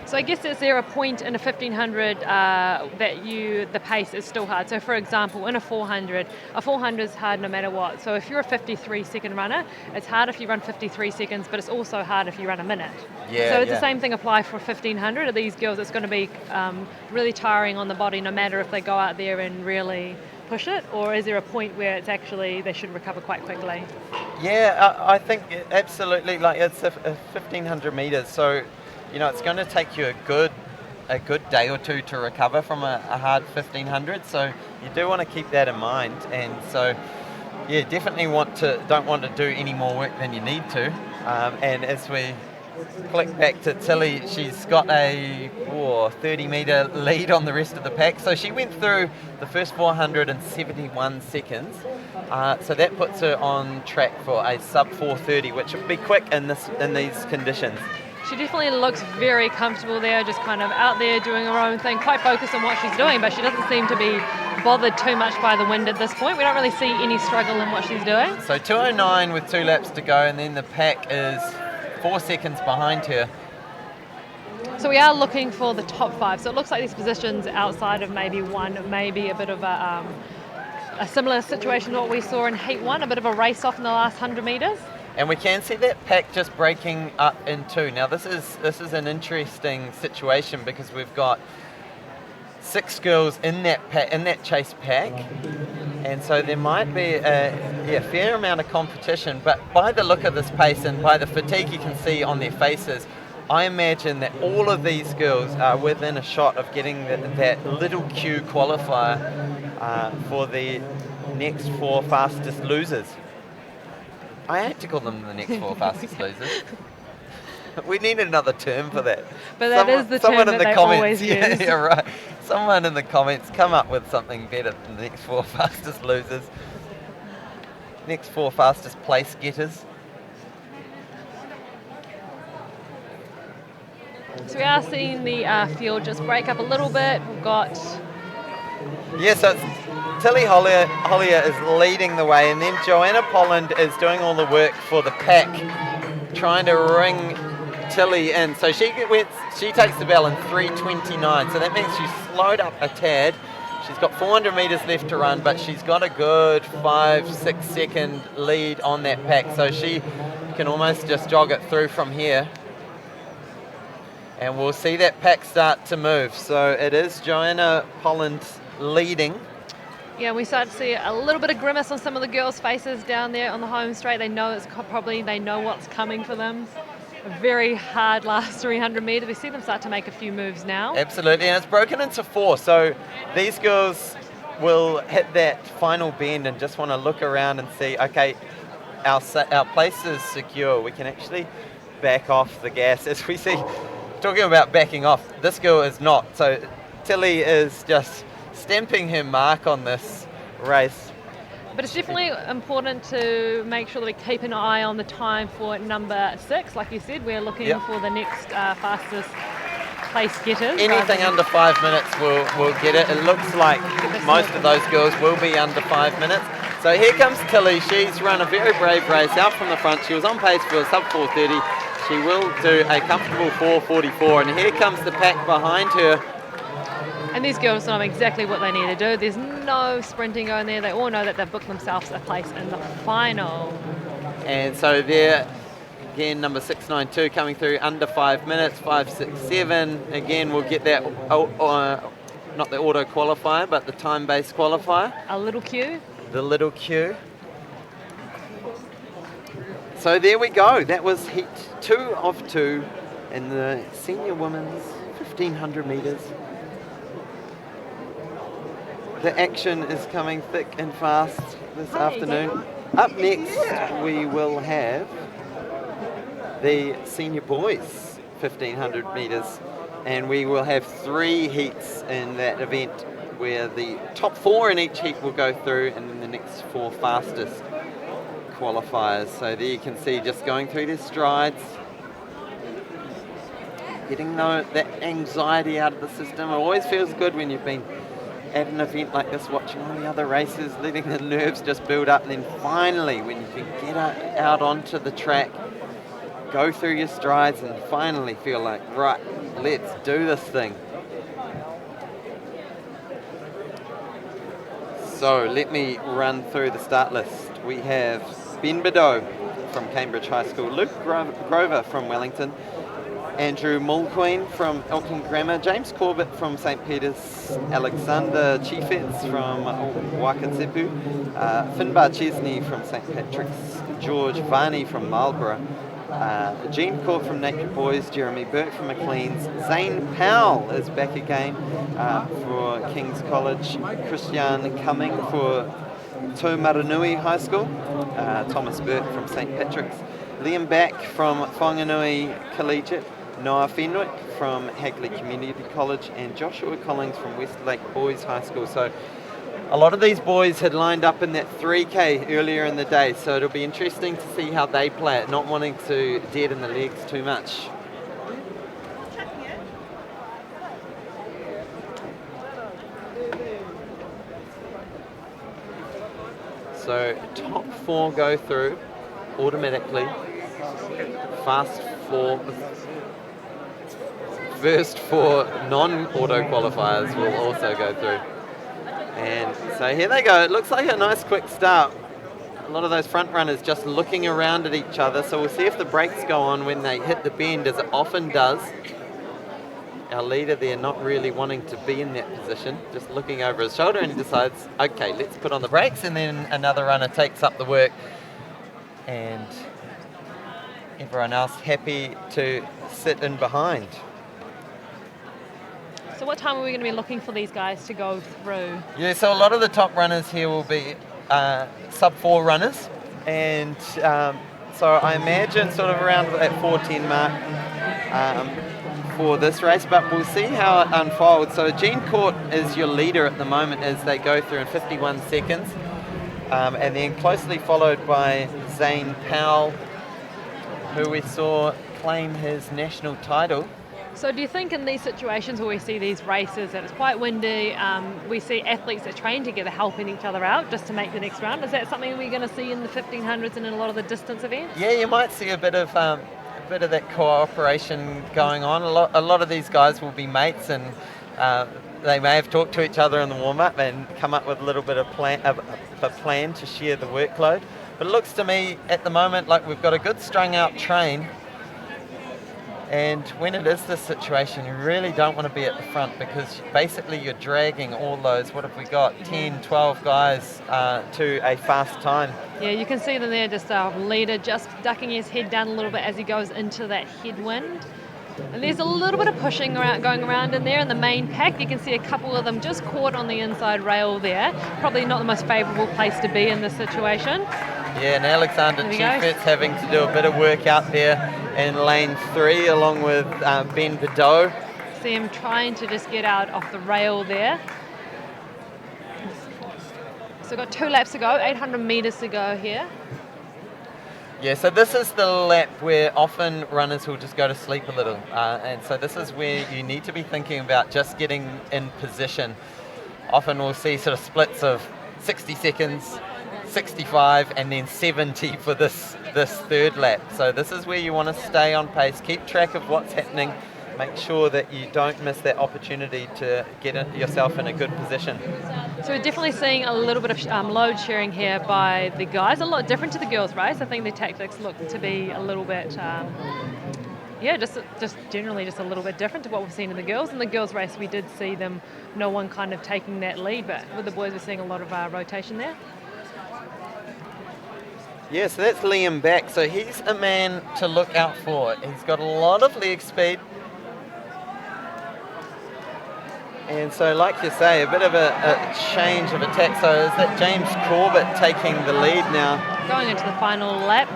So I guess is there a point in a 1500 that the pace is still hard? So for example, in a 400 is hard no matter what. So if you're a 53-second runner, it's hard if you run 53 seconds, but it's also hard if you run a minute. So the same thing apply for 1500. Of these girls, it's going to be really tiring on the body, no matter if they go out there and really push it, or is there a point where it's actually they should recover quite quickly? Yeah, I think absolutely. Like it's a 1500 meters, so it's going to take you a good day or two to recover from a hard 1500. So you do want to keep that in mind, and so definitely don't want to do any more work than you need to. And as we click back to Tilly, she's got a 30-metre lead on the rest of the pack. So she went through the first 400 in 71 seconds. So that puts her on track for a sub 4:30, which would be quick in these conditions. She definitely looks very comfortable there, just kind of out there doing her own thing, quite focused on what she's doing, but she doesn't seem to be bothered too much by the wind at this point. We don't really see any struggle in what she's doing. So 2:09 with 2 laps to go, and then the pack is 4 seconds behind her. So we are looking for the top 5. So it looks like these positions outside of maybe one, maybe a bit of a similar situation to what we saw in Heat 1, a bit of a race off in the last 100 metres. And we can see that pack just breaking up in 2. Now this is an interesting situation, because we've got 6 girls in that chase pack, and so there might be a fair amount of competition. But by the look of this pace and by the fatigue you can see on their faces, I imagine that all of these girls are within a shot of getting that little Q qualifier for the next 4 fastest losers. I hate to call them the next 4 fastest losers. We need another term for that. But that is the term that they always use. Yeah, right. Someone in the comments come up with something better than the next 4 fastest losers. Next 4 fastest place getters. So we are seeing the field just break up a little bit. We've got... So it's Tilly Hollier is leading the way, and then Joanna Polland is doing all the work for the pack, trying to ring Tilly in. So she takes the bell in 3:29. So that means she's slowed up a tad. She's got 400 metres left to run, but she's got a good 5-6 second lead on that pack. So she can almost just jog it through from here. And we'll see that pack start to move. So it is Joanna Polland leading. Yeah, we start to see a little bit of grimace on some of the girls' faces down there on the home straight. They know they know what's coming for them. A very hard last 300 metres. We see them start to make a few moves now. Absolutely, and it's broken into 4. So these girls will hit that final bend and just want to look around and see, okay, our place is secure. We can actually back off the gas. As we see, talking about backing off, this girl is not. So Tilly is just stamping her mark on this race. But it's definitely important to make sure that we keep an eye on the time for number 6. Like you said, we're looking for the next fastest place getters. Anything under 5 minutes will get it. It looks like most of those girls will be under 5 minutes. So here comes Tilly. She's run a very brave race out from the front. She was on pace for a sub 4:30. She will do a comfortable 4:44. And here comes the pack behind her. And these girls know exactly what they need to do. There's no sprinting going there. They all know that they've booked themselves a place in the final. And so there, again, number 692 coming through under 5 minutes, 5:67. Again, we'll get that, not the auto qualifier, but the time-based qualifier. A little cue. The little cue. So there we go. That was heat 2 of 2 in the senior women's 1500 metres. The action is coming thick and fast this afternoon. Up next, we will have the senior boys 1500 metres, and we will have 3 heats in that event where the top 4 in each heat will go through, and then the next 4 fastest qualifiers. So there you can see, just going through their strides, getting that anxiety out of the system. It always feels good when you've been at an event like this, watching all the other races, letting the nerves just build up, and then finally when you can get out onto the track, go through your strides and finally feel like, right, let's do this thing. So let me run through the start list. We have Ben Bideau from Cambridge High School, Luke Grover from Wellington, Andrew Mulqueen from Elton Grammar, James Corbett from St. Peter's, Alexander Chiefetz from Wakatipu, Finbar Chesney from St. Patrick's, George Varney from Marlborough, Jean Court from Nature Boys, Jeremy Burke from Maclean's, Zane Powell is back again for King's College, Christian Cumming for Taumaranui High School, Thomas Burke from St. Patrick's, Liam Back from Whanganui Collegiate, Noah Fenwick from Hagley Community College, and Joshua Collins from Westlake Boys High School. So a lot of these boys had lined up in that 3K earlier in the day, so it'll be interesting to see how they play it, not wanting to deaden the legs too much. So top 4 go through automatically. First 4 non-auto qualifiers will also go through. And so here they go. It looks like a nice quick start. A lot of those front runners just looking around at each other. So we'll see if the brakes go on when they hit the bend, as it often does. Our leader there not really wanting to be in that position, just looking over his shoulder, and he decides, okay, let's put on the brakes, and then another runner takes up the work. And everyone else happy to sit in behind. So what time are we going to be looking for these guys to go through? Yeah, so a lot of the top runners here will be sub 4 runners, and so I imagine sort of around that 4:10 mark for this race, but we'll see how it unfolds. So Jean Court is your leader at the moment as they go through in 51 seconds, and then closely followed by Zane Powell, who we saw claim his national title. So do you think in these situations where we see these races and it's quite windy, we see athletes that train together helping each other out just to make the next round? Is that something we're going to see in the 1500s and in a lot of the distance events? Yeah, you might see a bit of bit of that cooperation going on. A lot of these guys will be mates, and they may have talked to each other in the warm-up and come up with a little bit of a plan to share the workload. But it looks to me at the moment like we've got a good strung-out train. And when it is this situation, you really don't want to be at the front, because basically you're dragging all those, what have we got, 10, 12 guys to a fast time. Yeah, you can see them there, just our leader just ducking his head down a little bit as he goes into that headwind. And there's a little bit of pushing going around in there in the main pack. You can see a couple of them just caught on the inside rail there. Probably not the most favourable place to be in this situation. Yeah, and Alexander Chiefet's having to do a bit of work out there in lane 3 along with Ben Bedot. See him trying to just get out off the rail there. So we've got 2 laps to go, 800 metres to go here. Yeah, so this is the lap where often runners will just go to sleep a little. And so this is where you need to be thinking about just getting in position. Often we'll see sort of splits of 60 seconds, 65, and then 70 for this third lap. So this is where you want to stay on pace, keep track of what's happening, make sure that you don't miss that opportunity to get yourself in a good position. So we're definitely seeing a little bit of load sharing here by the guys, a lot different to the girls' race. I think the tactics look to be a little bit, just generally just a little bit different to what we've seen in the girls. In the girls' race, we did see them, no one kind of taking that lead, but with the boys, we're seeing a lot of rotation there. Yeah, so that's Liam Back. So he's a man to look out for. He's got a lot of leg speed. And so, like you say, a bit of a change of attack. So is that James Corbett taking the lead now? Going into the final lap.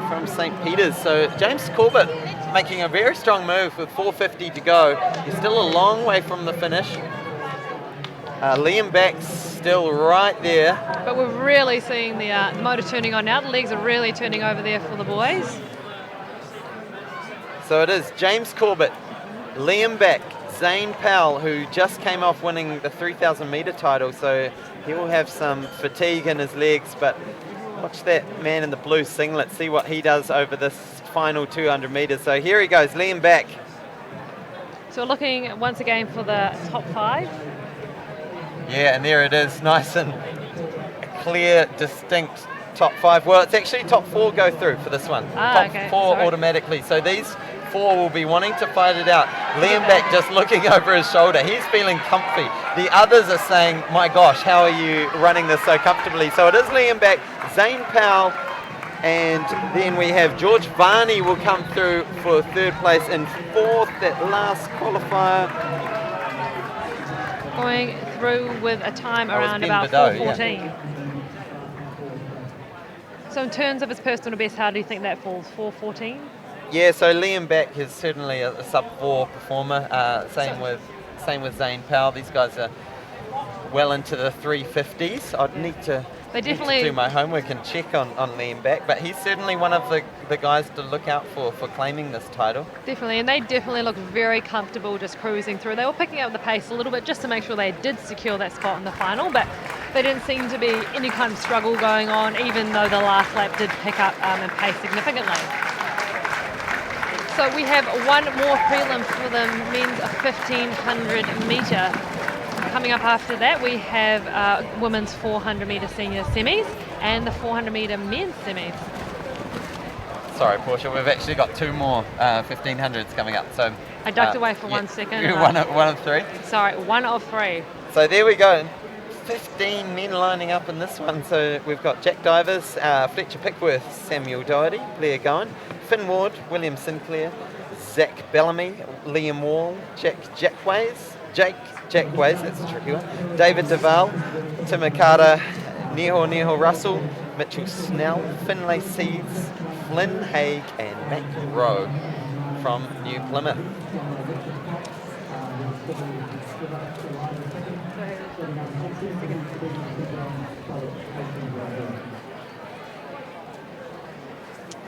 From St. Peter's. So James Corbett making a very strong move with 4:50 to go. He's still a long way from the finish. Liam Back's still right there. But we're really seeing the motor turning on now. The legs are really turning over there for the boys. So it is James Corbett, Liam Back, Zane Powell, who just came off winning the 3,000 metre title, so he will have some fatigue in his legs, but watch that man in the blue singlet, see what he does over this final 200 metres. So here he goes, Liam Back. So we're looking once again for the top 5. Yeah, and there it is, nice and clear, distinct top 5. Well, it's actually top 4 go through for this one. Top 4 automatically. So these 4 will be wanting to fight it out. Liam Back just looking over his shoulder. He's feeling comfy. The others are saying, my gosh, how are you running this so comfortably? So it is Liam Back, Zane Powell, and then we have George Varney will come through for 3rd place and 4th, that last qualifier. Going through with a time around about 4:14. Yeah. So in terms of his personal best, how do you think that falls? 4:14? Yeah, so Liam Back is certainly a sub-4 performer. Same with Zane Powell. These guys are well into the 350s. I'd need to do my homework and check on Liam Back, but he's certainly one of the guys to look out for claiming this title. Definitely, and they definitely look very comfortable just cruising through. They were picking up the pace a little bit just to make sure they did secure that spot in the final, but there didn't seem to be any kind of struggle going on, even though the last lap did pick up and pace significantly. So we have one more prelim for the men's 1,500 metre. Coming up after that, we have women's 400 metre senior semis and the 400 metre men's semis. Sorry, Portia, we've actually got 2 more 1500s coming up. So I ducked away for 1 second. One of 3? Sorry, 1 of 3. So there we go. 15 men lining up in this one. So we've got Jack Divers, Fletcher Pickworth, Samuel Doherty, Blair Gowan, Finn Ward, William Sinclair, Zach Bellamy, Liam Wall, Jake Jackways, that's a tricky one, David Duval, Tim Akata, Neho Russell, Mitchell Snell, Finlay Seeds, Flynn Haig, and Mac Rowe from New Plymouth.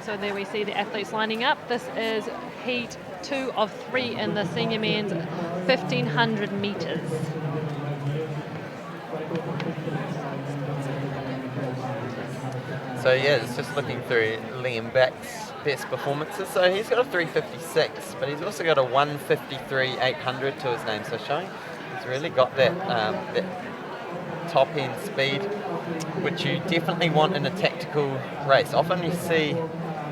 So there we see the athletes lining up. This is heat 2 of 3 in the senior men's 1,500 metres. So yeah, it's just looking through Liam Beck's best performances. So he's got a 356, but he's also got a 153 800 to his name. So showing he's really got that that top end speed, which you definitely want in a tactical race. Often you see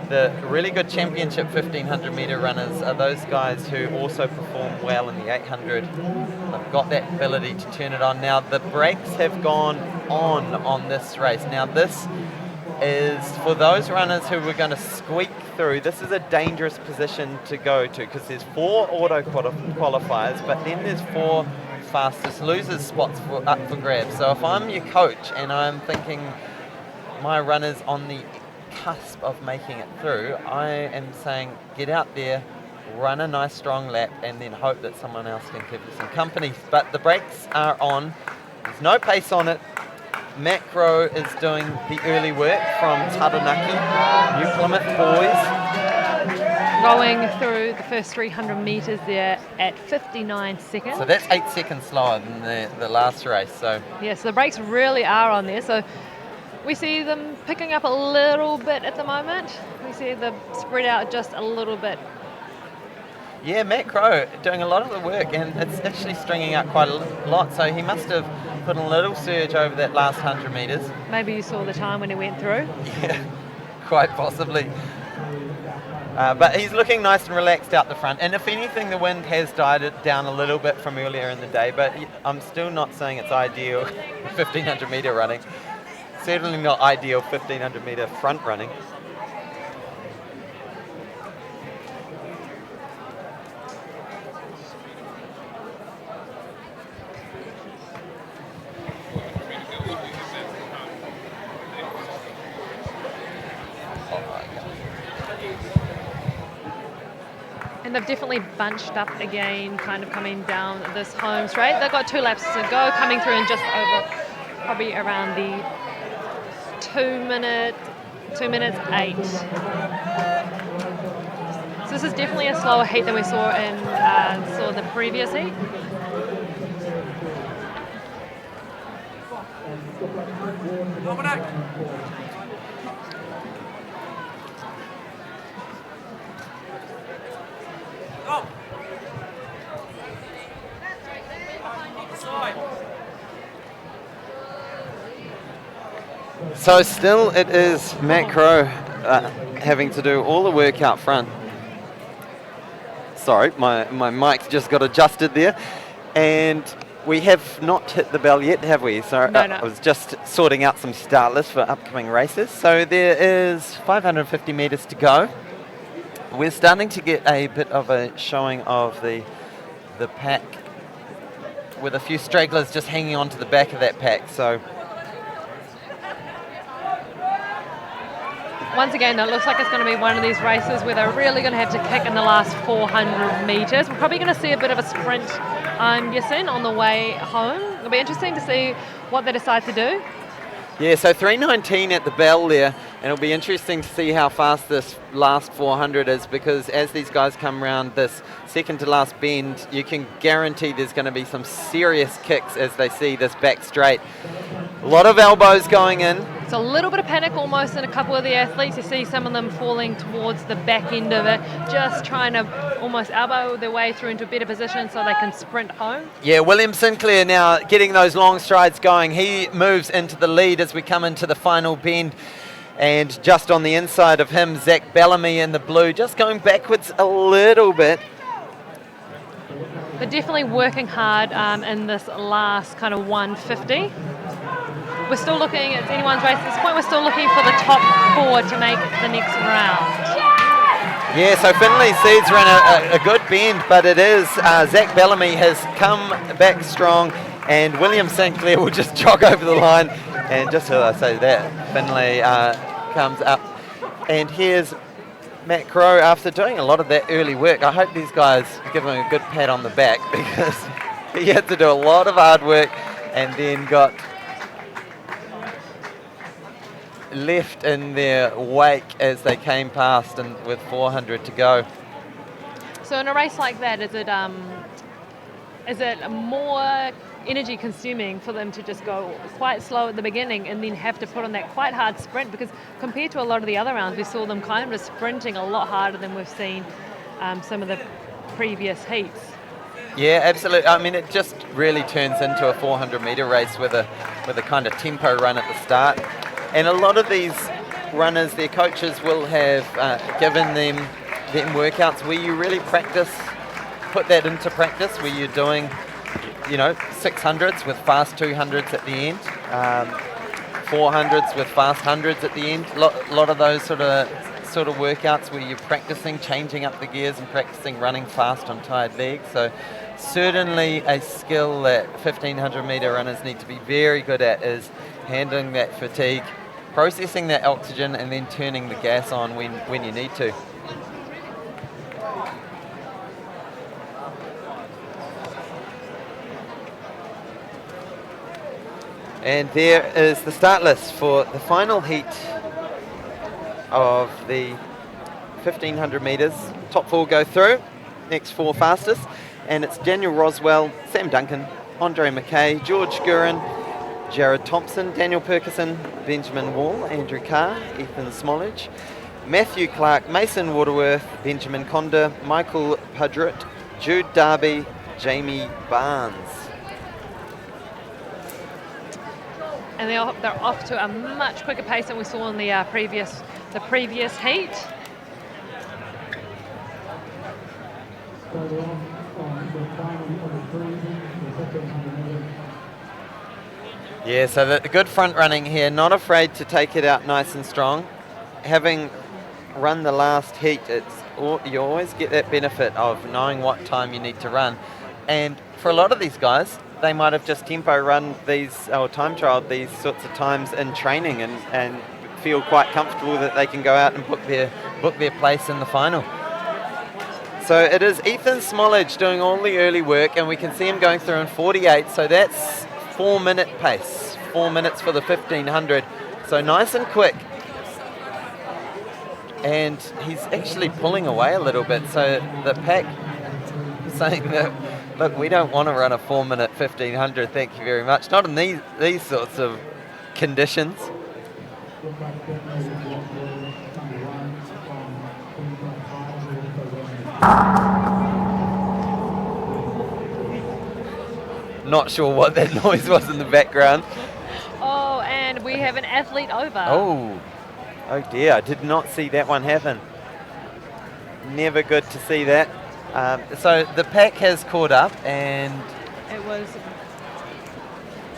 the really good championship 1500 metre runners are those guys who also perform well in the 800. They've got that ability to turn it on. Now the brakes have gone on this race. Now this is for those runners who were going to squeak through. This is a dangerous position to go to because there's 4 auto qualifiers, but then there's 4 fastest losers spots up for grabs. So if I'm your coach and I'm thinking my runner's on the cusp of making it through, I am saying get out there, run a nice strong lap, and then hope that someone else can give you some company. But the brakes are on. There's no pace on it. Macro is doing the early work from Taranaki, New Plymouth boys. Going through the first 300 metres there at 59 seconds. So that's 8 seconds slower than the last race. So yeah, so the brakes really are on there. So we see them picking up a little bit at the moment. We see them spread out just a little bit. yeah, Matt Crowe doing a lot of the work, and it's actually stringing out quite a lot. So he must have put a little surge over that last 100 metres. Maybe you saw the time when he went through. Yeah, quite possibly. But he's looking nice and relaxed out the front. And if anything, the wind has died it down a little bit from earlier in the day. But I'm still not saying it's ideal 1500 metre running. Certainly not ideal 1500 metre front running. And they've definitely bunched up again, kind of coming down this home straight. They've got 2 laps to go, coming through in just over, probably around the 2 minutes 8. So this is definitely a slower heat than we saw in the previous heat. So still it is Matt Crowe having to do all the work out front. Sorry, my mic just got adjusted there. And we have not hit the bell yet, have we? So No. I was just sorting out some start lists for upcoming races. So there is 550 metres to go. We're starting to get a bit of a showing of the pack with a few stragglers just hanging on to the back of that pack. So once again, it looks like it's going to be one of these races where they're really going to have to kick in the last 400 metres. We're probably going to see a bit of a sprint, I'm guessing, on the way home. It'll be interesting to see what they decide to do. yeah, so 3:19 at the bell there, and it'll be interesting to see how fast this last 400 is, because as these guys come around this second to last bend, you can guarantee there's going to be some serious kicks as they see this back straight. A lot of elbows going in. It's a little bit of panic almost in a couple of the athletes. You see some of them falling towards the back end of it, just trying to almost elbow their way through into a better position so they can sprint home. Yeah, William Sinclair now getting those long strides going. He moves into the lead as we come into the final bend. And just on the inside of him, Zach Bellamy in the blue, just going backwards a little bit. They're definitely working hard in this last kind of 150. We're still looking, it's anyone's race at this point, we're still looking for the top 4 to make the next round. Yeah, so Finley Seeds ran a good bend, but it is Zach Bellamy has come back strong, and William Sinclair will just jog over the line. And just as I say that, Finley comes up. And here's Matt Crowe after doing a lot of that early work. I hope these guys give him a good pat on the back, because he had to do a lot of hard work and then got left in their wake as they came past, and with 400 to go. So in a race like that, is it more energy consuming for them to just go quite slow at the beginning and then have to put on that quite hard sprint, because compared to a lot of the other rounds, we saw them kind of just sprinting a lot harder than we've seen some of the previous heats. Yeah, absolutely. I mean, it just really turns into a 400-metre race with a kind of tempo run at the start. And a lot of these runners, their coaches will have given them workouts where you really put that into practice, where you're doing, 600s with fast 200s at the end, 400s with fast 100s at the end. A lot of those sort of workouts where you're practicing changing up the gears and practicing running fast on tired legs. So certainly a skill that 1500-metre runners need to be very good at is handling that fatigue, processing that oxygen, and then turning the gas on when you need to. And there is the start list for the final heat of the 1500 metres. Top 4 go through, next 4 fastest, and it's Daniel Roswell, Sam Duncan, Andre McKay, George Gurin, Jared Thompson, Daniel Perkison, Benjamin Wall, Andrew Carr, Ethan Smolledge, Matthew Clark, Mason Waterworth, Benjamin Conda, Michael Pudrett, Jude Darby, Jamie Barnes. And they're off to a much quicker pace than we saw in the previous heat. Yeah, so the good front running here, not afraid to take it out nice and strong. Having run the last heat, you always get that benefit of knowing what time you need to run. And for a lot of these guys, they might have just tempo run these, or time trialed these sorts of times in training and feel quite comfortable that they can go out and book their place in the final. So it is Ethan Smolledge doing all the early work, and we can see him going through in 48, so that's 4-minute pace, 4 minutes for the 1500, so nice and quick. And he's actually pulling away a little bit, so the pack saying that, look, we don't want to run a 4-minute 1500, thank you very much. Not in these sorts of conditions. Not sure what that noise was in the background. Oh, and we have an athlete over. Oh dear, I did not see that one happen. Never good to see that. So the pack has caught up, and it was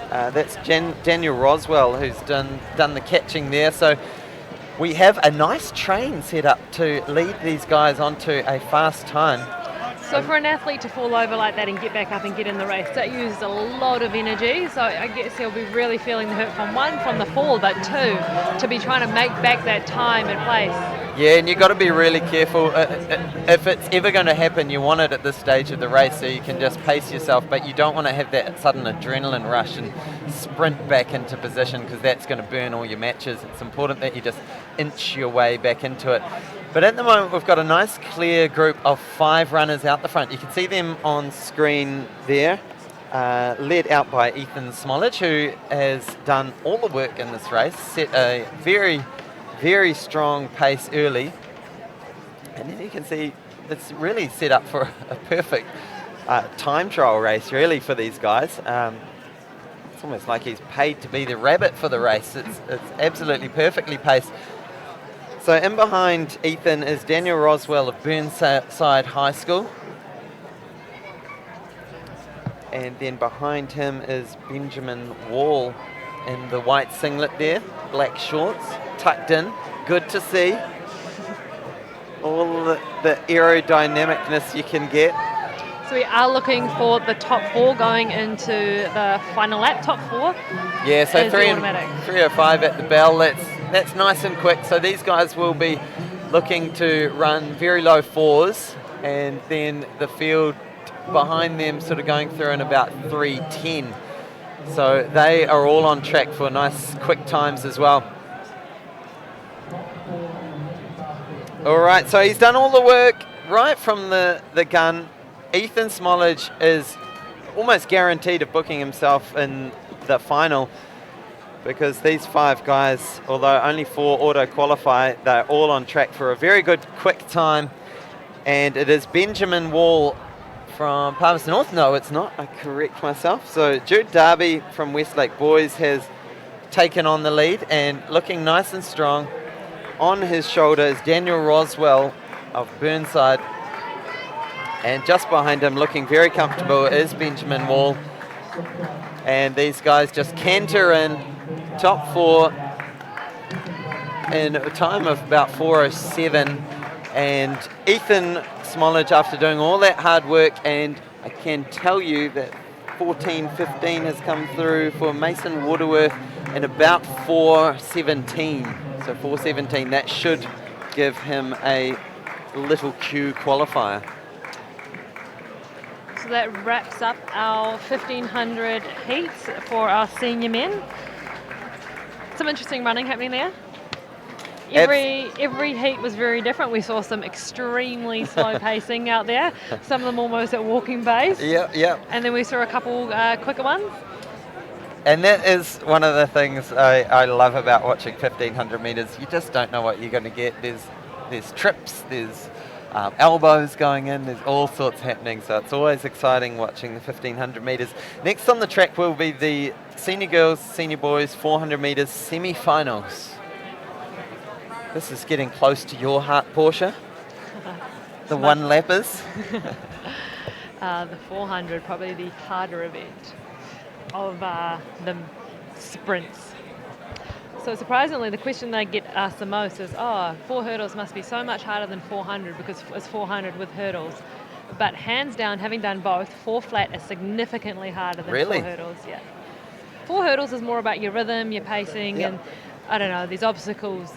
that's Daniel Roswell who's done the catching there. So we have a nice train set up to lead these guys onto a fast time. So for an athlete to fall over like that and get back up and get in the race, that uses a lot of energy. So I guess he'll be really feeling the hurt from the fall, but 2, to be trying to make back that time and place. Yeah, and you've got to be really careful. If it's ever going to happen, you want it at this stage of the race so you can just pace yourself, but you don't want to have that sudden adrenaline rush and sprint back into position, because that's going to burn all your matches. It's important that you just inch your way back into it. But at the moment, we've got a nice clear group of 5 runners out the front. You can see them on screen there, led out by Ethan Smolledge, who has done all the work in this race, set a very, very strong pace early. And then you can see it's really set up for a perfect time trial race, really, for these guys. It's almost like he's paid to be the rabbit for the race. It's absolutely perfectly paced. So in behind Ethan is Daniel Roswell of Burnside High School. And then behind him is Benjamin Wall in the white singlet there, black shorts, tucked in. Good to see. All the aerodynamicness you can get. So we are looking for the top 4 going into the final lap, top 4. Yeah, so 3:05 at the bell. That's nice and quick. So these guys will be looking to run very low 4s, and then the field behind them sort of going through in about 3:10. So they are all on track for nice quick times as well. All right, so he's done all the work right from the gun. Ethan Smolledge is almost guaranteed of booking himself in the final, because these 5 guys, although only 4 auto-qualify, they're all on track for a very good quick time. And it is Benjamin Wall from Palmerston North. No, it's not. I correct myself. So Jude Darby from Westlake Boys has taken on the lead and looking nice and strong. On his shoulder is Daniel Roswell of Burnside. And just behind him, looking very comfortable, is Benjamin Wall. And these guys just canter in, top 4 in a time of about 4:07. And Ethan Smolledge, after doing all that hard work, and I can tell you that 14:15 has come through for Mason Waterworth in about 4:17. So 4:17, that should give him a little Q qualifier. So that wraps up our 1500 heats for our senior men. Some interesting running happening there. Every heat was very different. We saw some extremely slow pacing out there, some of them almost at walking pace. Yep. And then we saw a couple quicker ones. And that is one of the things I love about watching 1500 metres. You just don't know what you're going to get. There's trips, there's elbows going in, there's all sorts happening. So it's always exciting watching the 1500 metres. Next on the track will be the senior girls, senior boys, 400 metres semi-finals. This is getting close to your heart, Portia. The one-lappers. The 400, probably the harder event of the sprints. So surprisingly, the question they get asked the most is, 4 hurdles must be so much harder than 400 because it's 400 with hurdles. But hands down, having done both, 4 flat is significantly harder than 4 hurdles. Yeah. 4 hurdles is more about your rhythm, your pacing, and I don't know, these obstacles.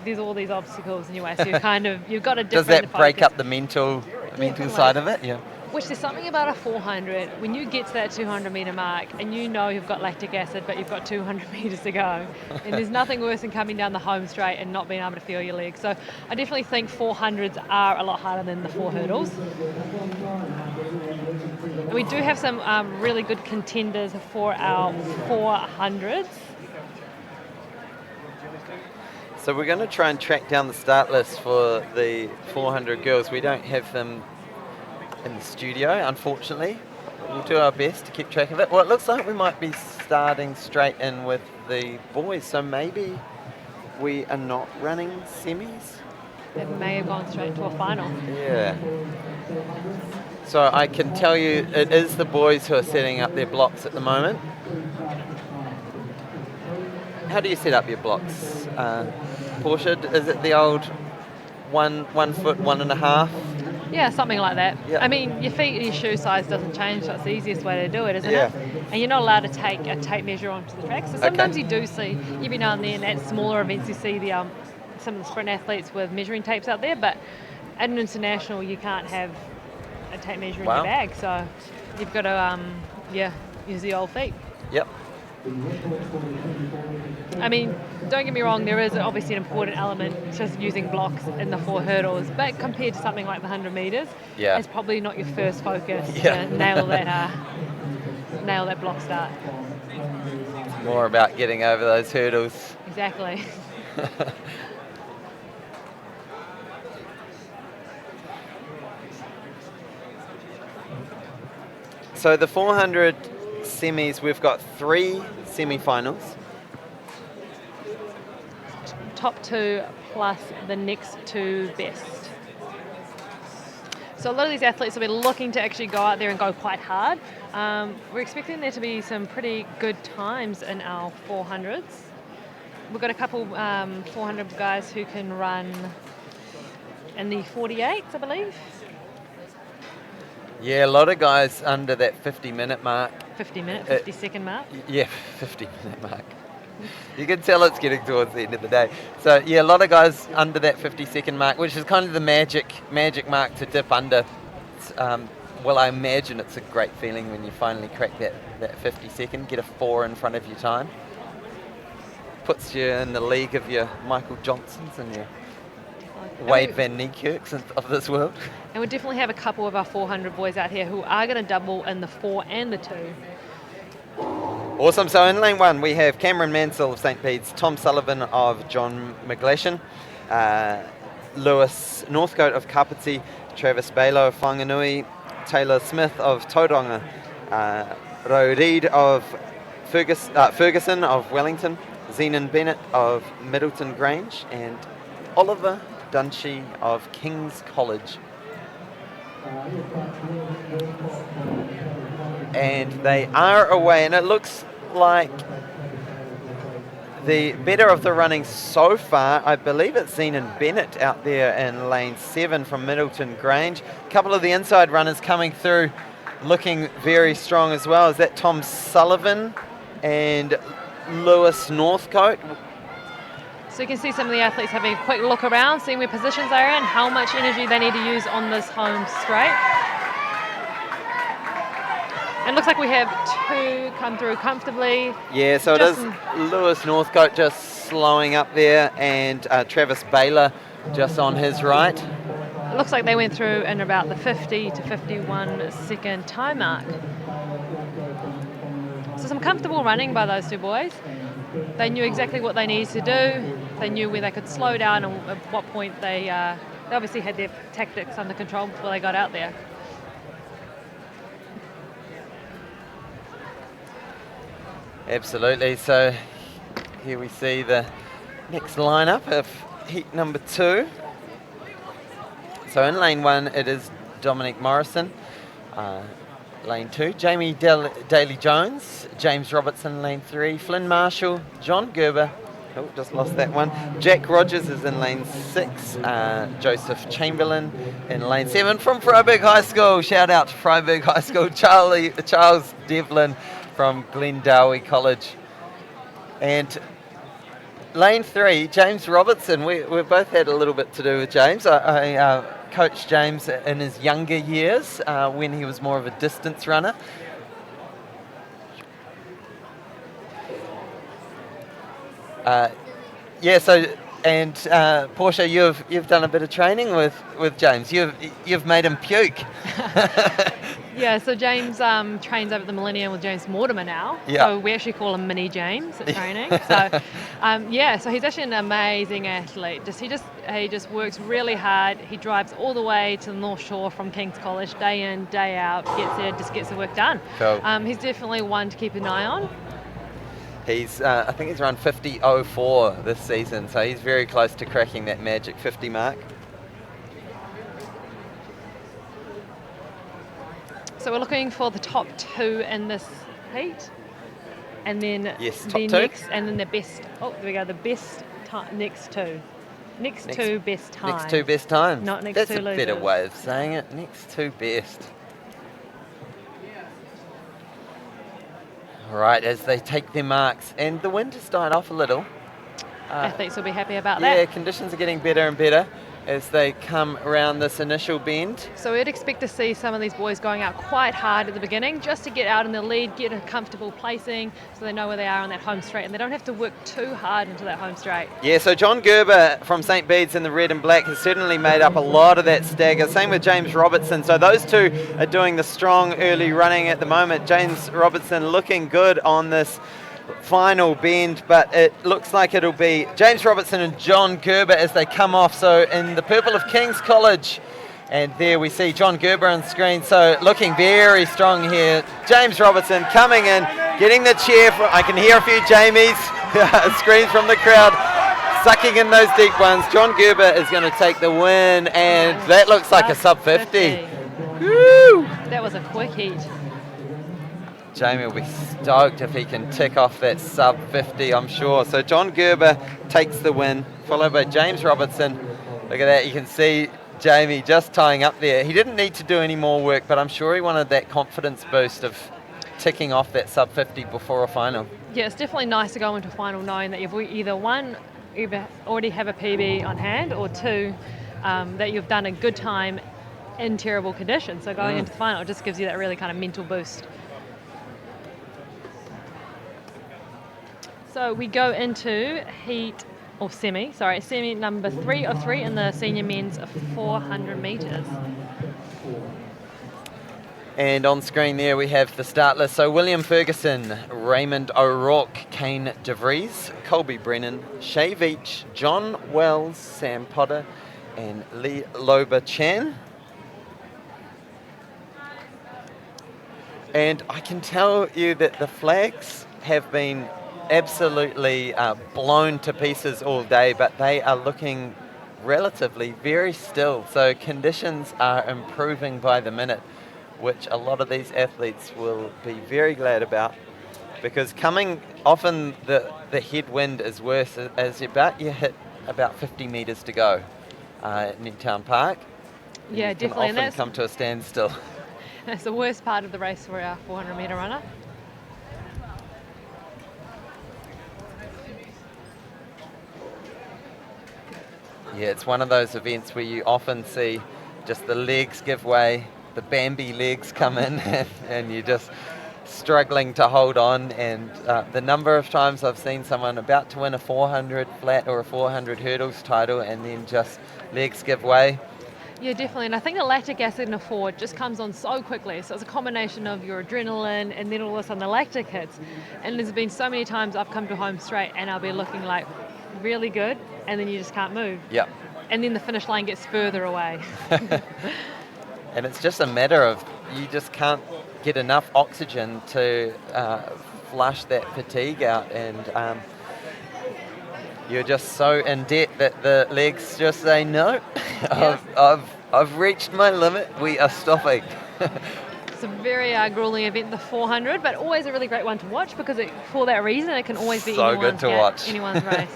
There's all these obstacles in your way, so you've got a different. Does that break focus. up the mental side of it? Yeah. Which there's something about a 400 when you get to that 200 metre mark and you know you've got lactic acid, but you've got 200 metres to go, and there's nothing worse than coming down the home straight and not being able to feel your legs. So I definitely think 400s are a lot harder than the 4 hurdles. And we do have some really good contenders for our 400s. So we're going to try and track down the start list for the 400 girls. We don't have them in the studio, unfortunately. We'll do our best to keep track of it. Well, it looks like we might be starting straight in with the boys, so maybe we are not running semis. It may have gone straight to a final. Yeah. So I can tell you it is the boys who are setting up their blocks at the moment. How do you set up your blocks? Portia, is it the old 1 foot, 1.5? Yeah, something like that. Yeah. I mean, your feet and your shoe size doesn't change, so it's the easiest way to do it, isn't Yeah. it? And you're not allowed to take a tape measure onto the track. So sometimes you do see, every now and then at smaller events, you see the some of the sprint athletes with measuring tapes out there, but at an international, you can't have a tape measure in your bag. So you've got to, use the old feet. Yep. I mean, don't get me wrong, there is obviously an important element just using blocks in the 4 hurdles, but compared to something like the 100 metres, it's probably not your first focus to nail that block start. It's more about getting over those hurdles. Exactly. So the 400 semis, we've got 3 semi-finals. Top 2 plus the next 2 best. So a lot of these athletes will be looking to actually go out there and go quite hard. We're expecting there to be some pretty good times in our 400s. We've got a couple 400 guys who can run in the 48s, I believe. Yeah, a lot of guys under that 50-minute mark. 50-second mark? Yeah, 50-minute mark. You can tell it's getting towards the end of the day. So, yeah, a lot of guys under that 50-second mark, which is kind of the magic mark to dip under. Well, I imagine it's a great feeling when you finally crack that 50-second, get a 4 in front of your time. Puts you in the league of your Michael Johnsons and your Wade Van Niekerks of this world. And we definitely have a couple of our 400 boys out here who are going to double in the 4 and the 2. Awesome. So in lane 1 we have Cameron Mansell of St. Bede's, Tom Sullivan of John McGlashan, Lewis Northcote of Kapiti, Travis Bailo of Whanganui, Taylor Smith of Tauranga, Roe Reid of Ferguson of Wellington, Zenon Bennett of Middleton Grange, and Oliver Dunshee of King's College. And they are away, and it looks like the better of the running so far. I believe it's Zenon Bennett out there in lane 7 from Middleton Grange. A couple of the inside runners coming through looking very strong as well. Is that Tom Sullivan and Lewis Northcote? So you can see some of the athletes having a quick look around, seeing where positions they are in, how much energy they need to use on this home straight. It looks like we have 2 come through comfortably. Yeah, so it is Lewis Northcote just slowing up there, and Travis Baylor just on his right. It looks like they went through in about the 50 to 51 second time mark. So some comfortable running by those 2 boys. They knew exactly what they needed to do. They knew where they could slow down and at what point they obviously had their tactics under control before they got out there. Absolutely. So here we see the next lineup of heat number 2. So in lane 1 it is Dominic Morrison. Lane 2, Jamie Daly-Jones, James Robertson, lane 3, Flynn Marshall, John Gerber, oh, just lost that one, Jack Rogers is in lane 6, Joseph Chamberlain in lane 7 from Freiburg High School, shout out to Freiburg High School, Charles Devlin from Glendowie College. And lane 3, James Robertson, we've both had a little bit to do with James. I coached James in his younger years when he was more of a distance runner. Portia, you've done a bit of training with James. You've made him puke. Yeah, so James trains over at the Millennium with James Mortimer now. Yeah. So we actually call him Mini James at training. So so he's actually an amazing athlete. He just works really hard. He drives all the way to the North Shore from King's College day in, day out, gets there, just gets the work done. Cool. He's definitely one to keep an eye on. He's, I think he's around 50.04 this season, so he's very close to cracking that magic 50 mark. So we're looking for the top 2 in this heat, and then the best. Oh, there we go. The best next 2. Next 2 best times. Next 2 best times. Not next That's 2 losers. That's a better way of saying it. Next 2 best. All right, as they take their marks, and the wind has died off a little. Athletes will be happy about that. Yeah, conditions are getting better and better as they come around this initial bend. So we'd expect to see some of these boys going out quite hard at the beginning just to get out in the lead, get a comfortable placing so they know where they are on that home straight and they don't have to work too hard into that home straight. Yeah, so John Gerber from St. Bede's in the red and black has certainly made up a lot of that stagger. Same with James Robertson. So those 2 are doing the strong early running at the moment. James Robertson looking good on this final bend, but it looks like it'll be James Robertson and John Gerber as they come off. So in the purple of King's College, and there we see John Gerber on screen, so looking very strong here. James Robertson coming in, getting the cheer. I can hear a few Jamies, screams from the crowd, sucking in those deep ones. John Gerber is going to take the win, and that looks like a sub 50. Woo! That was a quick heat. Jamie will be stoked if he can tick off that sub 50, I'm sure. So John Gerber takes the win, followed by James Robertson. Look at that, you can see Jamie just tying up there. He didn't need to do any more work, but I'm sure he wanted that confidence boost of ticking off that sub 50 before a final. Yeah, it's definitely nice to go into a final knowing that you've either already have a PB on hand, or 2, that you've done a good time in terrible conditions. So going into the final just gives you that really kind of mental boost. So we go into heat or semi number 3 of 3 in the senior men's 400 metres. And on screen there we have the start list. So William Ferguson, Raymond O'Rourke, Kane DeVries, Colby Brennan, Shay Veach, John Wells, Sam Potter, and Lee Loba Chan. And I can tell you that the flags have been absolutely blown to pieces all day, but they are looking relatively very still. So conditions are improving by the minute, which a lot of these athletes will be very glad about, because often the headwind is worse as you hit about 50 metres to go at Newtown Park. Yeah, definitely. And often come to a standstill. That's the worst part of the race for our 400 metre runner. Yeah, it's one of those events where you often see just the legs give way, the Bambi legs come in, and you're just struggling to hold on. And the number of times I've seen someone about to win a 400 flat or a 400 hurdles title and then just legs give way. Yeah, definitely. And I think the lactic acid in a forward just comes on so quickly. So it's a combination of your adrenaline and then all of a sudden the lactic hits. And there's been so many times I've come to home straight and I'll be looking like really good, and then you just can't move. Yep. And then the finish line gets further away. And it's just a matter of you just can't get enough oxygen to flush that fatigue out, and you're just so in debt that the legs just say, no, I've reached my limit, we are stopping. It's a very grueling event, the 400, but always a really great one to watch, because for that reason it can always be so good to watch. Anyone's race.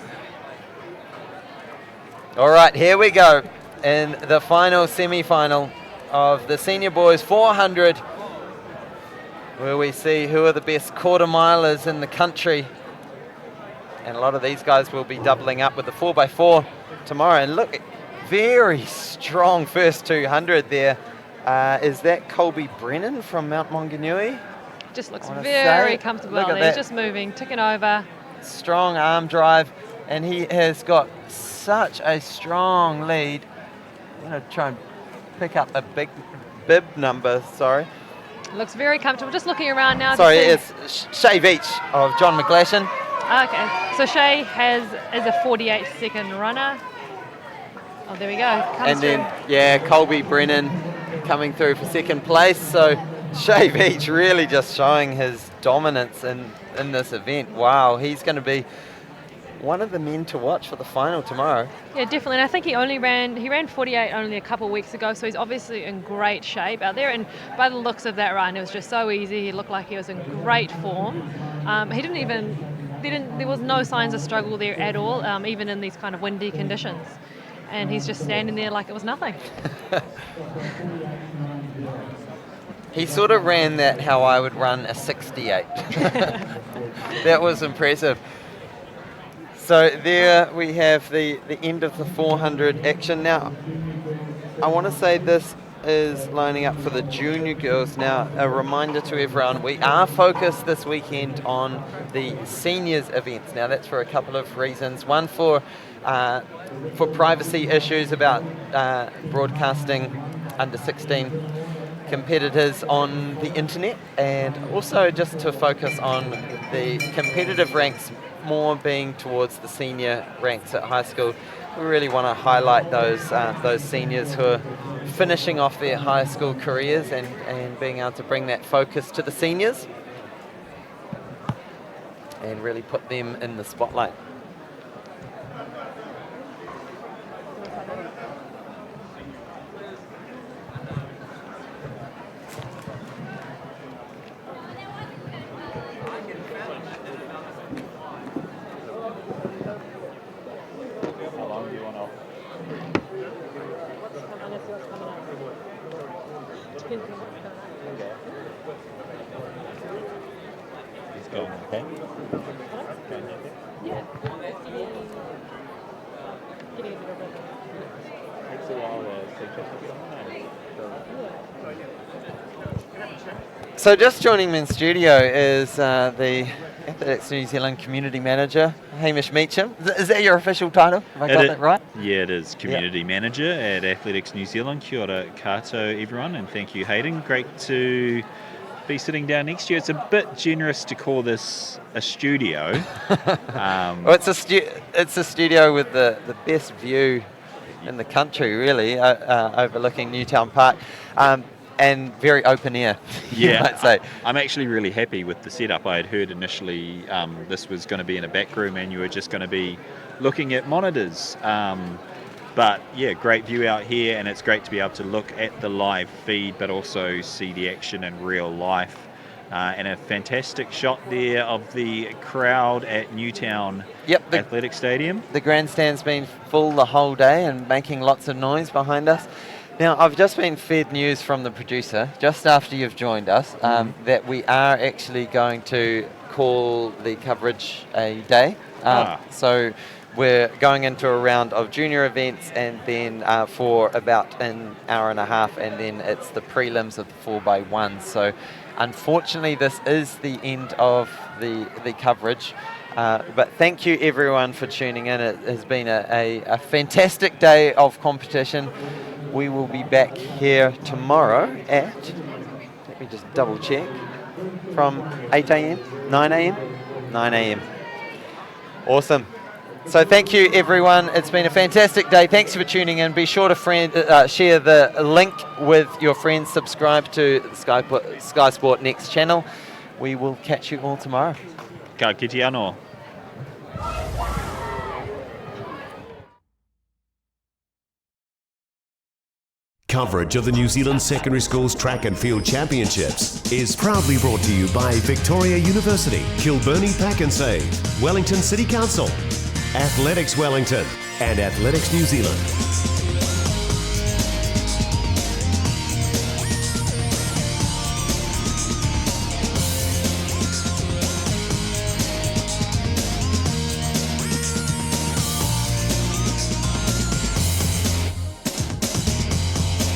All right, here we go in the final semi-final of the senior boys 400, where we see who are the best quarter milers in the country. And a lot of these guys will be doubling up with the 4x4 tomorrow. And look, very strong first 200 there. Is that Colby Brennan from Mount Maunganui? Just looks very comfortable. He's just moving, ticking over. Strong arm drive, and he has got such a strong lead. I'm going to try and pick up a big bib number, sorry. Looks very comfortable. Just looking around now. Sorry, it's Shay Veach of John McGlashan. Okay, so Shay is a 48-second runner. Oh, there we go. Then, Colby Brennan coming through for second place. So Shay Veach really just showing his dominance in this event. Wow, he's going to be one of the men to watch for the final tomorrow. Yeah, definitely. And I think he ran 48 only a couple of weeks ago, so he's obviously in great shape out there. And by the looks of that run, it was just so easy. He looked like he was in great form. There was no signs of struggle there at all, even in these kind of windy conditions. And he's just standing there like it was nothing. He sort of ran that how I would run a 68. That was impressive. So there we have the end of the 400 action. Now, I want to say this is lining up for the junior girls. Now, a reminder to everyone, we are focused this weekend on the seniors events. Now, that's for a couple of reasons. One, for privacy issues about broadcasting under 16 competitors on the internet, and also just to focus on the competitive ranks more being towards the senior ranks at high school. We really want to highlight those seniors who are finishing off their high school careers and being able to bring that focus to the seniors and really put them in the spotlight. Okay. Yeah. Takes a while to So just joining me in studio is the Athletics New Zealand Community Manager, Hamish Meacham. Is that your official title? Have I got that right? Yeah, it is. Community Manager at Athletics New Zealand. Kia ora kato, everyone, and thank you, Hayden. Great to be sitting down next to you. It's a bit generous to call this a studio. Well, it's a studio with the best view in the country, really, overlooking Newtown Park. And very open air, you might say. I'm actually really happy with the setup. I had heard initially this was going to be in a back room and you were just going to be looking at monitors. But yeah, great view out here, and it's great to be able to look at the live feed but also see the action in real life. And a fantastic shot there of the crowd at Newtown Athletic Stadium. The grandstand's been full the whole day and making lots of noise behind us. Now, I've just been fed news from the producer, just after you've joined us, that we are actually going to call the coverage a day. So we're going into a round of junior events, and then for about an hour and a half, and then it's the prelims of the 4x1. So unfortunately, this is the end of the coverage. But thank you everyone for tuning in. It has been a fantastic day of competition. We will be back here tomorrow at, let me just double check, from 8 a.m, 9 a.m, 9 a.m. Awesome. So thank you everyone. It's been a fantastic day. Thanks for tuning in. Be sure to share the link with your friends. Subscribe to the Sky Sport Next channel. We will catch you all tomorrow. Ka kite anō. Coverage of the New Zealand Secondary Schools Track and Field Championships is proudly brought to you by Victoria University, Kilbirnie Pack and Save, Wellington City Council, Athletics Wellington, and Athletics New Zealand.